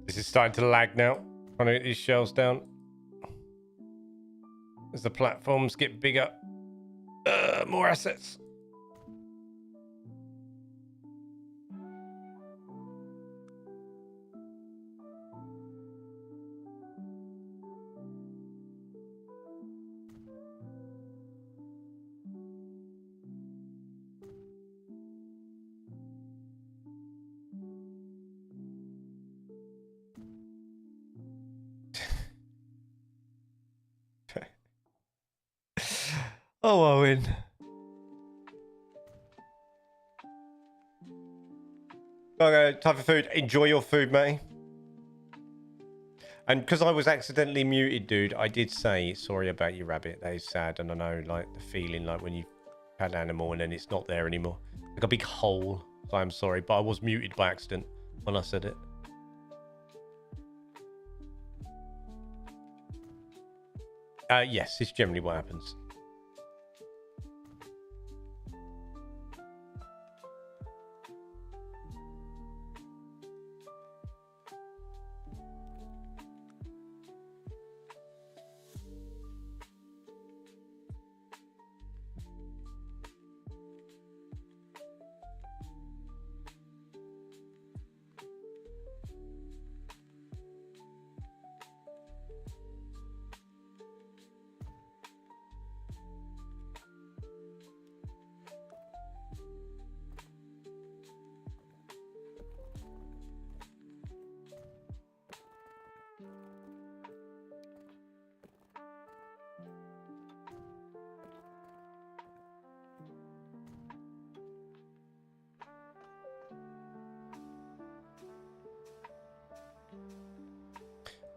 This is starting to lag now. Trying to get these shelves down. As the platforms get bigger. More assets. Oh, Owen. Okay, time for food. Enjoy your food, mate. And because I was accidentally muted, dude, I did say sorry about your rabbit. That is sad, and I know, like, the feeling like when you had an animal and then it's not there anymore, like a big hole. So I'm sorry, but I was muted by accident when I said it. Yes, it's generally what happens.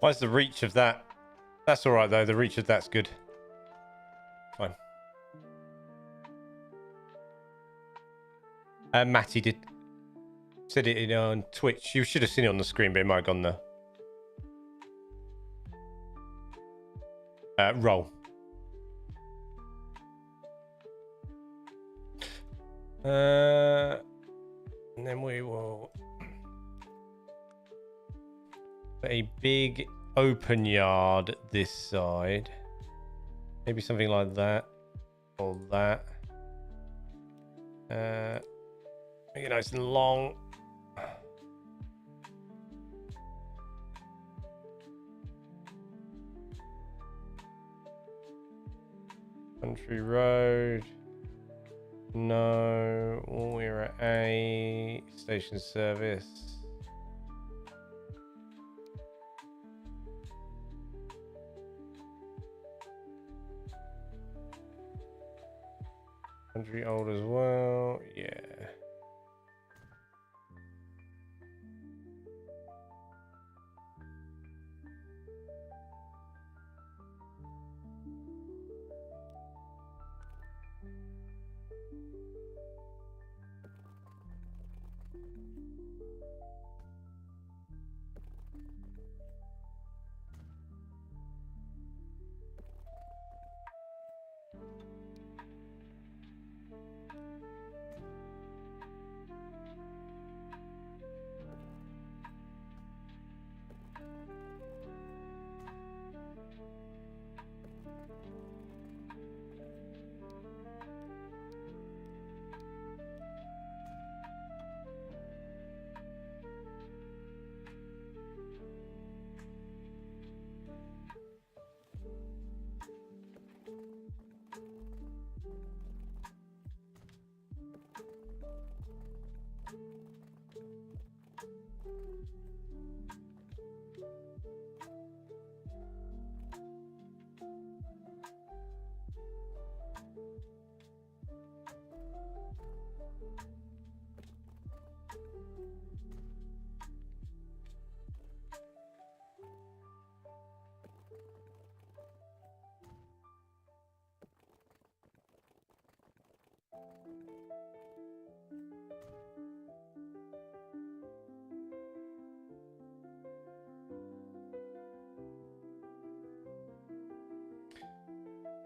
What's the reach of that? That's all right though. The reach of that's good. Fine. Matty did said it on Twitch. You should have seen it on the screen, but it might have gone there. Roll. And then we will put a big open yard this side. Maybe something like that. Or that. Make it nice and long. Country road. No, we're at A. Station service. Country old as well. Yeah.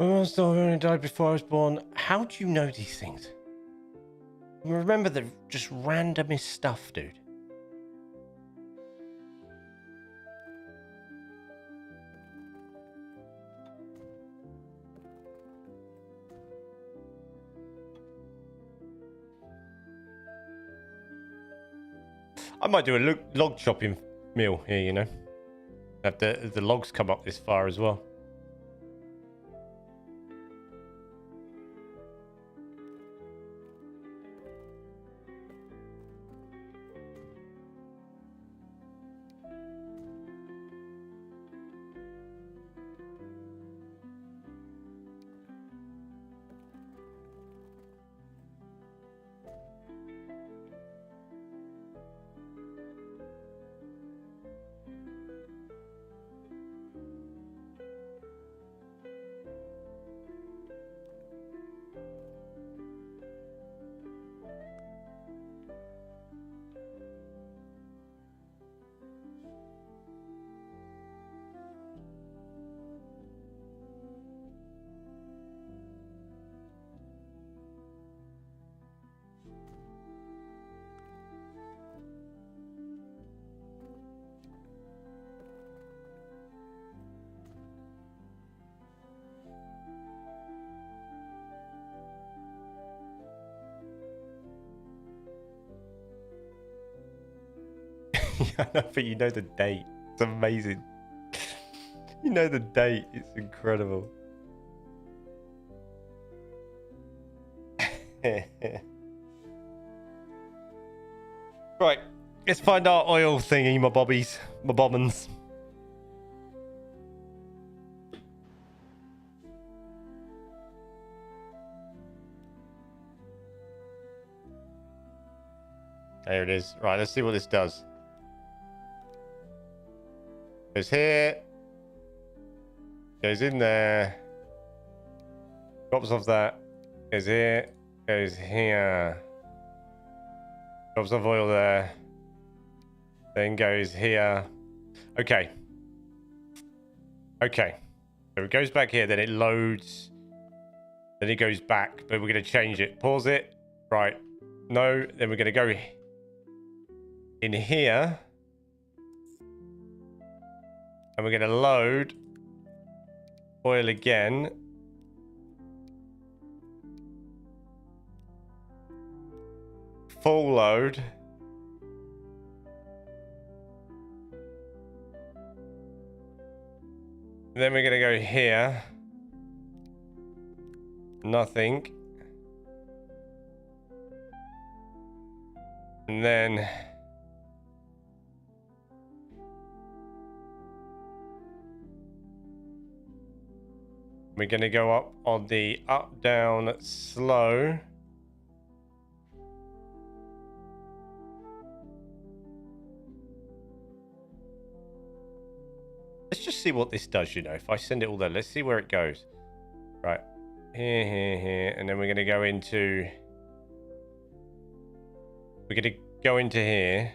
Oh, so I only died before I was born. How do you know these things? Remember the just randomest stuff, dude. I might do a log chopping meal here, you know. Have the logs come up this far as well. I know, but you know the date. It's amazing. You know the date. It's incredible. Right, let's find our oil thingy, my bobbies, my bobbins. There it is. Right, let's see what this does. Goes here. Goes in there. Drops off that. Goes here. Goes here. Drops off oil there. Then goes here. Okay. Okay. So it goes back here, then it loads. Then it goes back, but we're going to change it. Pause it. Right. No. Then we're going to go in here. And we're going to load oil again. Full load. Then we're going to go here. Nothing. And then we're going to go up on the up, down, slow. Let's just see what this does, you know. If I send it all there, let's see where it goes. Right. Here, here, here. And then we're going to go into... We're going to go into here.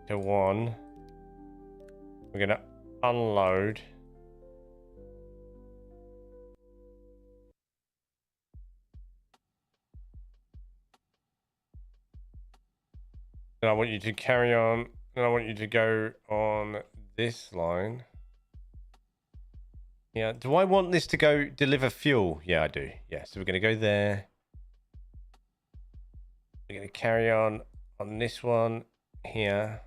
To 1. We're going to unload. Then I want you to carry on. Then I want you to go on this line. Yeah, do I want this to go deliver fuel? Yeah, I do. Yeah, so we're going to go there. We're going to carry on this one here.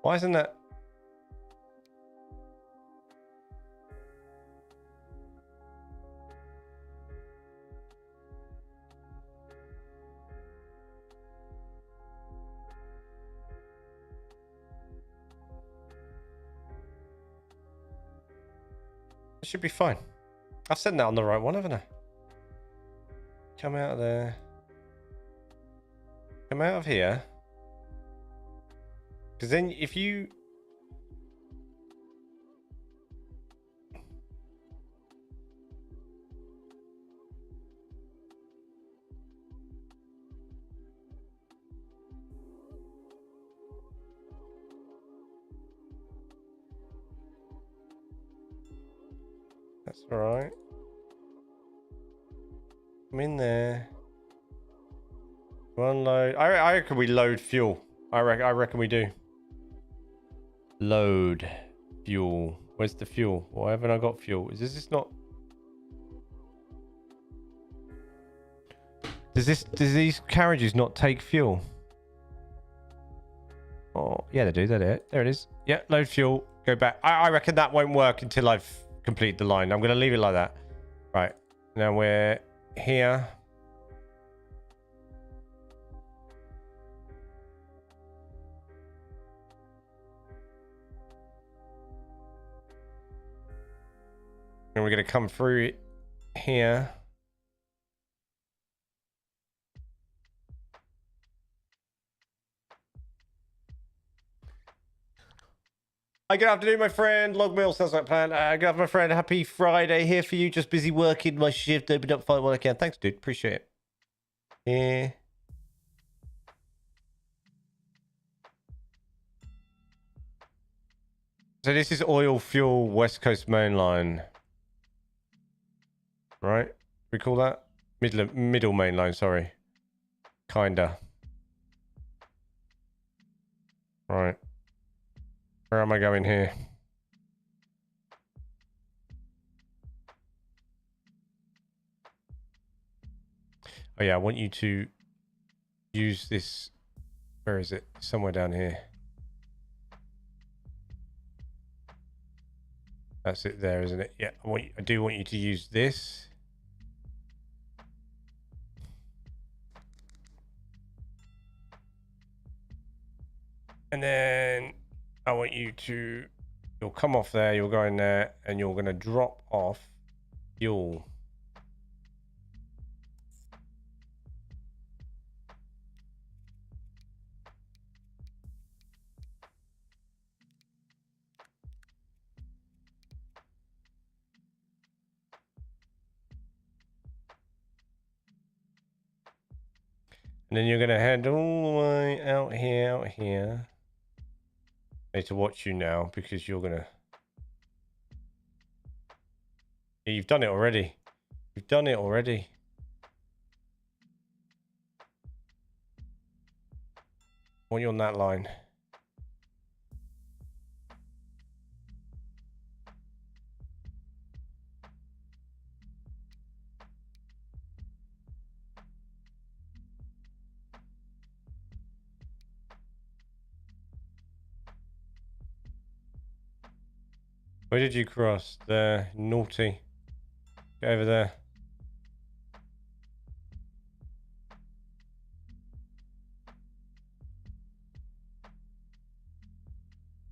Why isn't that? It should be fine. I've sent that on the right one, haven't I? Come out of there. Come out of here. Because then if you... That's all right. I'm in there. Unload. I reckon we load fuel. I reckon we do. Load fuel. Where's the fuel? Why haven't I got fuel? Is this not? Does these carriages not take fuel? Oh yeah, they do. They do. There it is. Yeah, load fuel. Go back. I reckon that won't work until I've completed the line. I'm gonna leave it like that. Right now we're here. And we're going to come through here. Hi, good afternoon, my friend. Logmill sounds like plan. Good afternoon, my friend. Happy Friday here for you. Just busy working my shift. Opened up fine while I can. Thanks, dude. Appreciate it. Yeah. So this is oil fuel West Coast main line. Right? We call that? Middle main line, sorry. Kinda. Right. Where am I going here? Oh yeah, I want you to use this. Where is it? Somewhere down here. That's it there, isn't it? Yeah, I do want you to use this. And then I want you to, you'll come off there, you'll go in there, and you're going to drop off fuel. And then you're going to head all the way out here. I need to watch you now because you're going to... You've done it already. You've done it already. I want you on that line. Where did you cross? There. Naughty. Get over there.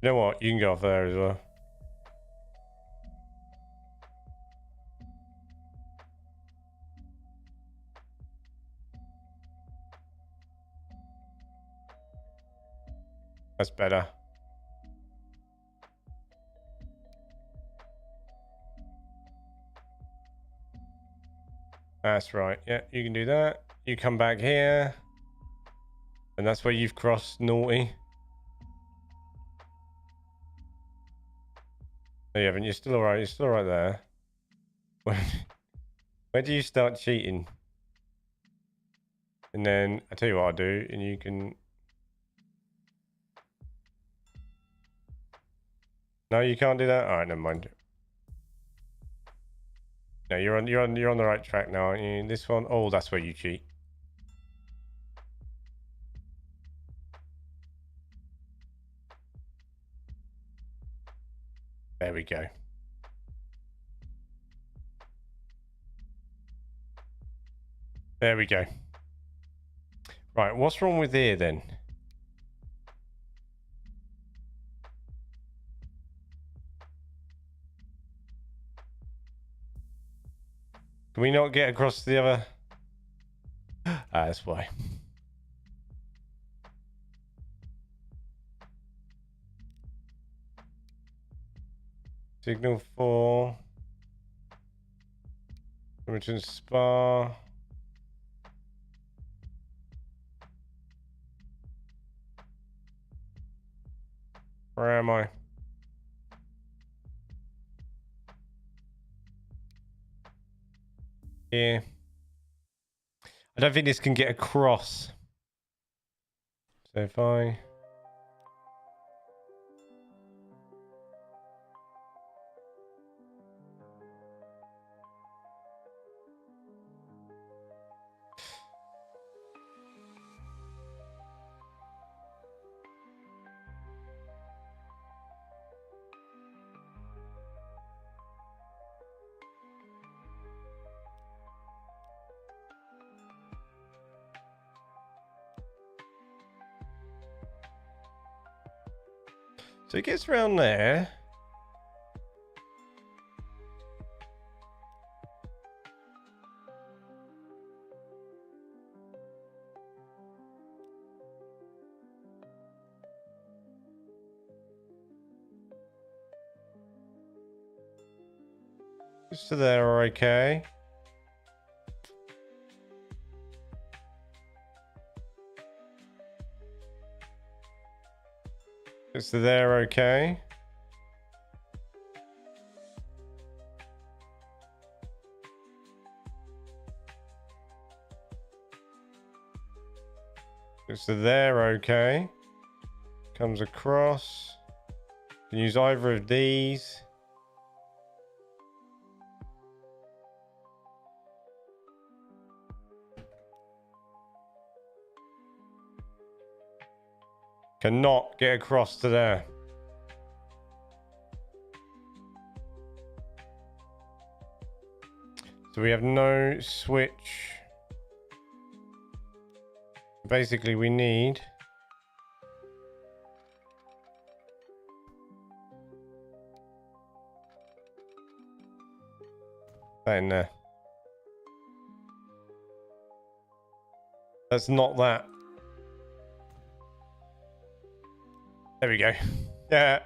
You know what? You can go off there as well. That's better. That's right. Yeah, you can do that. You come back here. And that's where you've crossed, naughty. No, you haven't. You're still alright. You're still alright there. Where do you start cheating? And then I tell you what I'll do, and you can... No, you can't do that? Alright, never mind. No, you're on the right track now, aren't you? This one, oh, that's where you cheat. There we go. There we go. Right, what's wrong with here then? Can we not get across to the other? That's why. Signal 4. Edmonton Spa. Where am I? Here. I don't think this can get across. So if I... So it gets around there. Just to there, okay. Just to there, okay. Just to there, okay. Comes across. Can use either of these. Cannot get across to there. So we have no switch. Basically, we need... that in there. That's not that. There we go. Yeah.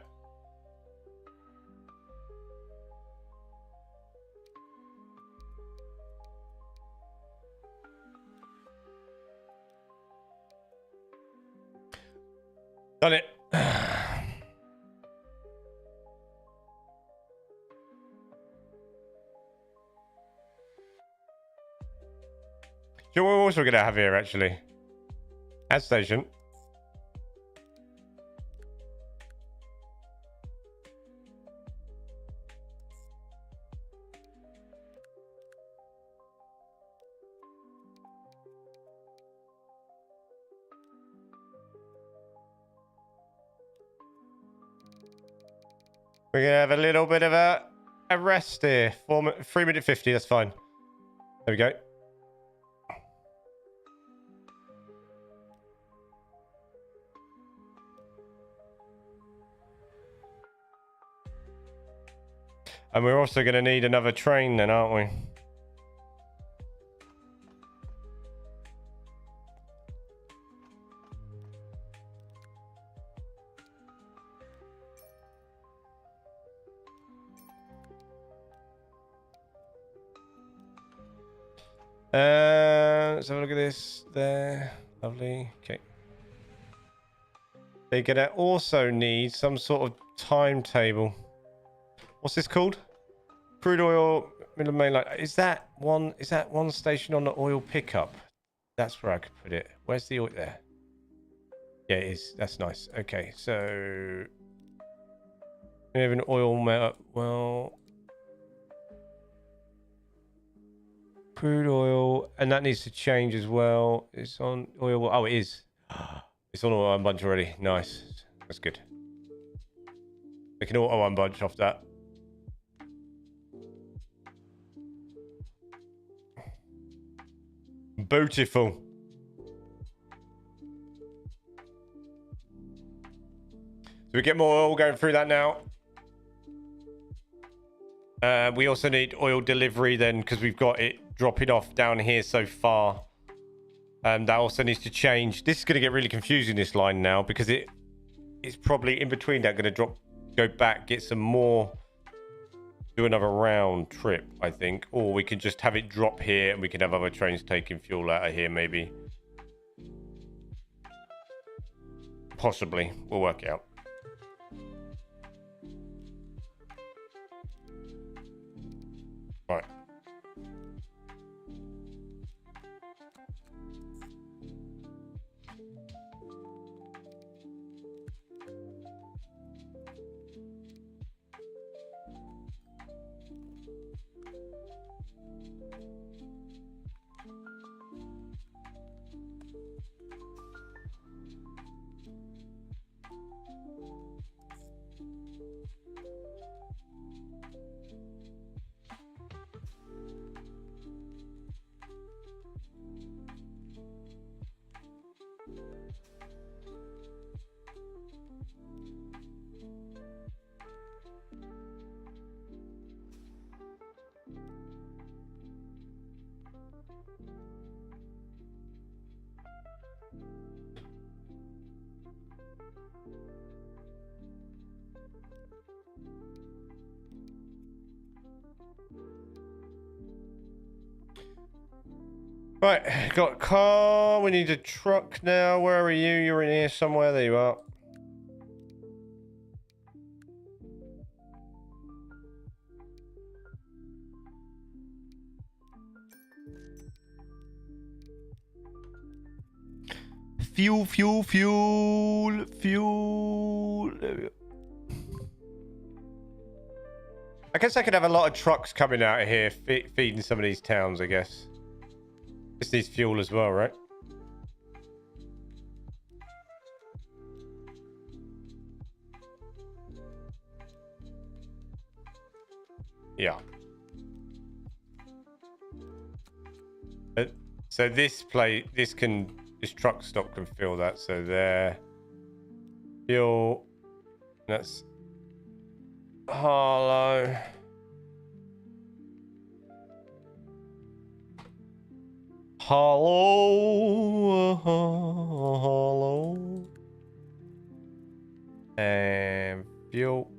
Done it. So we're also going to have here, actually. Ad station. We're going to have a little bit of a rest here. 3 minute 50, that's fine. There we go. And we're also going to need another train then, aren't we? Let's have a look at this there. Lovely. Okay. They're going to also need some sort of timetable. What's this called? Crude oil, middle main line. Is that one station on the oil pickup? That's where I could put it. Where's the oil there? Yeah, it is. That's nice. Okay, so we have an oil well, crude oil, and that needs to change as well. It's on oil. Oh, it is. It's on oil bunch already. Nice. That's good. We can auto unbunch off that. Beautiful. So we get more oil going through that now. We also need oil delivery then because we've got it dropping off down here so far. That also needs to change. This is going to get really confusing, this line now, because it's probably in between that going to go back, get some more, do another round trip, I think. Or we can just have it drop here and we can have other trains taking fuel out of here, maybe. Possibly. We'll work it out. Right. Right, got a car. We need a truck now. Where are you? You're in here somewhere. There you are. Fuel, fuel, fuel, fuel. There we go. I guess I could have a lot of trucks coming out of here feeding some of these towns, I guess. This needs fuel as well, right? Yeah. So this truck stop can fill that. So there, fuel. That's Harlow. Hello. And fuel.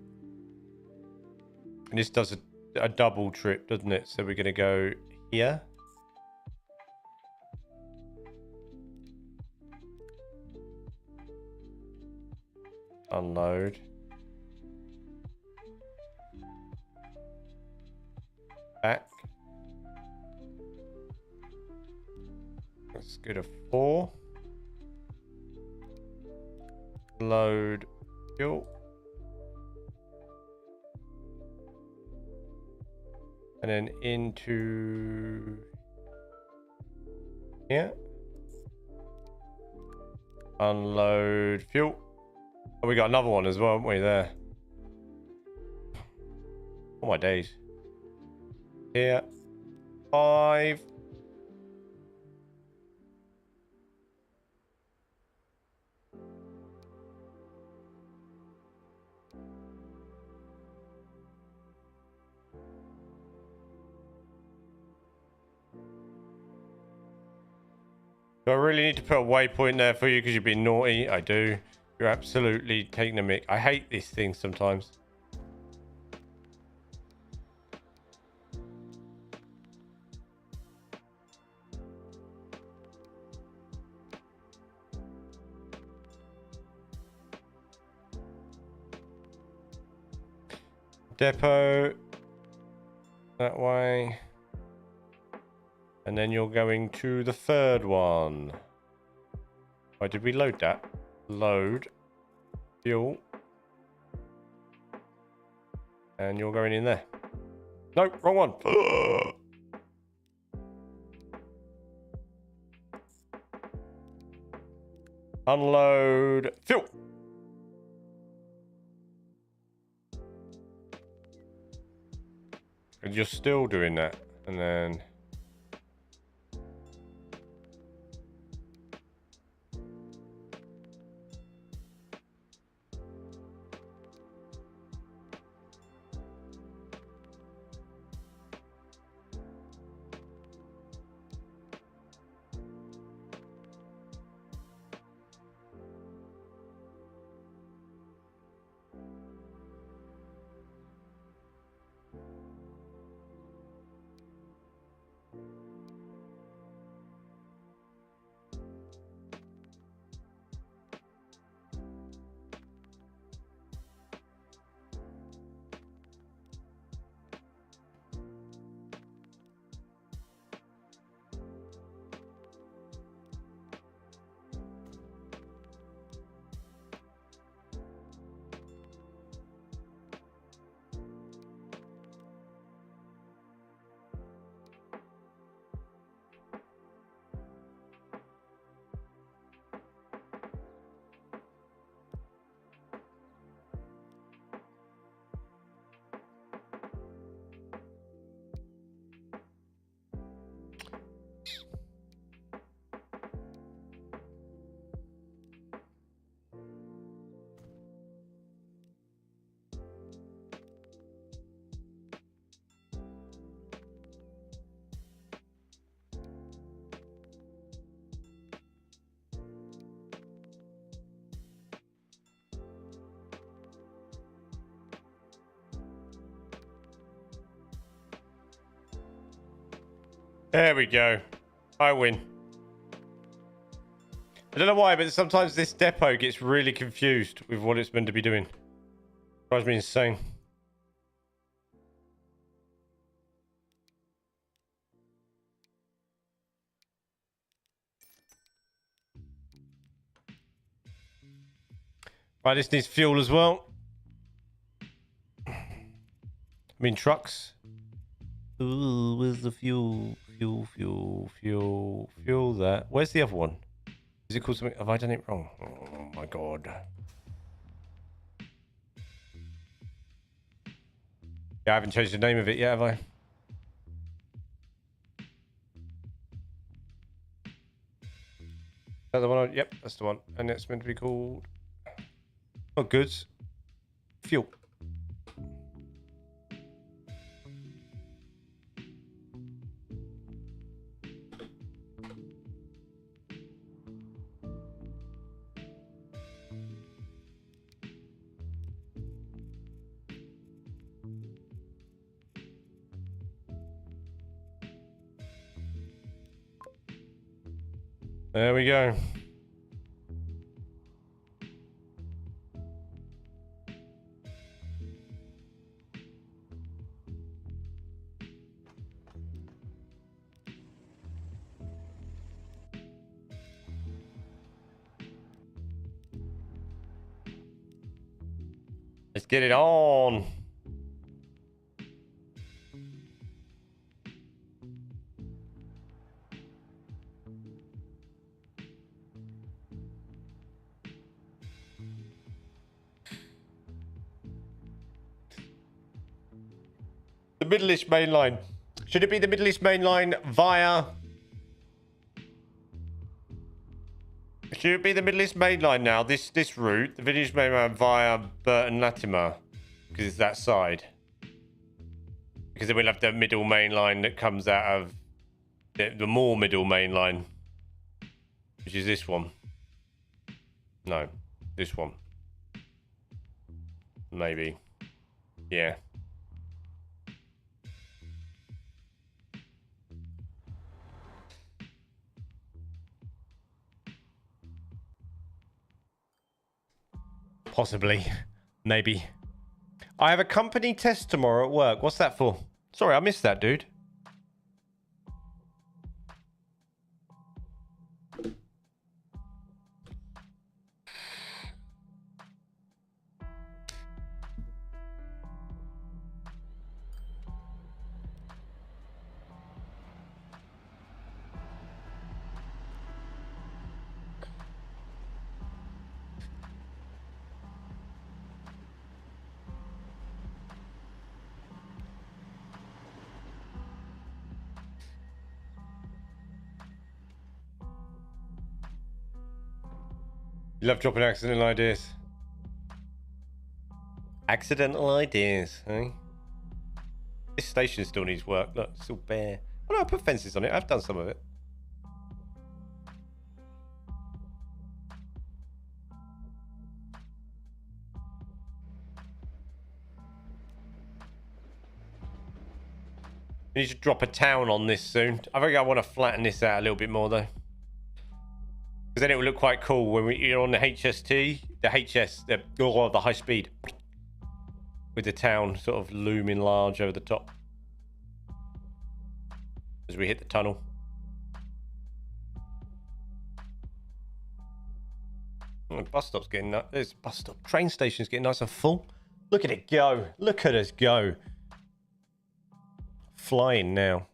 And this does a double trip, doesn't it? So we're going to go here. Unload. Back. Let's go to 4. Load fuel. And then into here. Unload fuel. Oh, we got another one as well, haven't we, there? Oh my days. Here. 5. Do I really need to put a waypoint there for you because you've been naughty? I do. You're absolutely taking the mick. I hate these things sometimes. Depot. That way. And then you're going to the third one. Why did we load that? Load. Fuel. And you're going in there. No, wrong one. Unload. Fuel. And you're still doing that. And then... There we go. I win. I don't know why, but sometimes this depot gets really confused with what it's meant to be doing. Drives me insane. Right, this needs fuel as well. I mean trucks. Ooh, where's the fuel? Fuel that. Where's the other one? Is it called something? Have I done it wrong? Oh my god. Yeah, I haven't changed the name of it yet, have I? that the one? Yep, that's the one. And it's meant to be called... Oh, goods. Fuel. There we go. Let's get it on. The Middle East main line. Should it be the Middle East main line via... Should it be the Middle East main line now? This route, the Middle East main line via Burton Latimer, because it's that side. Because then we'll have the middle main line that comes out of the more middle main line, which is this one. No, this one. Maybe. Yeah. Possibly. Maybe. I have a company test tomorrow at work. What's that for? Sorry, I missed that, dude. You love dropping accidental ideas. Accidental ideas, eh? This station still needs work. Look, it's still bare. Oh no, I put fences on it. I've done some of it. We need to drop a town on this soon. I think I want to flatten this out a little bit more though. Because then it will look quite cool when you're on the HST, the high speed, with the town sort of looming large over the top as we hit the tunnel. Oh, the bus stop's getting nice. There's a bus stop. Train station's getting nice and full. Look at it go. Look at us go. Flying now.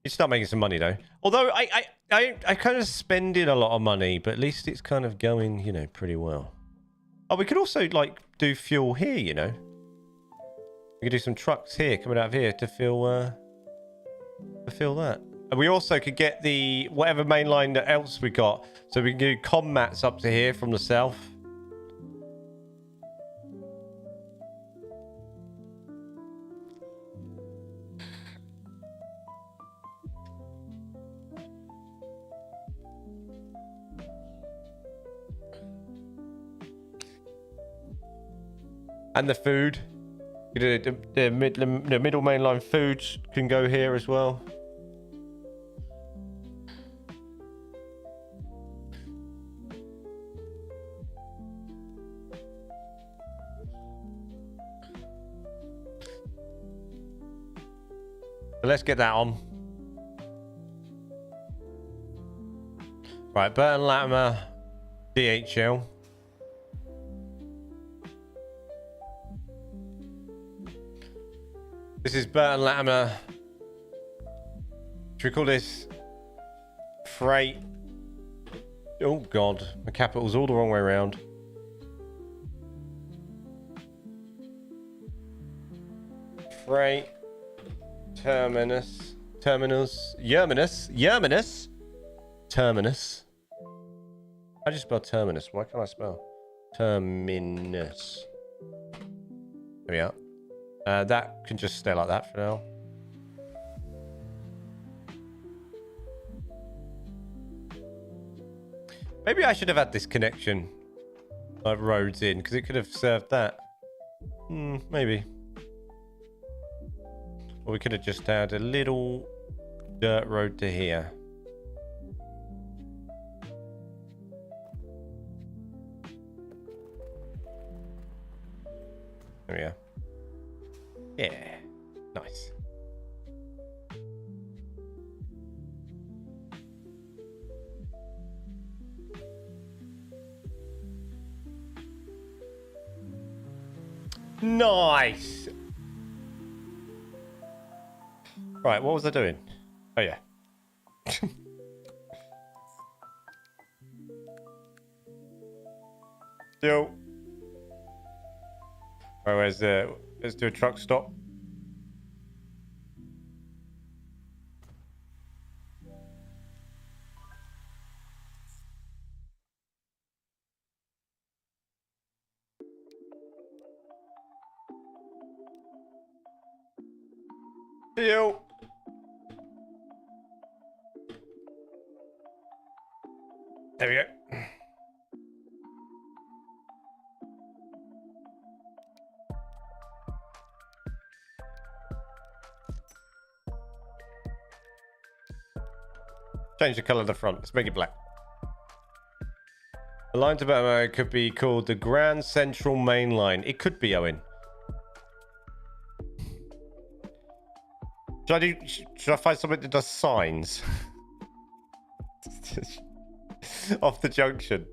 You start making some money though. Although I kind of spending a lot of money, but at least it's kind of going, you know, pretty well. Oh, we could also like do fuel here, you know. We could do some trucks here coming out of here to fill that. And we also could get the whatever main line that else we got. So we can do comm mats up to here from the south. And the food. The middle main line foods can go here as well. So let's get that on. Right, Burton Latimer, DHL. This is Burton Latimer. Should we call this freight? Oh God, the capital's all the wrong way around. Freight terminus. Terminus. How do you spell terminus? Why can't I spell terminus? There we are. That can just stay like that for now. Maybe I should have had this connection, like roads in, because it could have served that. Maybe. Or we could have just had a little dirt road to here. There we are. Yeah, nice. Nice. Right, what was I doing? Oh yeah. Yo. Right, where's let's do a truck stop. Yo. There we go. Change the colour of the front. Let's make it black. The line to Batman could be called the Grand Central Main Line. It could be, Owen. Should I find something that does signs? Off the junction.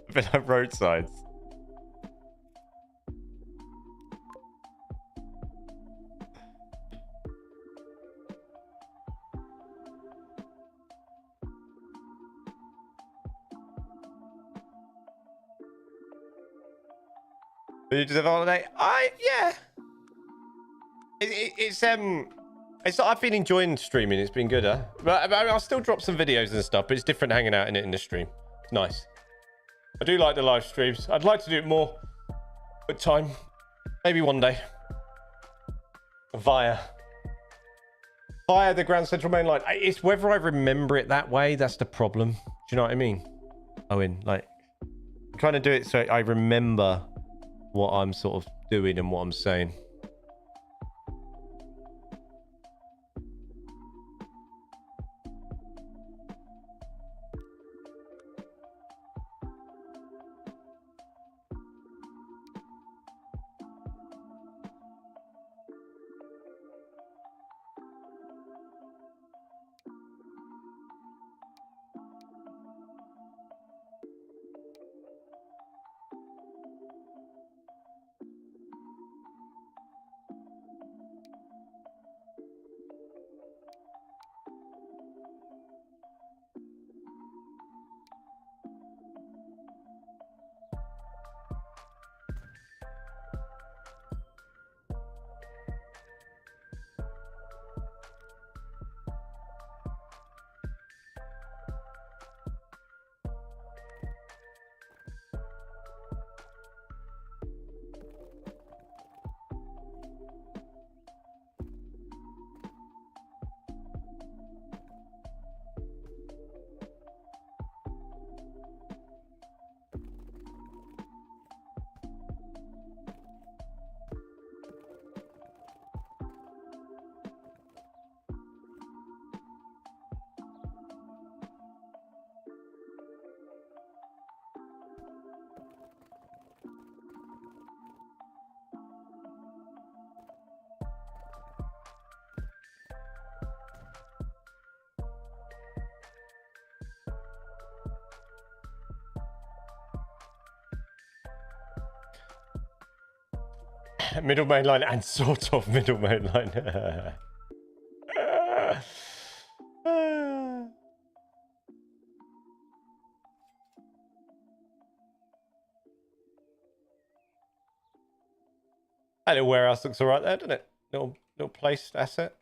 A bit like road signs. You just have a holiday? Yeah. I've been enjoying streaming. It's been good, huh? But I'll still drop some videos and stuff. But it's different hanging out in the stream. It's nice. I do like the live streams. I'd like to do it more with time. Maybe one day. Via the Grand Central Main Line. It's whether I remember it that way. That's the problem. Do you know what I mean? Owen, like, I'm trying to do it so I remember what I'm sort of doing and what I'm saying. Middle main line and sort of middle main line. That little warehouse looks all right there, doesn't it? Little placed asset.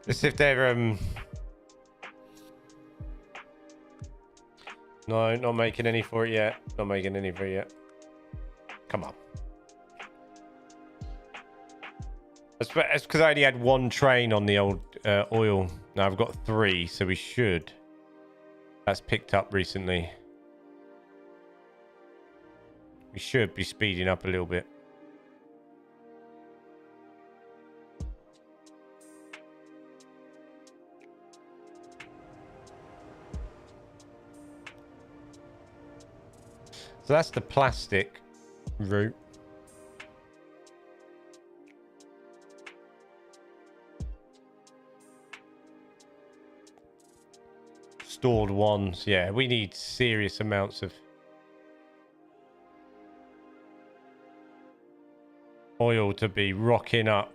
Let's see if they're no, not making any for it yet. Not making any for it yet. Come on. That's because I only had one train on the old oil. Now I've got 3, so we should. That's picked up recently. We should be speeding up a little bit. So that's the plastic route. Stored ones. Yeah, we need serious amounts of oil to be rocking up.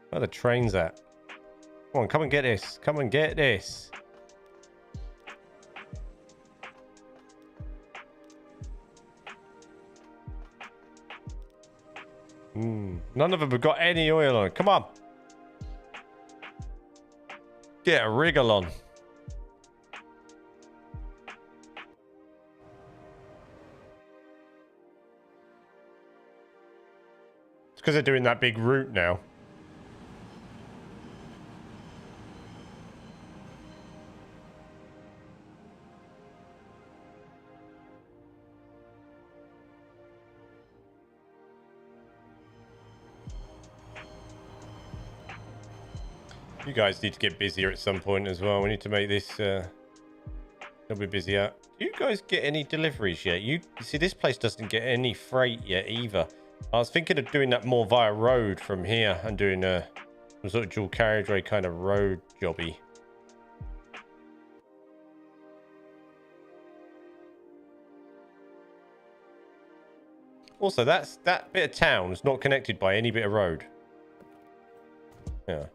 Where are the trains at? Come on, come and get this. Come and get this. None of them have got any oil on. Come on. Get a wriggle on. It's because they're doing that big route now. You guys need to get busier at some point as well. We need to make this a little bit busier. Do you guys get any deliveries yet? You see, this place doesn't get any freight yet either. I was thinking of doing that more via road from here and doing some sort of dual carriageway kind of road jobby. Also, that bit of town is not connected by any bit of road. Yeah.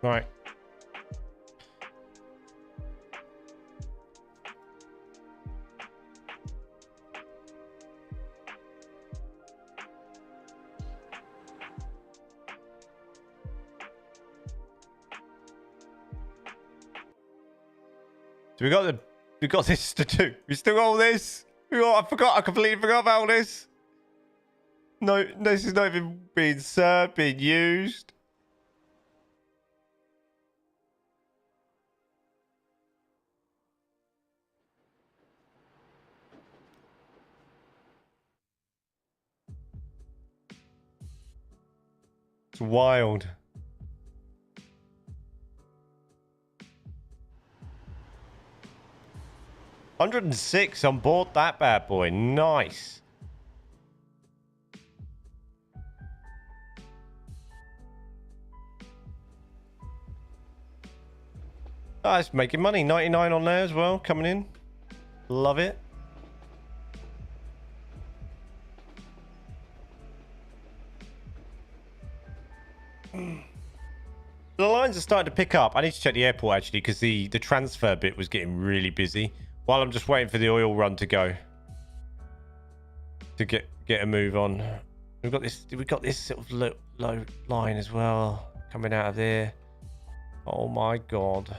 Right. So we got this to do. We still got all this. I completely forgot about all this. No, this is not even being served, being used. It's wild. $106 on board that bad boy. Nice. Oh, it's making money. 99 on there as well, coming in. Love it. The lines are starting to pick up. I need to check the airport actually because the transfer bit was getting really busy while I'm just waiting for the oil run to go to get a move on. We've got this sort of low line as well coming out of there. Oh my god.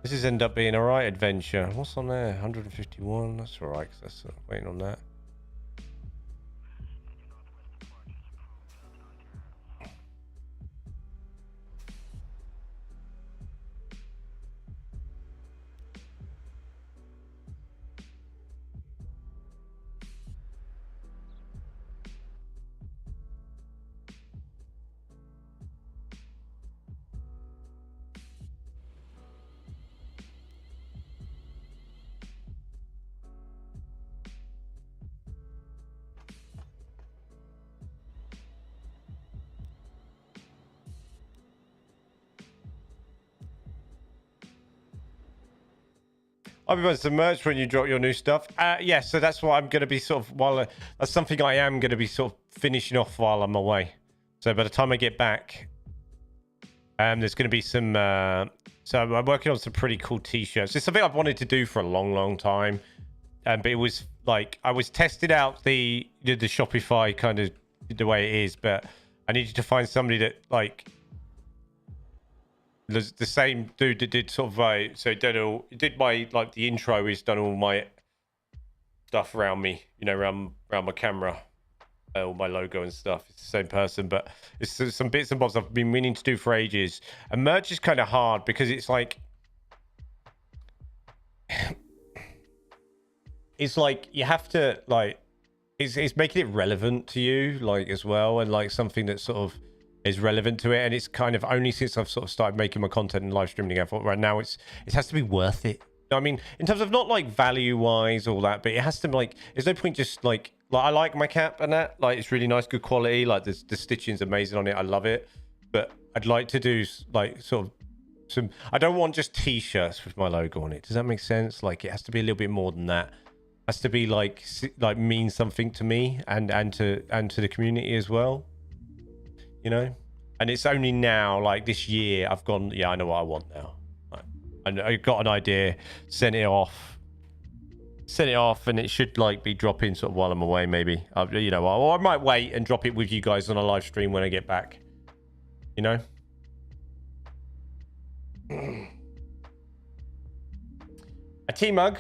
This has ended up being a right adventure. What's on there? 151. That's all right, because that's waiting on that. I'll be buying some merch when you drop your new stuff. Yeah, so that's what I'm going to be sort of that's something I am going to be sort of finishing off while I'm away. So by the time I get back, there's going to be some. So I'm working on some pretty cool t-shirts. It's something I've wanted to do for a long, long time. But it was like I was testing out the Shopify kind of the way it is, but I needed to find somebody that like the same dude that did sort of he did my like the intro. He's done all my stuff around me, around my camera, all my logo and stuff. It's the same person, but it's some bits and bobs I've been meaning to do for ages. And merch is kind of hard because it's like it's like you have to like it's making it relevant to you like as well, and like something that sort of is relevant to it. And it's kind of only since I've sort of started making my content and live streaming, I thought right now it has to be worth it. I mean, in terms of not like value wise all that, but it has to like there's no point just like I like my cap and that, like it's really nice, good quality, like the stitching's amazing on it, I love it, but I'd like to do like sort of some, I don't want just t-shirts with my logo on it. Does that make sense? Like it has to be a little bit more than that. It has to be like mean something to me and to the community as well, and it's only now like this year I've gone, yeah, I know what I want now. And I got an idea, sent it off, and it should like be dropping sort of while I'm away, maybe. Or I might wait and drop it with you guys on a live stream when I get back. A tea mug.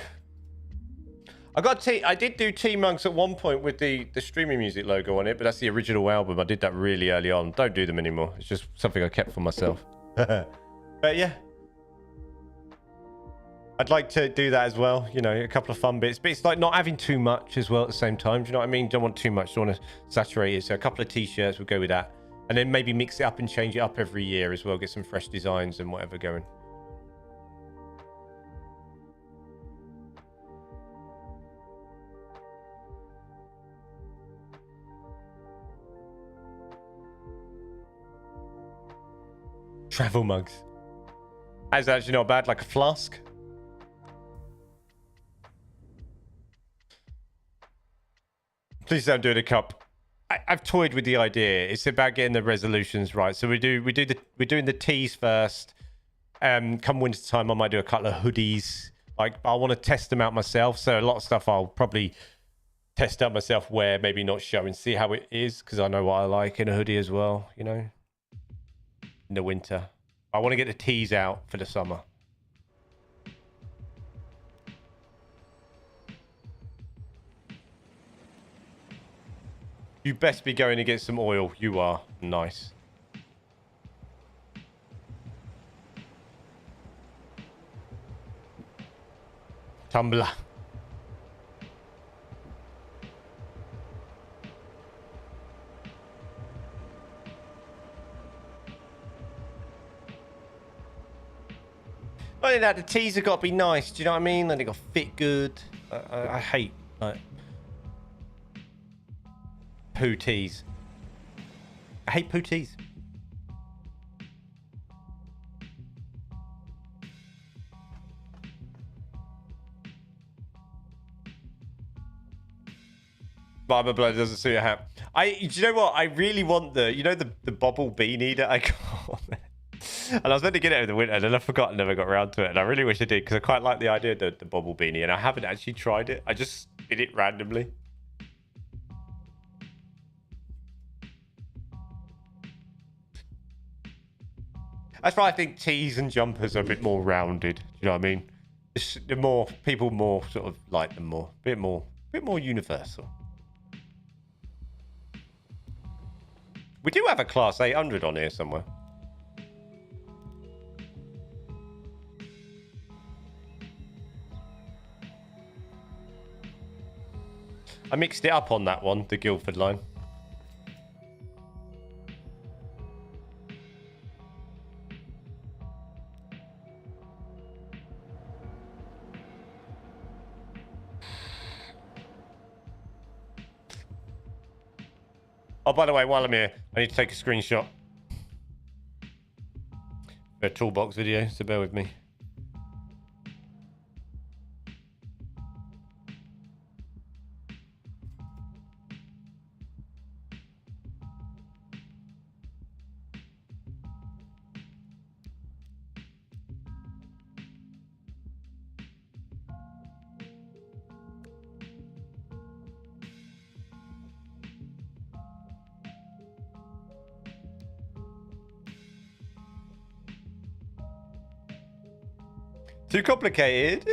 I did do tea mugs at one point with the streaming music logo on it, but that's the original album. I did that really early on. Don't do them anymore. It's just something I kept for myself. But yeah. I'd like to do that as well, a couple of fun bits, but it's like not having too much as well at the same time. Do you know what I mean? Don't want too much, don't want to saturate it. So a couple of t-shirts will go with that, and then maybe mix it up and change it up every year as well. Get some fresh designs and whatever going. Travel mugs. That's actually not bad, like a flask. Please don't do it a cup. I've toyed with the idea. It's about getting the resolutions right. So we're doing the teas first. Come winter time, I might do a couple of hoodies. Like I want to test them out myself. So a lot of stuff I'll probably test out myself, wear, maybe not show, and see how it is, because I know what I like in a hoodie as well. In the winter, I want to get the teas out for the summer. You best be going to get some oil. You are. Nice. Tumbler. Only that, the teas have got to be nice. Do you know what I mean? Like they got to fit good. I hate like poo teas. I hate poo teas. Barber blood doesn't suit a hat. Do you know what? I really want the bobble beanie that I got. And I was meant to get it over the winter, and then I forgot and never got around to it. And I really wish I did, because I quite like the idea of the bobble beanie, and I haven't actually tried it. I just did it randomly. That's why I think tees and jumpers are a bit more rounded. Do you know what I mean? People more sort of like them more. A bit more universal. We do have a class 800 on here somewhere. I mixed it up on that one, the Guildford line. Oh, by the way, while I'm here, I need to take a screenshot for a toolbox video, so bear with me. Too complicated.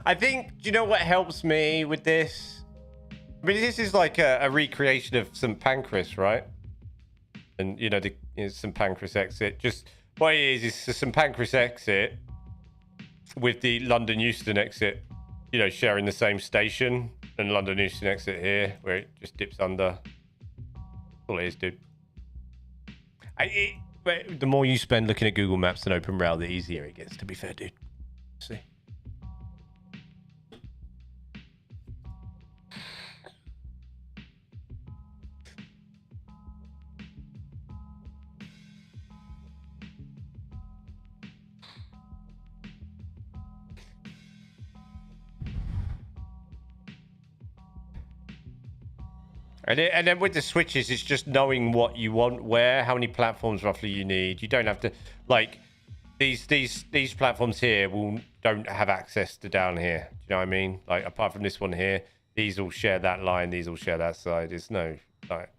I think, do you know what helps me with this? I mean, this is like a recreation of St. Pancras, right? And, you know, St. Pancras exit. Just what it is the St. Pancras exit with the London Euston exit, you know, sharing the same station. And London Euston exit here, where it just dips under. That's all it is, dude. But the more you spend looking at Google Maps and OpenRail, the easier it gets, to be fair, dude. See? And then with the switches, it's just knowing what you want, where, how many platforms roughly you need. You don't have to, like, these platforms here don't have access to down here. Do you know what I mean? Like, apart from this one here, these all share that line, these all share that side. There's no, like,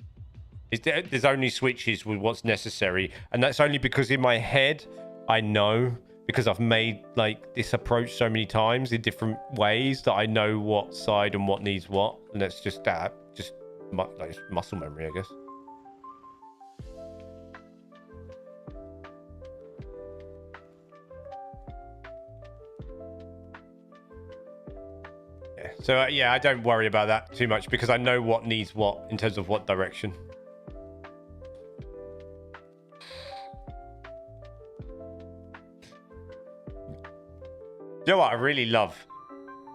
there's only switches with what's necessary. And that's only because in my head, I know, because I've made, like, this approach so many times in different ways that I know what side and what needs what. And that's just that. Just like muscle memory, I guess. Yeah. So yeah, I don't worry about that too much because I know what needs what in terms of what direction. You know what I really love?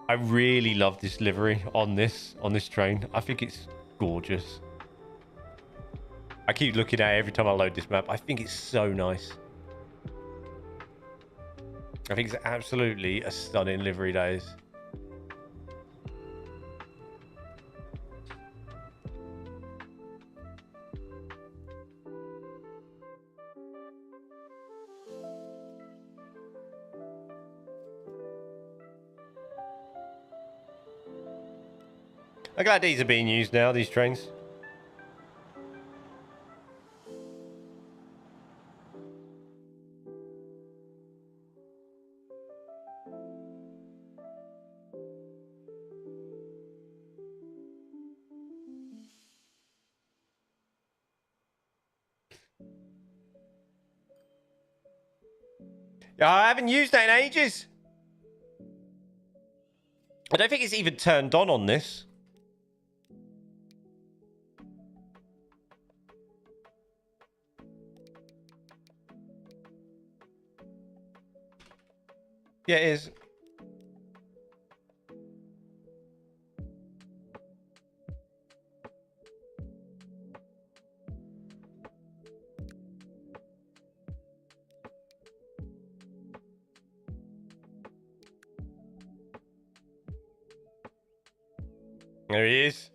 I really love this livery on this train. I think it's gorgeous. I keep looking at it every time I load this map. I think it's so nice. I think it's absolutely a stunning livery, that is. I'm glad these are being used now, these trains. I haven't used that in ages. I don't think it's even turned on this. Yeah, it is. There he is.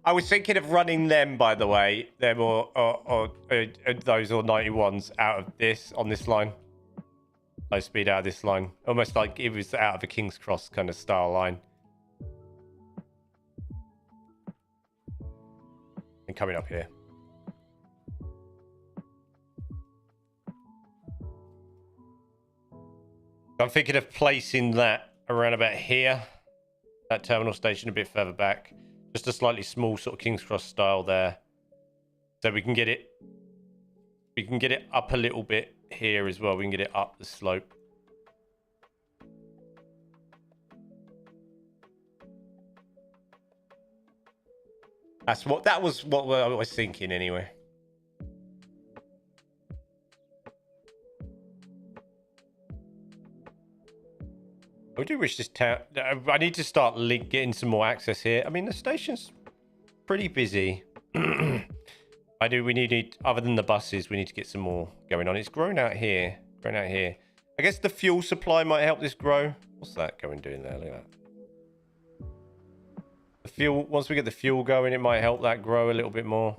I was thinking of running them, by the way, them or those or 91s out of this on this line. Low speed out of this line, almost like it was out of a King's Cross kind of style line. And coming up here. I'm thinking of placing that around about here. That terminal station a bit further back. Just a slightly small sort of King's Cross style there. So we can get it up a little bit here as well. We can get it up the slope. That was what I was thinking anyway. I do wish this town... I need to start getting some more access here. I mean, the station's pretty busy. We need, other than the buses, we need to get some more going on. It's grown out here. I guess the fuel supply might help this grow. What's that going doing there? Look at that. The fuel, once we get the fuel going, it might help that grow a little bit more.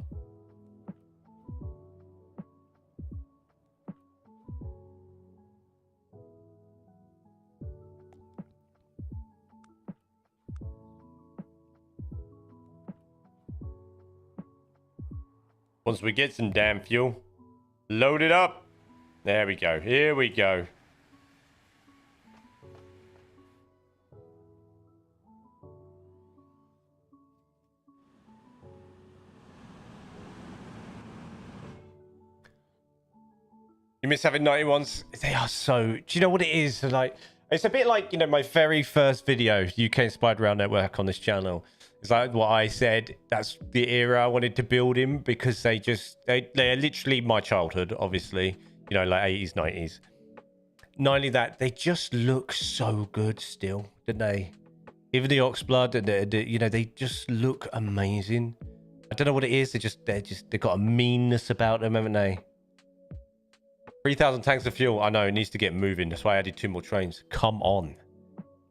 Once we get some damn fuel, load it up. There we go. Here we go. You miss having 91s? They are so... Do you know what it is? Like, it's a bit like, you know, my very first video, UK Inspired Rail Network on this channel. It's like what I said. That's the era I wanted to build in because they are literally my childhood, obviously. You know, like 80s, 90s. Not only that, they just look so good still, don't they? Even the Oxblood, and you know, they just look amazing. I don't know what it is. They've got a meanness about them, haven't they? 3,000 tanks of fuel. I know, it needs to get moving. That's why I added 2 more trains. Come on.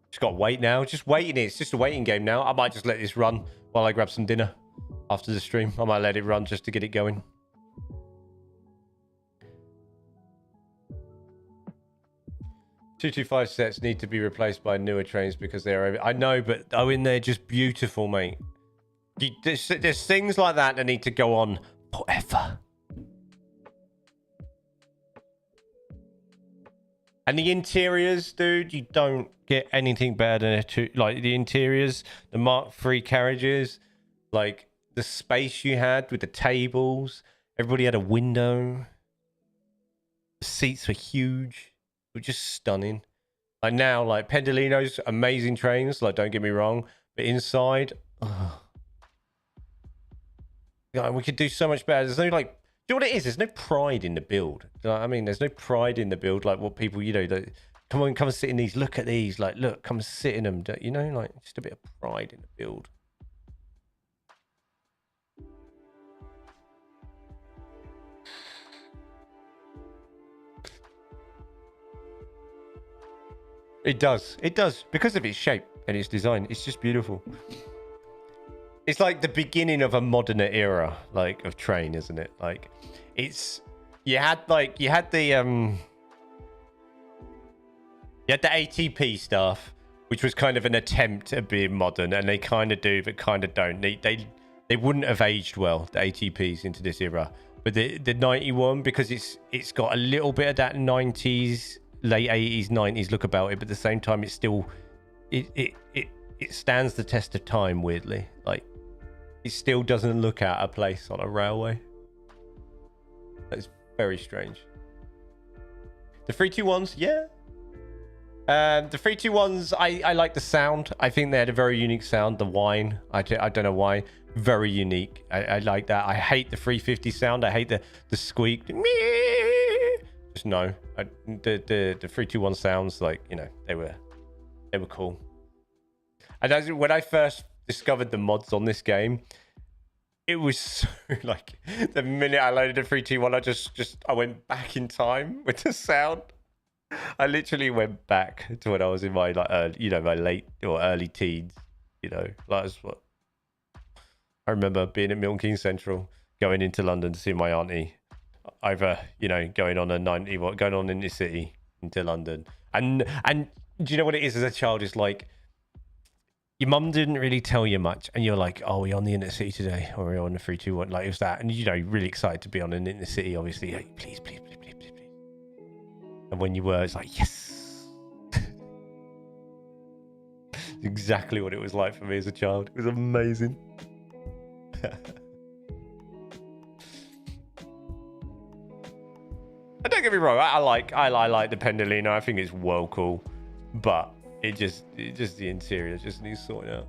Just got to wait now. Just waiting. It's just a waiting game now. I might just let this run while I grab some dinner after the stream. I might let it run just to get it going. "225 sets need to be replaced by newer trains because they are... I know, but oh, in there, just beautiful, mate. There's things like that need to go on forever. And the interiors, dude, you don't get anything better than like the interiors, the Mark III carriages, like the space you had with the tables. Everybody had a window. The seats were huge. They were just stunning. Like now, like Pendolino's amazing trains. Like, don't get me wrong, but inside, God, we could do so much better. There's no like. Do you know what it is? There's no pride in the build. You know what I mean? There's no pride in the build. Like what people, you know, like, come on, come and sit in these. Look at these. Like, look, come and sit in them. You know, like just a bit of pride in the build. It does. It does. Because of its shape and its design. It's just beautiful. It's like the beginning of a modern era, like, of train, isn't it? Like, it's... You had the ATP stuff, which was kind of an attempt at being modern, and they kind of do, but kind of don't. They wouldn't have aged well, the ATPs, into this era. But the 91, because it's got a little bit of that 90s, late 80s, 90s look about it, but at the same time, it's still... It stands the test of time, weirdly. Like, it still doesn't look out of place on a railway. That's very strange. The 321s, yeah. The 321s, I like the sound. I think they had a very unique sound. The whine, I don't know why. Very unique. I like that. I hate the 350 sound. I hate the squeak. Just no. The 321 sounds, like, you know, they were cool. And as when I first discovered the mods on this game, it was so, like, the minute I loaded the 321, I went back in time with the sound. I literally went back to when I was in my, like, you know, my late or early teens. You know, that's what I remember, being at Milton Keynes Central, going into London to see my auntie. Either, you know, going on in the city into London, and do you know what it is as a child? It's like, your mum didn't really tell you much, and you're like, "Oh, we're on the inner city today, or we're on the 321." Like, it was that, and you know, really excited to be on an inner city. Obviously, like, please. And when you were, it's like, yes. Exactly what it was like for me as a child. It was amazing. Don't get me wrong. I like the Pendolino. I think it's well cool, but it just the interior just needs sorting out.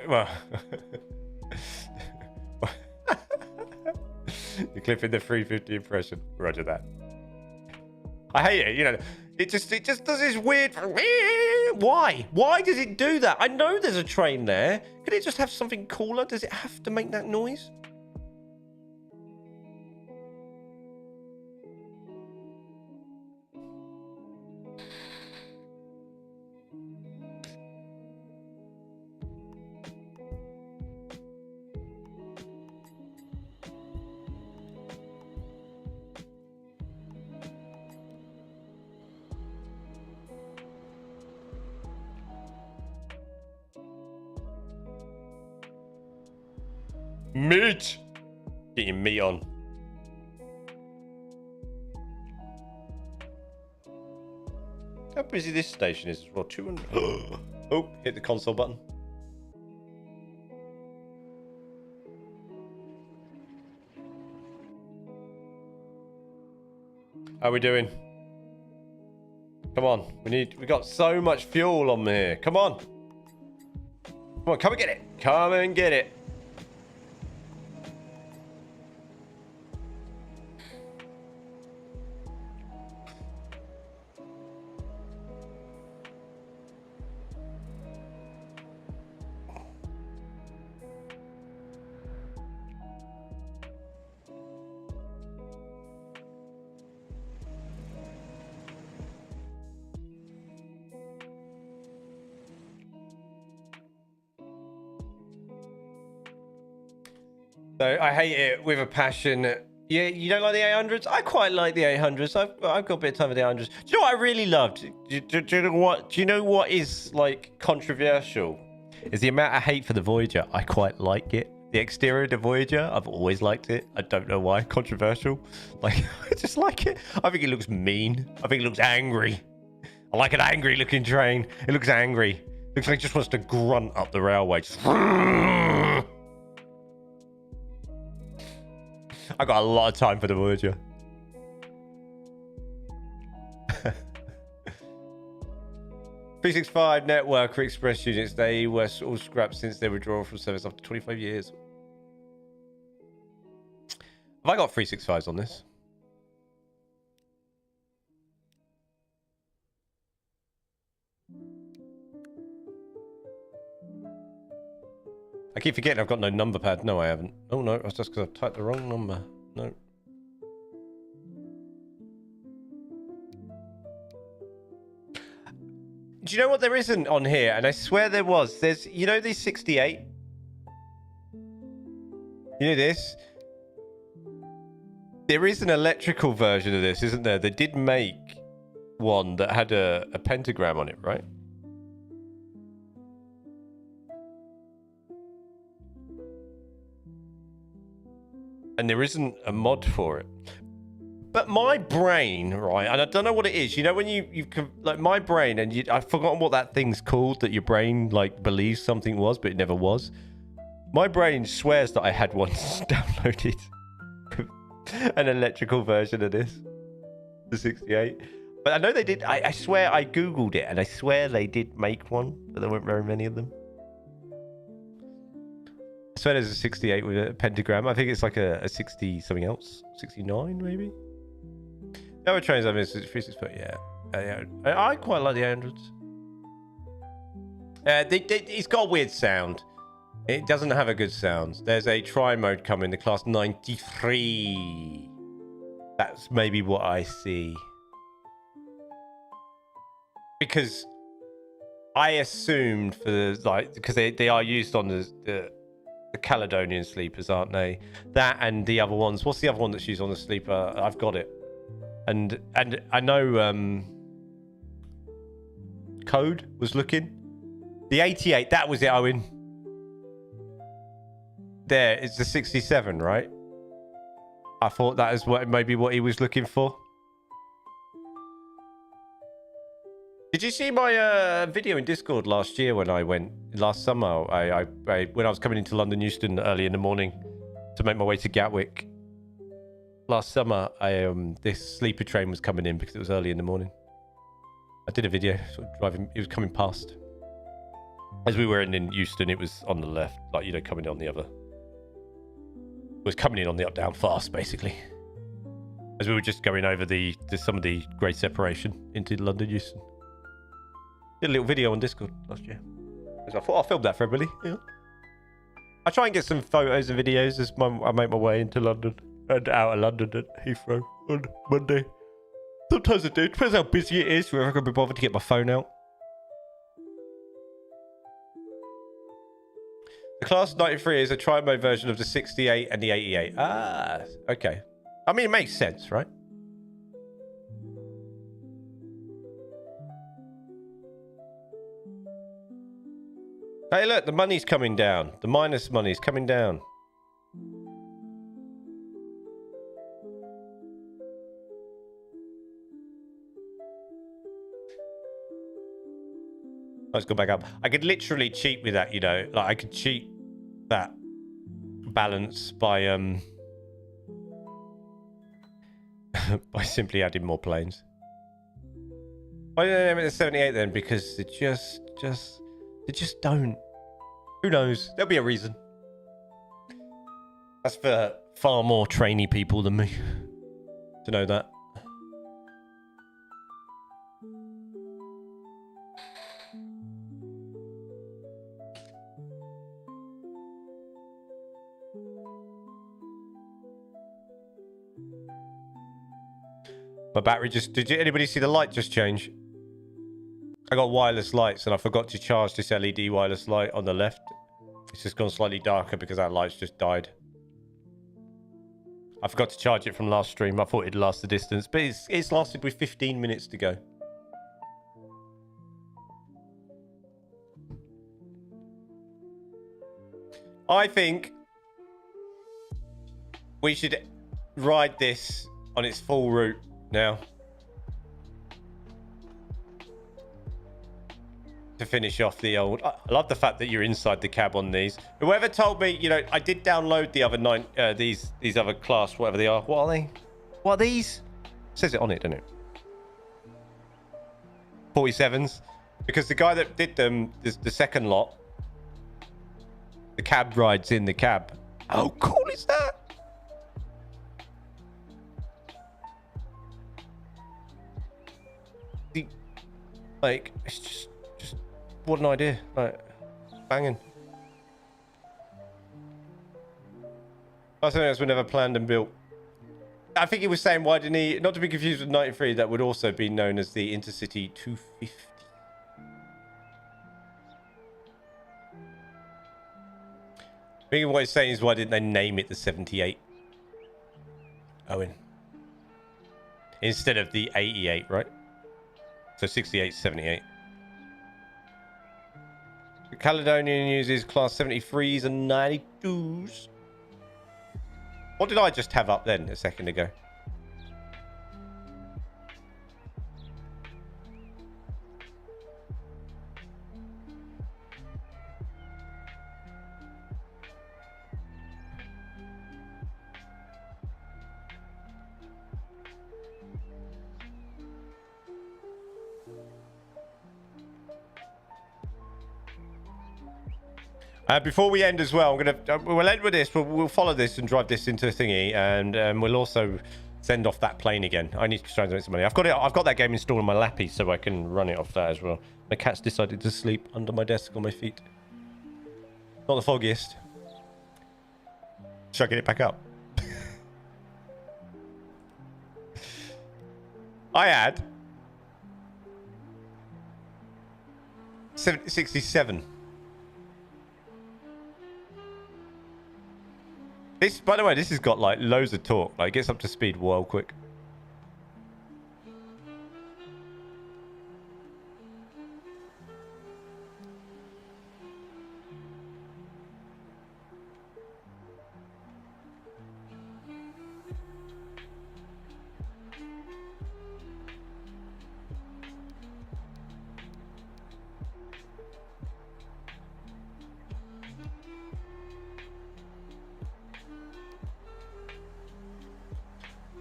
Well, you're clipping the 350 impression. Roger that. I hate it. You know, it just does this weird. Why? Why does it do that? I know there's a train there. Could it just have something cooler? Does it have to make that noise? Meat! Get your meat on. How busy this station is. Well, 200. Oh, hit the console button. How are we doing? Come on. We got so much fuel on here. Come on. Come on, come and get it. Come and get it. So I hate it with a passion. Yeah, you don't like the 800s? I quite like the 800s. I've got a bit of time with the 800s. Do you know what I really loved? Do you know what? Do you know what is like controversial? Is the amount of hate for the Voyager. I quite like it. The exterior of the Voyager, I've always liked it. I don't know why. Controversial. Like, I just like it. I think it looks mean. I think it looks angry. I like an angry looking train. It looks angry. Looks like it just wants to grunt up the railway. Just... I got a lot of time for the Voyager. .365 network express units. They were all scrapped since they were withdrawn from service after 25 years. Have I got 365s on this? I keep forgetting I've got no number pad. No, I haven't. Oh, no. That's just because I've typed the wrong number. No. Do you know what there isn't on here? And I swear there was. There's, you know, these 68? You know this? There is an electrical version of this, isn't there? They did make one that had a pentagram on it, right? And there isn't a mod for it. But my brain, right, and I don't know what it is. You know when you like my brain, and I've forgotten what that thing's called that your brain like believes something was, but it never was. My brain swears that I had once downloaded an electrical version of this, the 68. But I know they did. I swear I googled it, and I swear they did make one, but there weren't very many of them. I swear there's a 68 with a pentagram. I think it's like a 60 something else, 69 maybe. The other trains I miss is 365. Yeah, I quite like the 800s. It's got a weird sound. It doesn't have a good sound. There's a tri-mode coming, the class 93. That's maybe what I see. Because I assumed for the, like, because they are used on the Caledonian sleepers, aren't they? That and the other ones. What's the other one that's used on the sleeper? I've got it. And I know Code was looking. The 88, that was it, Owen. There, it's the 67, right? I thought that is maybe what he was looking for. Did you see my video in Discord last year when I went last summer? When I was coming into London Euston early in the morning to make my way to Gatwick. Last summer, this sleeper train was coming in because it was early in the morning. I did a video sort of driving. It was coming past. As we were in Euston, it was on the left, like, you know, coming on the other. It was coming in on the up down fast, basically. As we were just going over some of the grade separation into London Euston. Did a little video on Discord last year. So I thought I'll film that for everybody. Yeah. I try and get some photos and videos as I make my way into London and out of London at Heathrow on Monday. Sometimes I do. Depends how busy it is. Whether I can be bothered to get my phone out. The Class 93 is a tri-mode version of the 68 and the 88. Ah, okay. I mean, it makes sense, right? Hey, look, the money's coming down. The minus money's coming down. Let's go back up. I could literally cheat with that, you know. Like, I could cheat that balance by by simply adding more planes. Why did I name it the 78 then? Because they just don't. Who knows? There'll be a reason. That's for far more trainee people than me to know that. My battery just... Did anybody see the light just change? I got wireless lights and I forgot to charge this LED wireless light on the left. It's just gone slightly darker because that light's just died. I forgot to charge it from last stream. I thought it'd last the distance, but it's lasted with 15 minutes to go. I think we should ride this on its full route now to finish off the old... I love the fact that you're inside the cab on these. Whoever told me, you know, I did download the other these other class, whatever they are. What are they? What are these? It says it on it, doesn't it? 47s. Because the guy that did them, the second lot, the cab rides in the cab. How cool is that? Like, it's just what an idea. Like, banging. That's something else we never planned and built. I think he was saying, why didn't he, not to be confused with 93, that would also be known as the Intercity 250. I think what he's saying is, why didn't they name it the 78? Owen. Instead of the 88, right? So 68, 78. The Caledonian uses class 73s and 92s. What did I just have up then a second ago? Before we end as well, we'll end with this. We'll follow this and drive this into a thingy, and we'll also send off that plane again. I need to try and make some money. I've got that game installed on my lappy, so I can run it off that as well. My cat's decided to sleep under my desk on my feet. Not the foggiest. Should I get it back up? I had 67. This, by the way, this has got like loads of torque. Like, it gets up to speed well quick.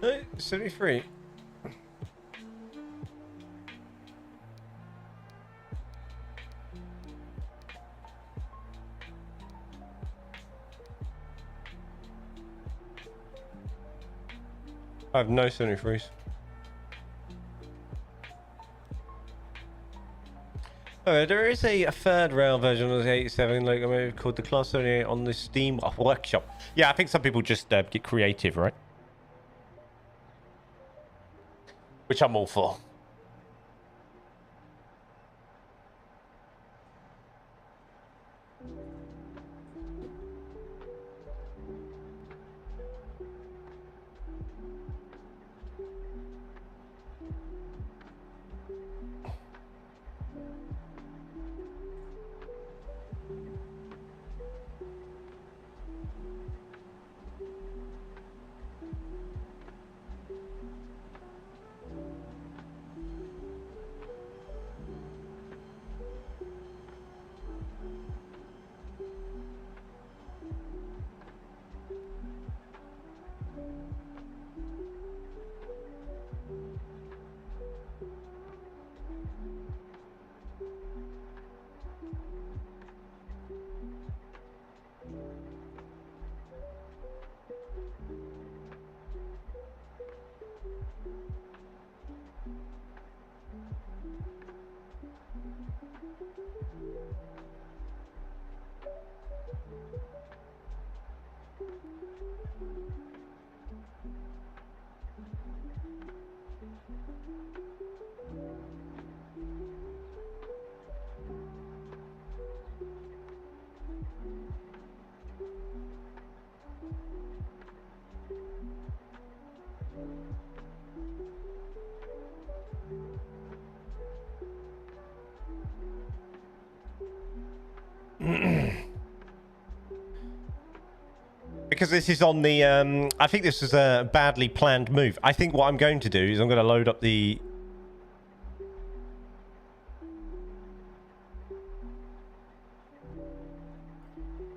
No, 73. I have no 73s. Oh, there is a third rail version of the 87, like maybe called the Class 78 on the Steam Workshop. Yeah, I think some people just get creative, right? Which I'm all for. because this is on the... I think this was a badly planned move. I think what I'm going to do is I'm going to load up the...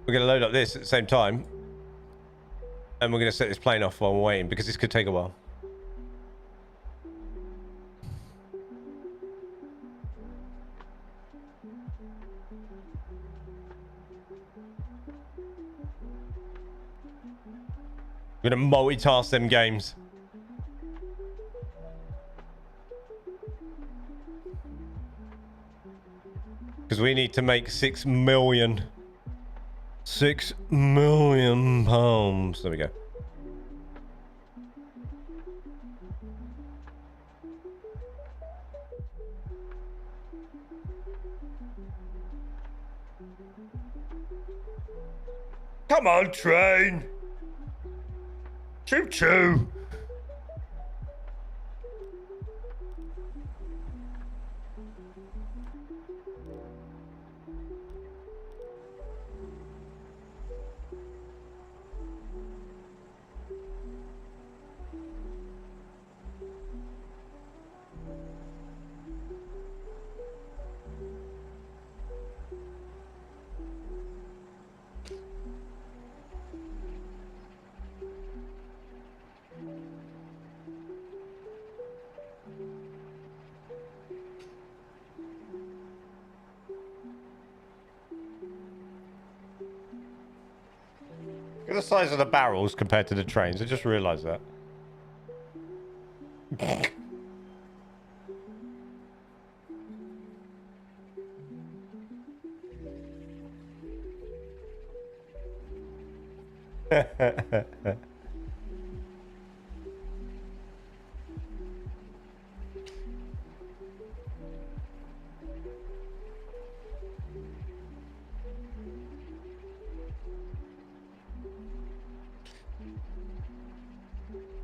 We're going to load up this at the same time. And we're going to set this plane off while we're waiting, because this could take a while. We're going to multitask them games. Because we need to make 6 million. 6 million pounds. There we go. Come on, train. Choo choo. Look at the size of the barrels compared to the trains. I just realised that.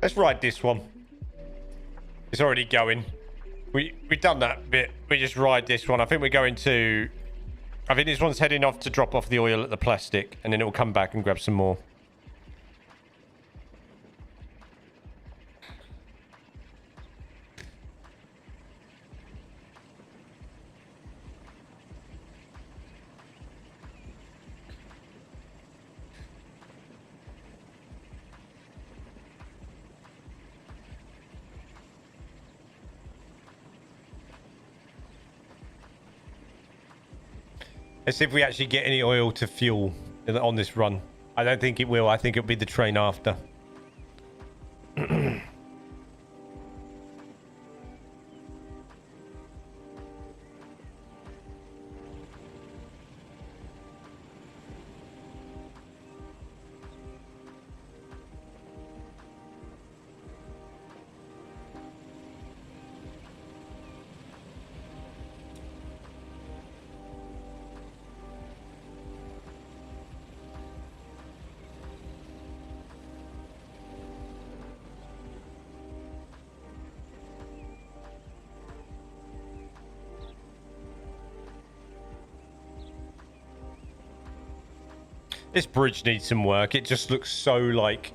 Let's ride this one. It's already going. We've done that bit. We just ride this one. I think we're going to... I think this one's heading off to drop off the oil at the plastic, and then it will come back and grab some more. Let's see if we actually get any oil to fuel on this run. I don't think it will. I think it'll be the train after. This bridge needs some work. It just looks so like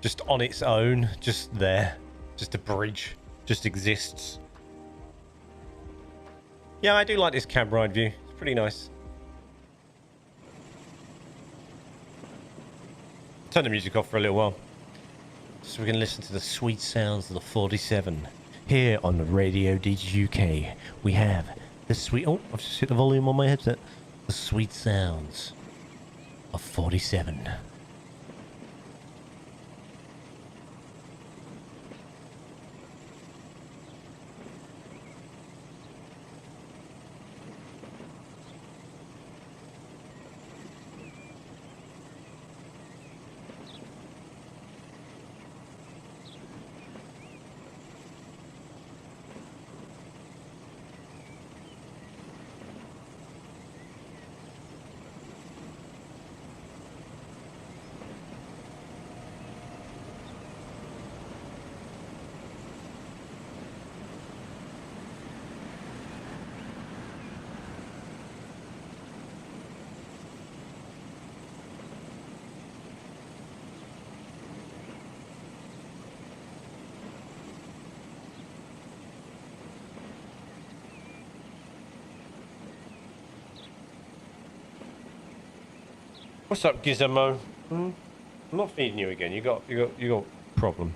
just on its own, just there, just a bridge, just exists. Yeah, I do like this cab ride view. It's pretty nice. Turn the music off for a little while, so we can listen to the sweet sounds of the 47. Here on the Radio DG UK, we have the sweet... Oh, I've just hit the volume on my headset. The sweet sounds of 47. What's up, Gizmo? I'm not feeding you again. You got problem.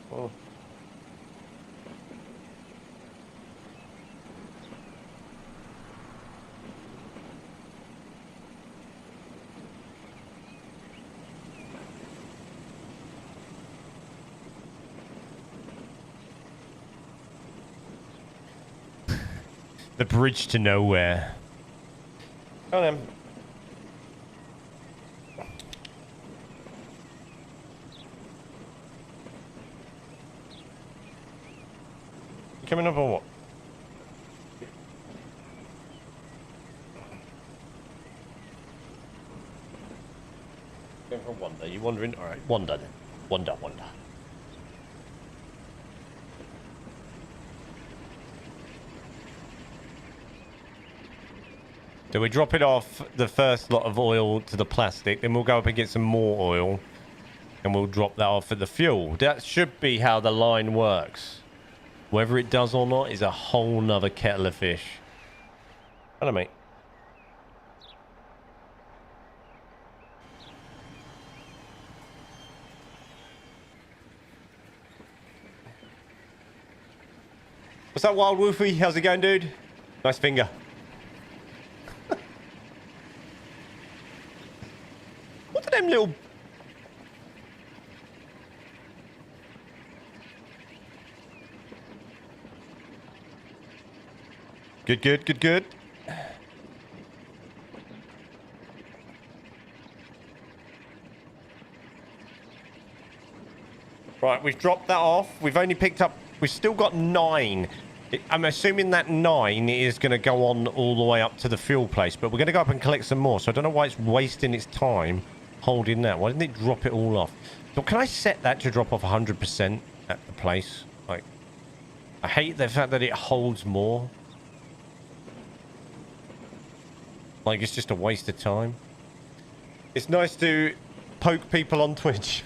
Oh. The bridge to nowhere. Come on, then. You coming up or what? Going for a wander. You wandering? All right, wander then. Wander. So we drop it off the first lot of oil to the plastic, then we'll go up and get some more oil, and we'll drop that off at the fuel. That should be how the line works. Whether it does or not is a whole nother kettle of fish. Hello, mate. What's up, Wild Wolfie? How's it going, dude? Nice finger. What are them little... Good. Right, we've dropped that off. We've only picked up... We've still got 9. I'm assuming that 9 is going to go on all the way up to the fuel place, but we're going to go up and collect some more, so I don't know why it's wasting its time holding that. Why didn't it drop it all off? So can I set that to drop off 100% at the place? Like, I hate the fact that it holds more. Like, it's just a waste of time. It's nice to poke people on Twitch.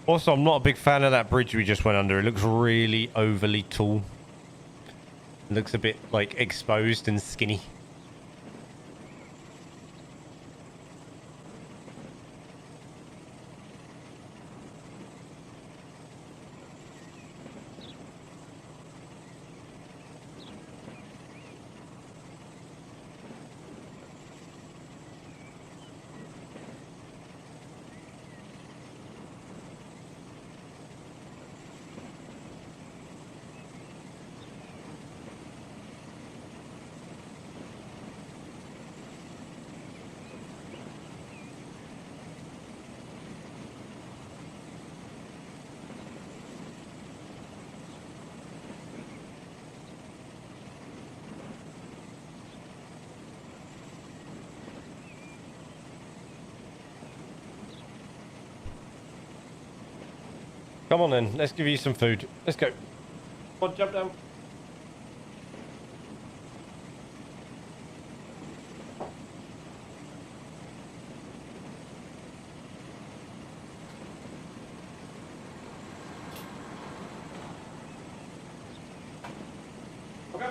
Also, I'm not a big fan of that bridge we just went under. It looks really overly tall. It looks a bit, like, exposed and skinny. Come on then, let's give you some food. Let's go. Come on, jump down. Okay.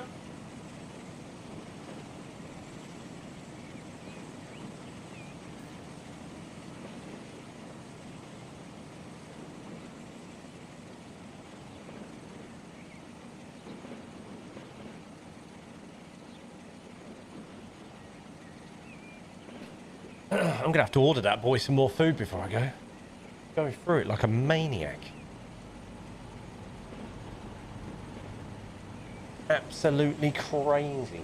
I'm gonna have to order that boy some more food before I go. Going through it like a maniac. Absolutely crazy.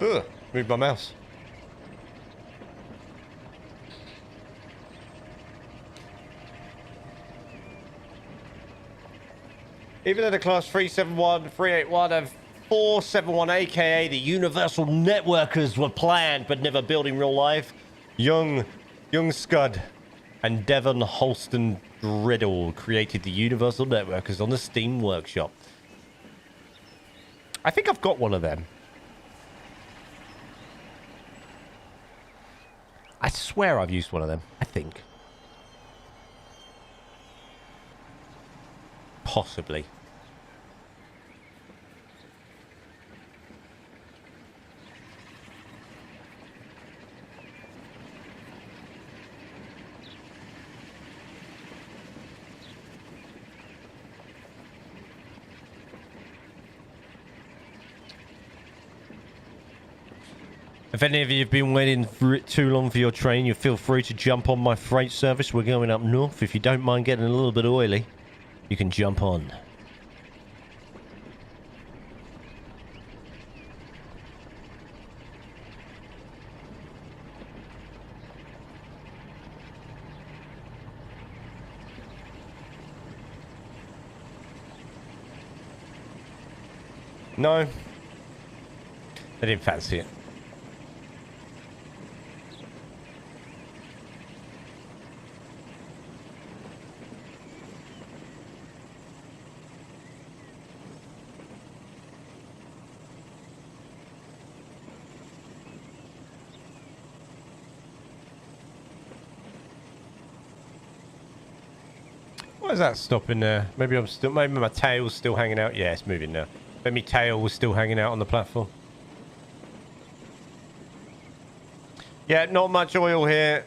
Ugh, move my mouse. Even at a class 371, 381, and 471, aka the Universal Networkers, were planned but never built in real life. Young Scud and Devon Holston Driddle created the Universal Networkers on the Steam Workshop. I think I've got one of them. I swear I've used one of them. I think. Possibly. If any of you have been waiting for too long for your train, you feel free to jump on my freight service. We're going up north. If you don't mind getting a little bit oily, you can jump on. No. I didn't fancy it. Why is that stopping there? Maybe my tail's still hanging out. Yeah, it's moving now. Maybe my tail was still hanging out on the platform. Yeah, not much oil here.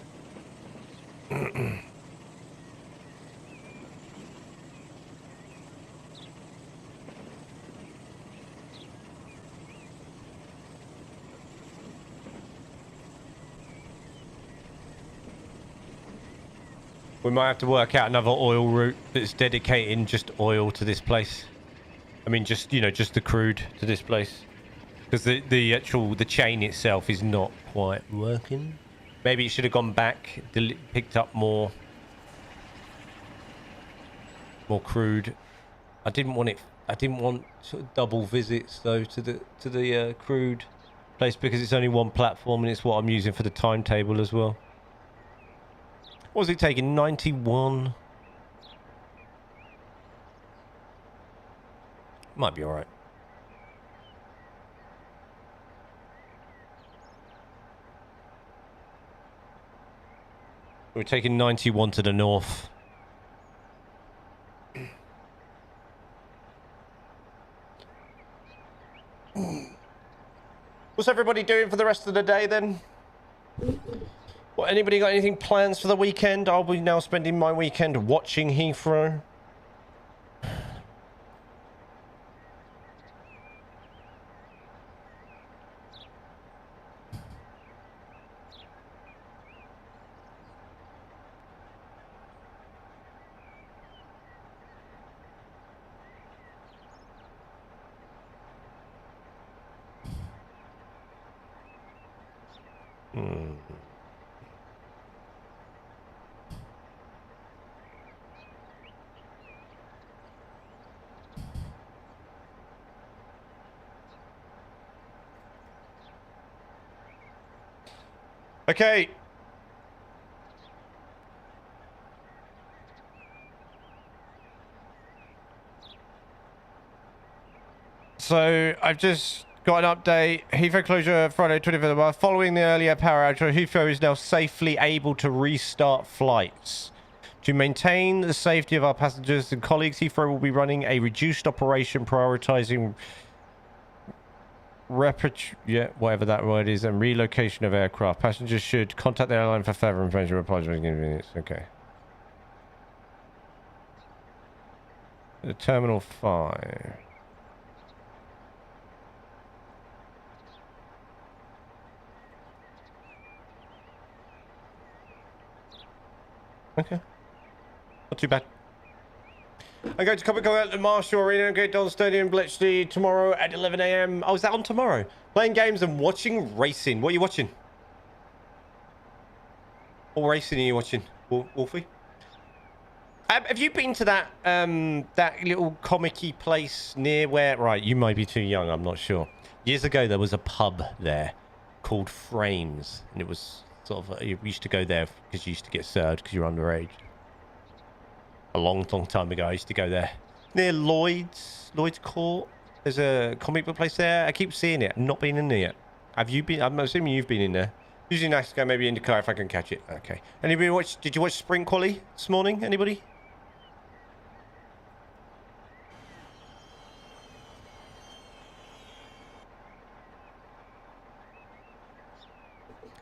We might have to work out another oil route that's dedicating just oil to this place. I mean, just, you know, just the crude to this place. Because the chain itself is not quite working. Maybe it should have gone back, picked up more crude. I didn't want sort of double visits though to the crude place because it's only one platform and it's what I'm using for the timetable as well. What was it taking? 91? Might be alright. We're taking 91 to the north. What's everybody doing for the rest of the day then? What, anybody got anything plans for the weekend? I'll be now spending my weekend watching Heathrow. Okay. So I've just got an update. Heathrow closure Friday 25th of March. Following the earlier power outage, Heathrow is now safely able to restart flights. To maintain the safety of our passengers and colleagues, Heathrow will be running a reduced operation prioritizing whatever that word is, and relocation of aircraft. Passengers should contact the airline for further information. Replies for inconvenience. Okay. The Terminal 5. Okay. Not too bad. I'm going to Comic Con at the Marshall Arena and Great Don Stadium, Bletchley, tomorrow at 11 a.m. Oh, is that on tomorrow? Playing games and watching racing. What are you watching? What racing are you watching, Wolfie? Have you been to that that little comic-y place near where... Right, you might be too young, I'm not sure. Years ago, there was a pub there called Frames. And it was sort of... You used to go there because you used to get served because you're underage. A long, long time ago, I used to go there. Near Lloyd's Court. There's a comic book place there. I keep seeing it. I've not been in there yet. Have you been? I'm assuming you've been in there. Usually nice to go maybe in the car if I can catch it. Okay. Anybody watch? Did you watch Sprint Quali this morning? Anybody?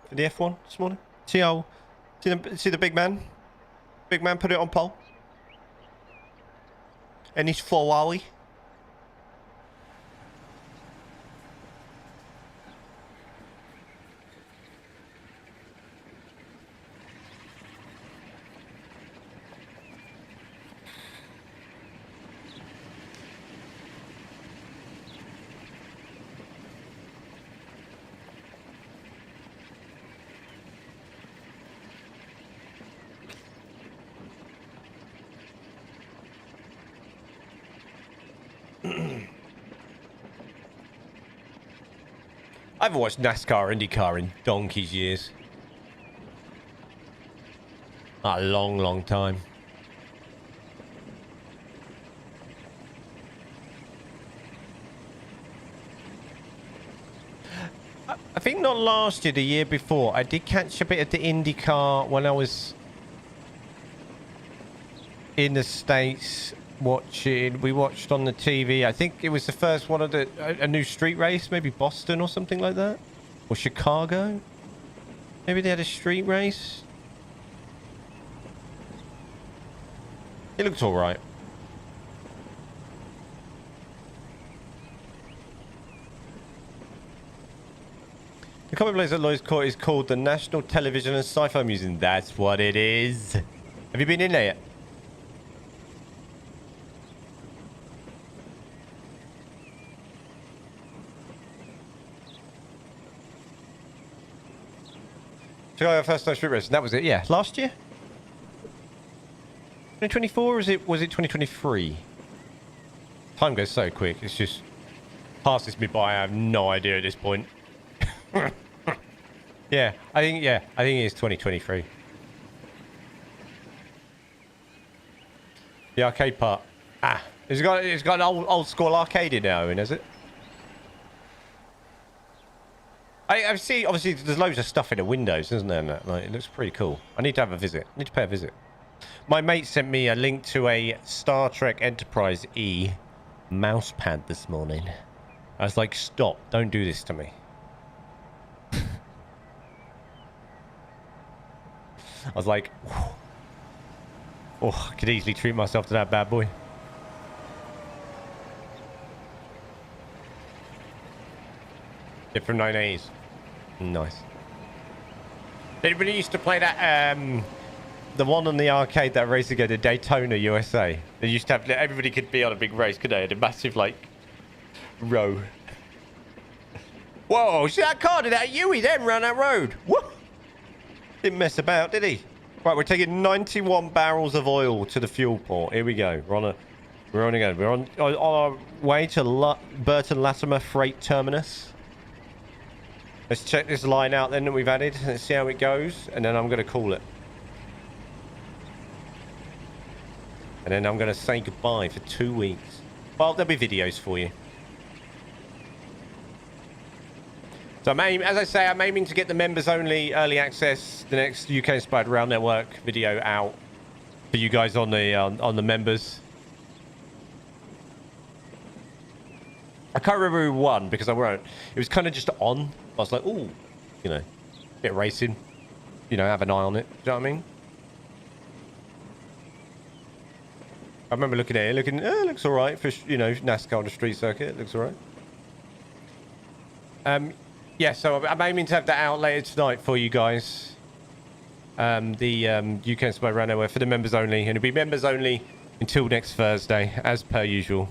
For the F1 this morning? See the big man? Big man put it on pole. And he's Ferrari. I haven't watched NASCAR, IndyCar in donkey's years. A long, long time. I think not last year, the year before. I did catch a bit of the IndyCar when I was in the States watching. We watched on the TV. I think it was the first one of a new street race, maybe Boston or something like that, or Chicago. Maybe they had a street race. It looked all right. The comic place at Lloyd's Court is called the National Television and Sci-Fi Museum. That's what it is. Have you been in there yet? Chicago first time street race. That was it. Yeah, last year. 2024, or was it 2023? Time goes so quick. It's just passes me by. I have no idea at this point. Yeah, I think it is 2023. The arcade part. Ah, it's got an old school arcade in there, has it? I see, obviously, there's loads of stuff in the windows, isn't there? Like, it looks pretty cool. I need to have a visit. I need to pay a visit. My mate sent me a link to a Star Trek Enterprise E mouse pad this morning. I was like, stop. Don't do this to me. I was like, oh, I could easily treat myself to that bad boy. Different 9As. Nice. Anybody used to play that, the one on the arcade that race ago, the Daytona, USA? They used to have, everybody could be on a big race, could they? A massive, like, row. Whoa, see that car? Did that Yui then run that road? Woo! Didn't mess about, did he? Right, we're taking 91 barrels of oil to the fuel port. Here we go. We're on our way to Burton Latimer Freight Terminus. Let's check this line out then that we've added. Let's see how it goes. And then I'm going to call it. And then I'm going to say goodbye for 2 weeks. Well, there'll be videos for you. So as I say, I'm aiming to get the members only early access, the next UK Inspired Rail Network video out for you guys on the members. I can't remember who won because I won't. It was kind of just on. I was like, ooh, you know, bit of racing. You know, have an eye on it. Do you know what I mean? I remember looking at it, it looks all right for, you know, NASCAR on the street circuit. It looks all right. Yeah, so I'm aiming to have that out later tonight for you guys. The UK Inspired Rail Network for the members only. And it'll be members only until next Thursday, as per usual.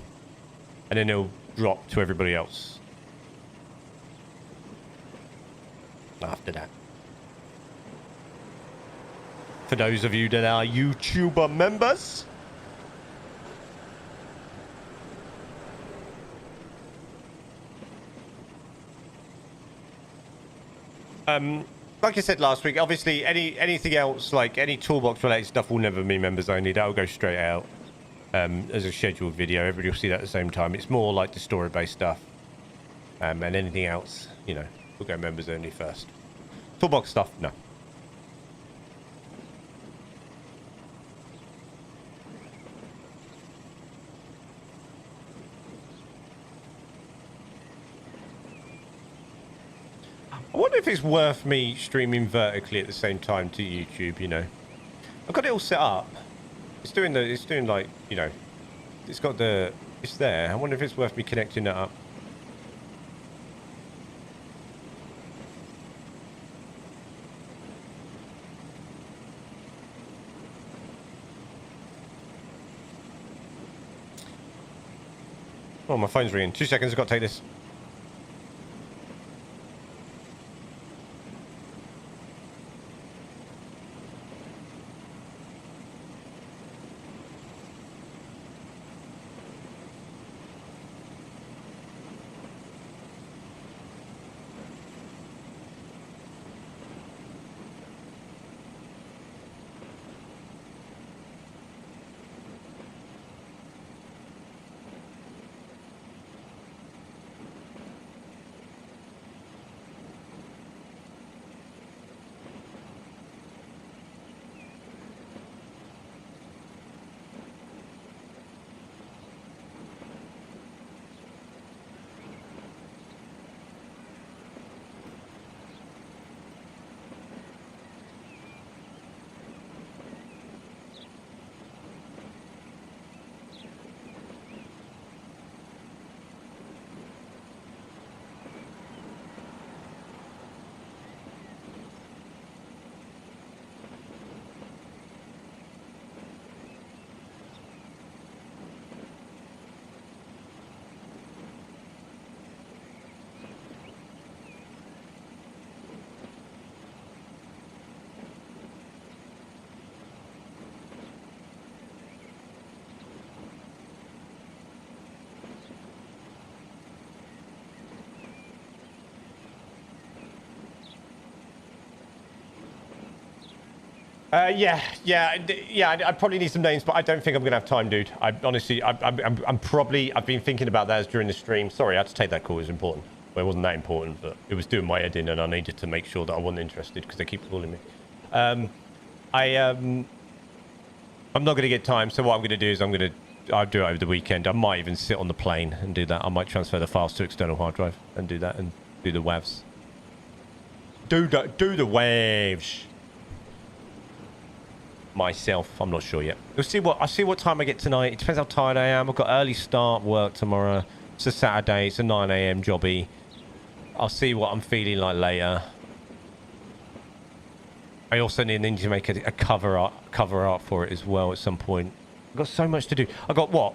And then it'll drop to everybody else after that. For those of you that are YouTuber members. Like I said last week, obviously anything else, like any toolbox related stuff, will never be members only. That will go straight out as a scheduled video. Everybody will see that at the same time. It's more like the story based stuff, and anything else, you know, will go members only first. Toolbox stuff, no. I wonder if it's worth me streaming vertically at the same time to YouTube, you know. I've got it all set up. It's doing like, you know, it's there. I wonder if it's worth me connecting that up. Oh, my phone's ringing. 2 seconds, I've got to take this. Yeah. I probably need some names, but I don't think I'm gonna have time, dude. I honestly, I've been thinking about that during the stream. Sorry, I had to take that call. It was important. Well, it wasn't that important, but it was doing my editing, and I needed to make sure that I wasn't interested because they keep calling me. I'm not gonna get time, so what I'm gonna do is I'll do it over the weekend. I might even sit on the plane and do that. I might transfer the files to external hard drive and do that and do the WAVs. Do the waves. Myself, I'm not sure yet. I'll see what time I get tonight. It depends how tired I am. I've got early start work tomorrow. It's a Saturday. It's a 9 a.m. jobby. I'll see what I'm feeling like later. I also need to make a cover art for it as well at some point. I've got so much to do. I got what?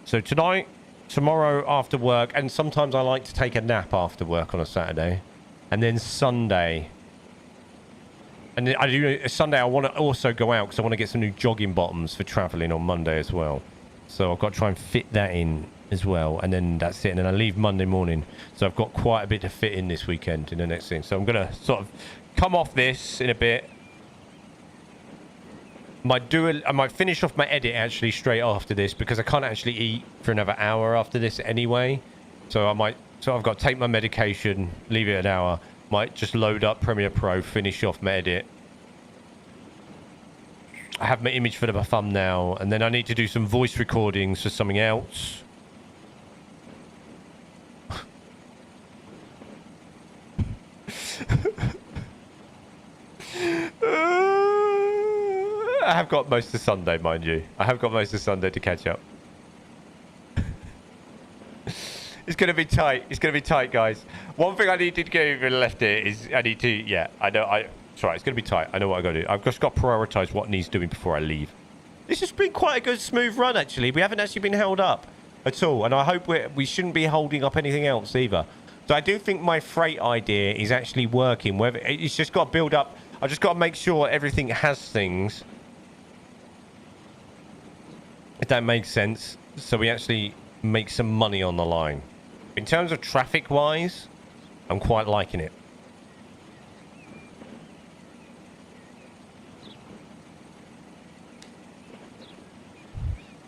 So tonight, tomorrow after work, and sometimes I like to take a nap after work on a Saturday, and then Sunday. And I do Sunday. I want to also go out because I want to get some new jogging bottoms for traveling on Monday as well. So I've got to try and fit that in as well, and then that's it. And then I leave Monday morning, so I've got quite a bit to fit in this weekend in the next thing. So I'm gonna sort of come off this in a bit. I might finish off my edit actually straight after this because I can't actually eat for another hour after this anyway. So I've got to take my medication, leave it an hour. Might just load up Premiere Pro, finish off my edit. I have my image for the thumbnail, and then I need to do some voice recordings for something else. I have got most of Sunday, mind you. I have got most of Sunday to catch up. It's going to be tight. It's going to be tight, guys. One thing I need to get even left here is I need to, yeah, I know, it's right. It's going to be tight. I know what I got to do. I've just got to prioritize what needs doing before I leave. This has been quite a good smooth run, actually. We haven't actually been held up at all. And I hope we shouldn't be holding up anything else either. So I do think my freight idea is actually working. Whether it's just got to build up. I just got to make sure everything has things. If that makes sense. So we actually make some money on the line. In terms of traffic-wise, I'm quite liking it.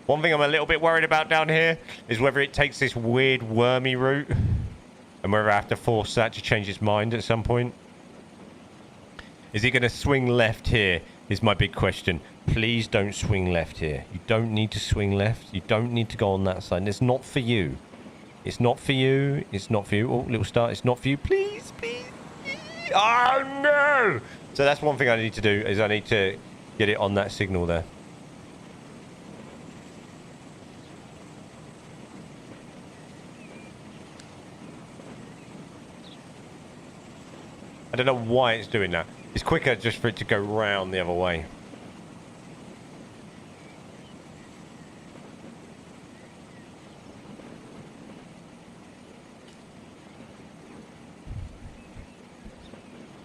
One thing I'm a little bit worried about down here is whether it takes this weird wormy route and whether I have to force that to change its mind at some point. Is it going to swing left here is my big question. Please don't swing left here. You don't need to swing left. You don't need to go on that side. It's not for you. It's not for you. It's not for you. Oh, little start. It's not for you. Please, please. Oh, no. So that's one thing I need to do is I need to get it on that signal there. I don't know why it's doing that. It's quicker just for it to go round the other way.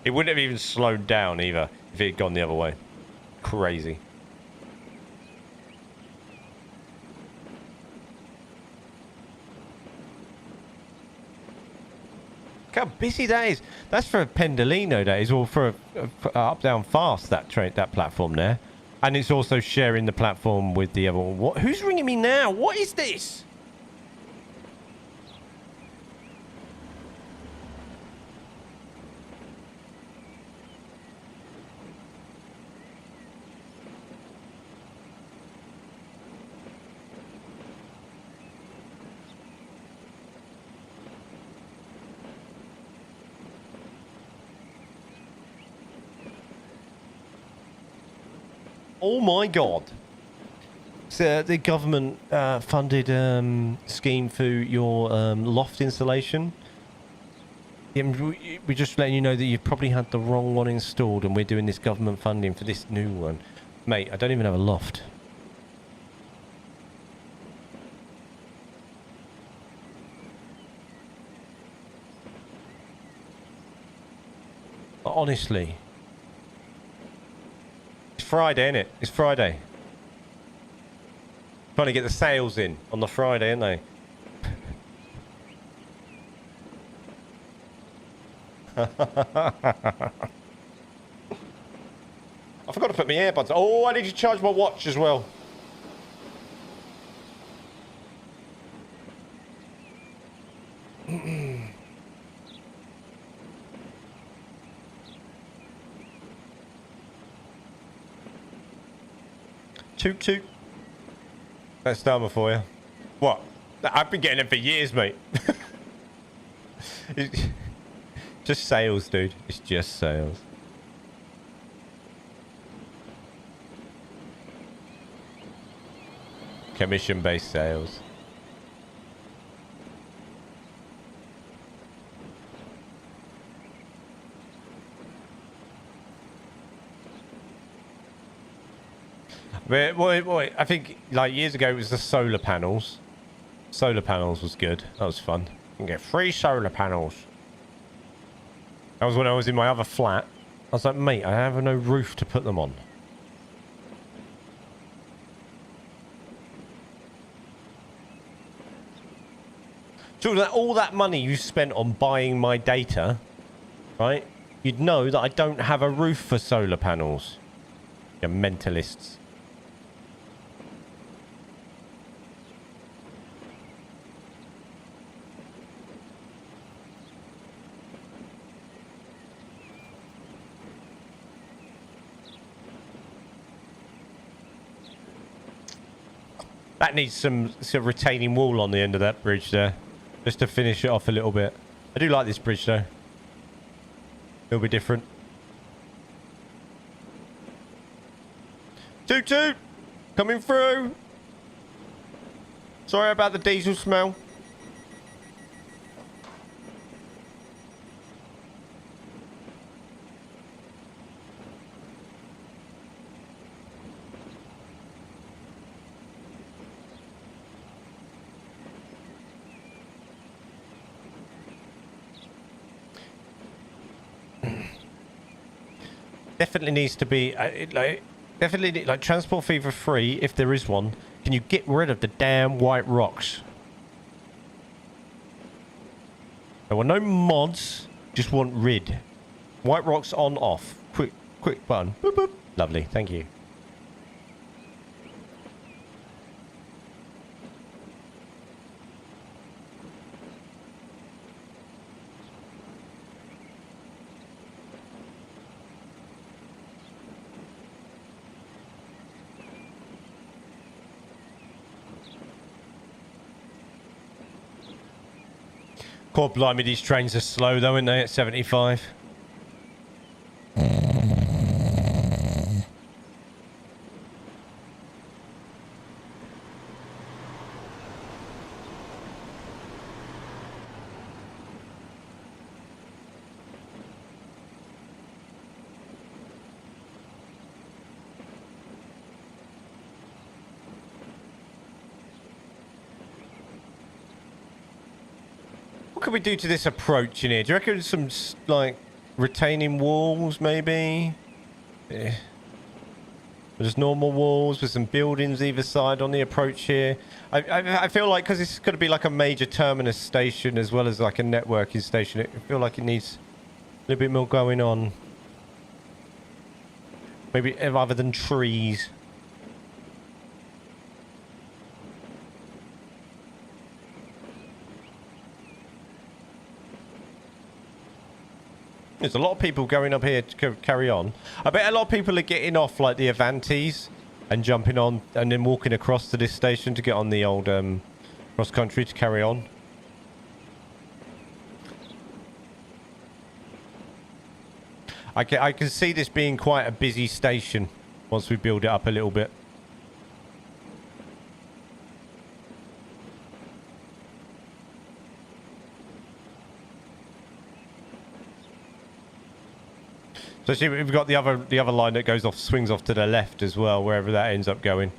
It wouldn't have even slowed down either if it had gone the other way. Crazy. Look how busy that is. That's for a Pendolino days, or for a up down fast, that platform there. And it's also sharing the platform with the other one. What? Who's ringing me now? What is this? Oh my god. It's the government funded scheme for your loft installation. We're just letting you know that you've probably had the wrong one installed and we're doing this government funding for this new one. Mate, I don't even have a loft. Honestly. It's Friday, isn't it? It's Friday. Trying to get the sales in on the Friday, aren't they? I forgot to put my earbuds. Oh, I need to charge my watch as well. Toot toot. That's Dharma for you. What? I've been getting it for years, mate. Just sales, dude. It's just sales. Commission-based sales. Wait, I think like years ago it was the solar panels. Solar panels was good. That was fun. You can get free solar panels. That was when I was in my other flat. I was like, mate, I have no roof to put them on. So all that money you spent on buying my data, right? You'd know that I don't have a roof for solar panels. You mentalists. That needs some retaining wall on the end of that bridge there. Just to finish it off a little bit. I do like this bridge though. It'll be different. Toot toot! Coming through! Sorry about the diesel smell. Definitely needs to be like transport fee for free if there is one. Can you get rid of the damn white rocks? I want no mods. Just want rid. White rocks on off. Quick button. Boop, boop. Lovely. Thank you. God blimey, these trains are slow though, aren't they, at 75? What can we do to this approach in here? Do you reckon some, like, retaining walls, maybe? Yeah. Just normal walls with some buildings either side on the approach here. I feel like, because it's going to be like a major terminus station as well as like a networking station, I feel like it needs a little bit more going on. Maybe rather than trees. There's a lot of people going up here to carry on. I bet a lot of people are getting off like the Avantis and jumping on and then walking across to this station to get on the old cross country to carry on. I can see this being quite a busy station once we build it up a little bit. So see, we've got the other line that goes off, swings off to the left as well, wherever that ends up going.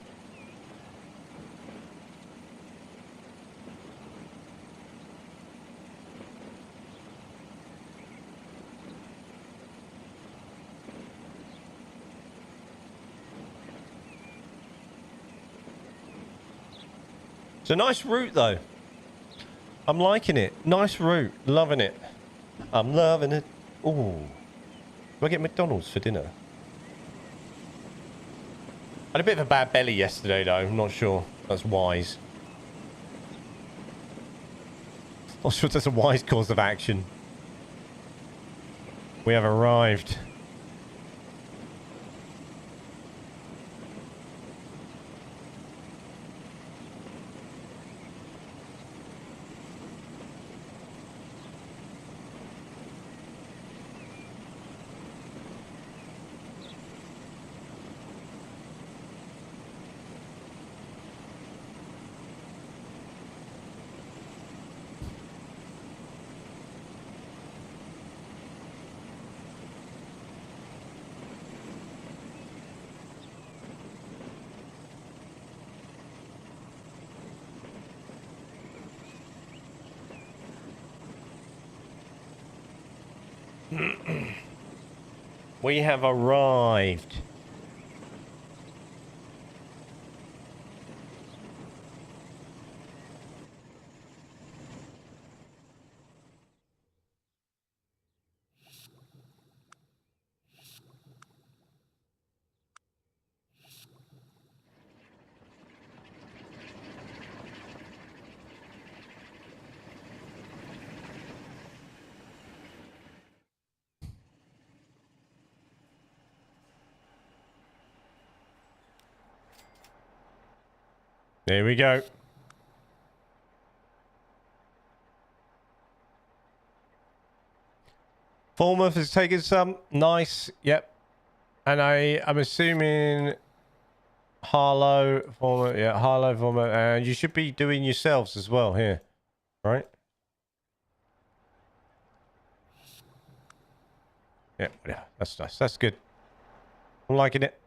It's a nice route though. I'm liking it. Nice route. Loving it. I'm loving it. Ooh. Do I get McDonald's for dinner? I had a bit of a bad belly yesterday though. I'm not sure that's wise. Not sure that's a wise course of action. We have arrived. We have arrived. There we go. Falmouth has taken some. Nice. Yep. And I'm assuming Harlow, Falmouth. Yeah, Harlow, Falmouth. And you should be doing yourselves as well here. Right? Yeah, that's nice. That's good. I'm liking it.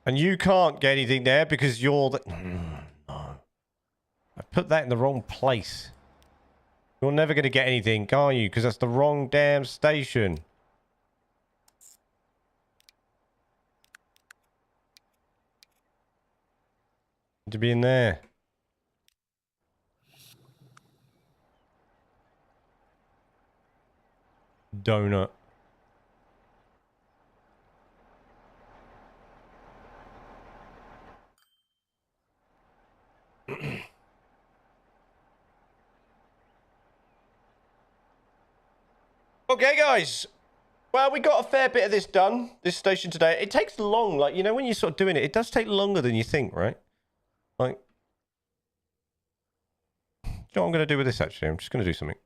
And you can't get anything there because you're the... No. I put that in the wrong place. You're never going to get anything, are you? Because that's the wrong damn station. To be in there. Donut. Okay, guys. Well, we got a fair bit of this done, this station today. It takes long. Like, you know, when you're sort of doing it, it does take longer than you think, right? Like, you know what I'm going to do with this, actually? I'm just going to do something.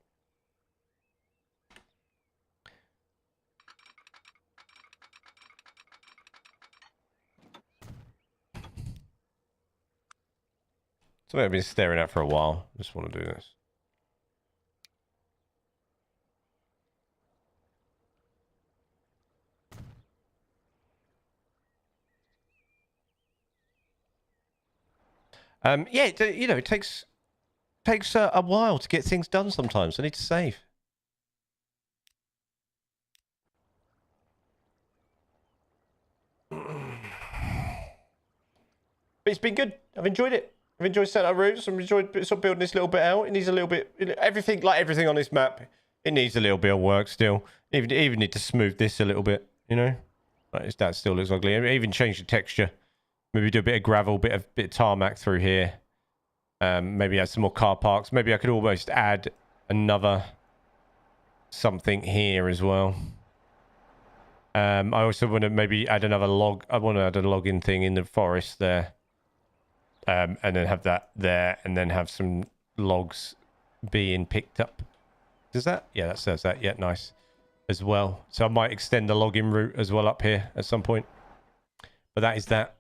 Something I've been staring at for a while. Just want to do this. Yeah, you know, it takes a while to get things done sometimes. I need to save. But it's been good. I've enjoyed it. I've enjoyed setting up routes. I've enjoyed sort of building this little bit out. It needs a little bit... Everything, like everything on this map, it needs a little bit of work still. Even need to smooth this a little bit, you know? Like, that still looks ugly. I even change the texture. Maybe do a bit of gravel, bit of tarmac through here. Maybe add some more car parks. Maybe I could almost add another something here as well. I also want to maybe add another log. I want to add a logging thing in the forest there. And then have that there, and then have some logs being picked up. Does that? Yeah, that says that. Yeah, nice. As well. So I might extend the logging route as well up here at some point. But that is that.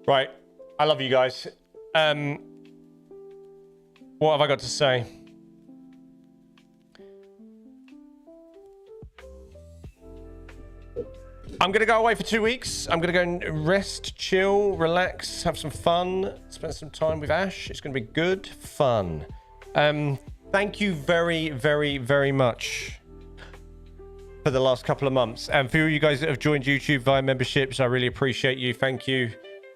Right. I love you guys. What have I got to say? I'm going to go away for 2 weeks. I'm going to go and rest, chill, relax, have some fun, spend some time with Ash. It's going to be good fun. Thank you very, very, very much for the last couple of months. And for you guys that have joined YouTube via memberships, I really appreciate you. Thank you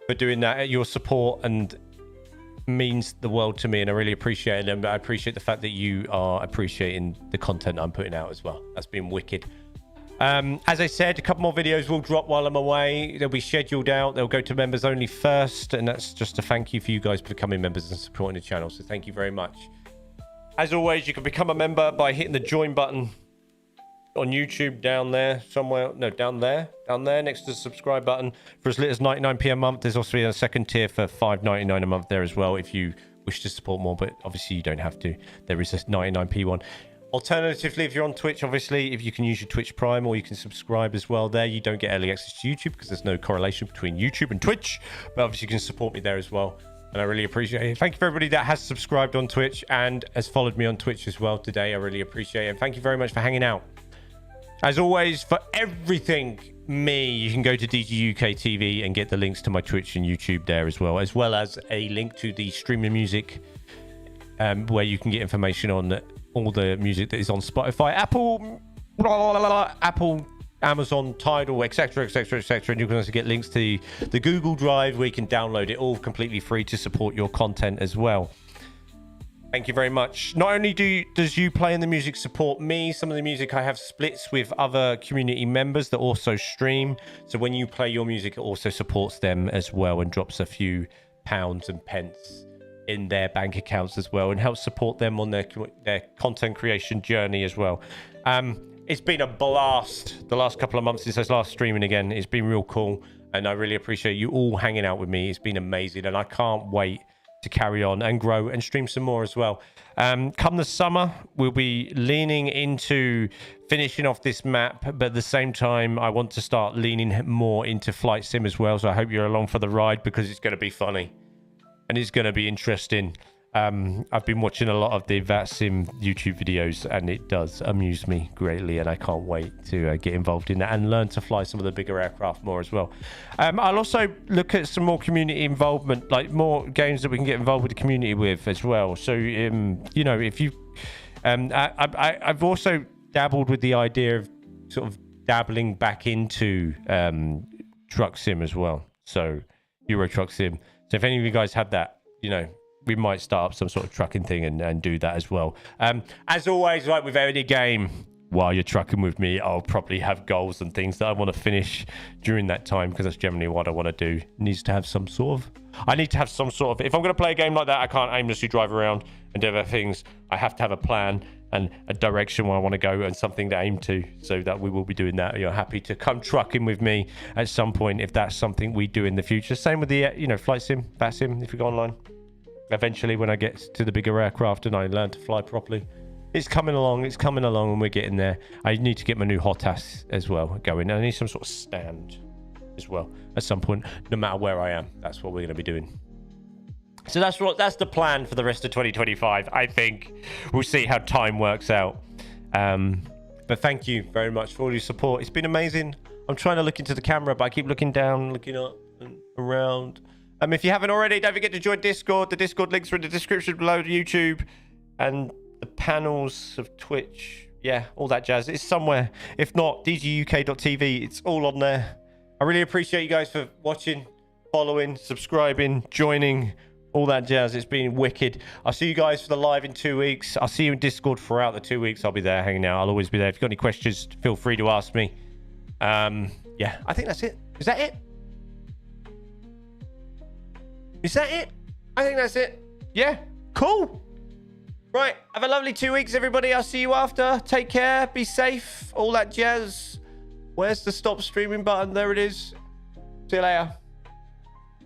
for doing that. Your support and means the world to me, and I really appreciate it. And I appreciate the fact that you are appreciating the content I'm putting out as well. That's been wicked. As I said, a couple more videos will drop while I'm away. They'll be scheduled out. They'll go to members only first, and that's just a thank you for you guys becoming members and supporting the channel. So thank you very much. As always, you can become a member by hitting the join button on YouTube down there somewhere. No, down there next to the subscribe button for as little as 99p a month. There's also a second tier for $5.99 a month there as well if you wish to support more, but obviously you don't have to. There is a 99p one. Alternatively, if you're on Twitch, obviously, if you can use your Twitch Prime, or you can subscribe as well there. You don't get early access to YouTube because there's no correlation between YouTube and Twitch, but obviously you can support me there as well, and I really appreciate it. Thank you for everybody that has subscribed on Twitch and has followed me on Twitch as well today. I really appreciate it, and thank you very much for hanging out. As always, for everything me, you can go to DGUK TV and get the links to my Twitch and YouTube there as well as a link to the streaming music, where you can get information on all the music that is on Spotify, Apple, Amazon, Tidal, etc, etc, etc. And you can also get links to the Google Drive where you can download it all completely free to support your content as well. Thank you very much. Not only does you playing the music support me, some of the music I have splits with other community members that also stream. So when you play your music, it also supports them as well and drops a few pounds and pence in their bank accounts as well, and helps support them on their content creation journey as well. It's been a blast the last couple of months since I was last streaming again. It's been real cool, and I really appreciate you all hanging out with me. It's been amazing, and I can't wait to to carry on and grow and stream some more as well. Come the summer, we'll be leaning into finishing off this map, but at the same time, I want to start leaning more into flight sim as well. So I hope you're along for the ride, because it's going to be funny and it's going to be interesting. I've been watching a lot of the Aviation YouTube videos, and it does amuse me greatly, and I can't wait to get involved in that and learn to fly some of the bigger aircraft more as well. I'll also look at some more community involvement, like more games that we can get involved with the community with as well. So you know, if you I've also dabbled with the idea of sort of dabbling back into truck sim as well, so Euro truck sim. So if any of you guys have that, you know, we might start up some sort of trucking thing and do that as well. As always, like with any game, while you're trucking with me, I'll probably have goals and things that I want to finish during that time, because that's generally what I want to do. It needs to have some sort of... I need to have some sort of... If I'm going to play a game like that, I can't aimlessly drive around and do other things. I have to have a plan and a direction where I want to go and something to aim to, so that we will be doing that. You're happy to come trucking with me at some point if that's something we do in the future. Same with the, you know, flight sim, bat sim, if we go online. Eventually, when I get to the bigger aircraft and I learn to fly properly, it's coming along, and we're getting there. I need to get my new hot ass as well going. I need some sort of stand as well at some point, no matter where I am. That's what we're going to be doing. So that's the plan for the rest of 2025. I think we'll see how time works out. But thank you very much for all your support. It's been amazing. I'm trying to look into the camera, but I keep looking down, looking up and around. If you haven't already, don't forget to join Discord. The Discord links are in the description below, YouTube and the panels of Twitch. Yeah, all that jazz. It's somewhere. If not, dguk.tv. It's all on there. I really appreciate you guys for watching, following, subscribing, joining, all that jazz. It's been wicked. I'll see you guys for the live in 2 weeks. I'll see you in Discord throughout the 2 weeks. I'll be there hanging out. I'll always be there. If you've got any questions, feel free to ask me. Yeah, I think that's it. Is that it? Is that it? I think that's it. Yeah, cool. Right, have a lovely 2 weeks, everybody. I'll see you after. Take care, be safe, all that jazz. Where's the stop streaming button? There it is. See you later.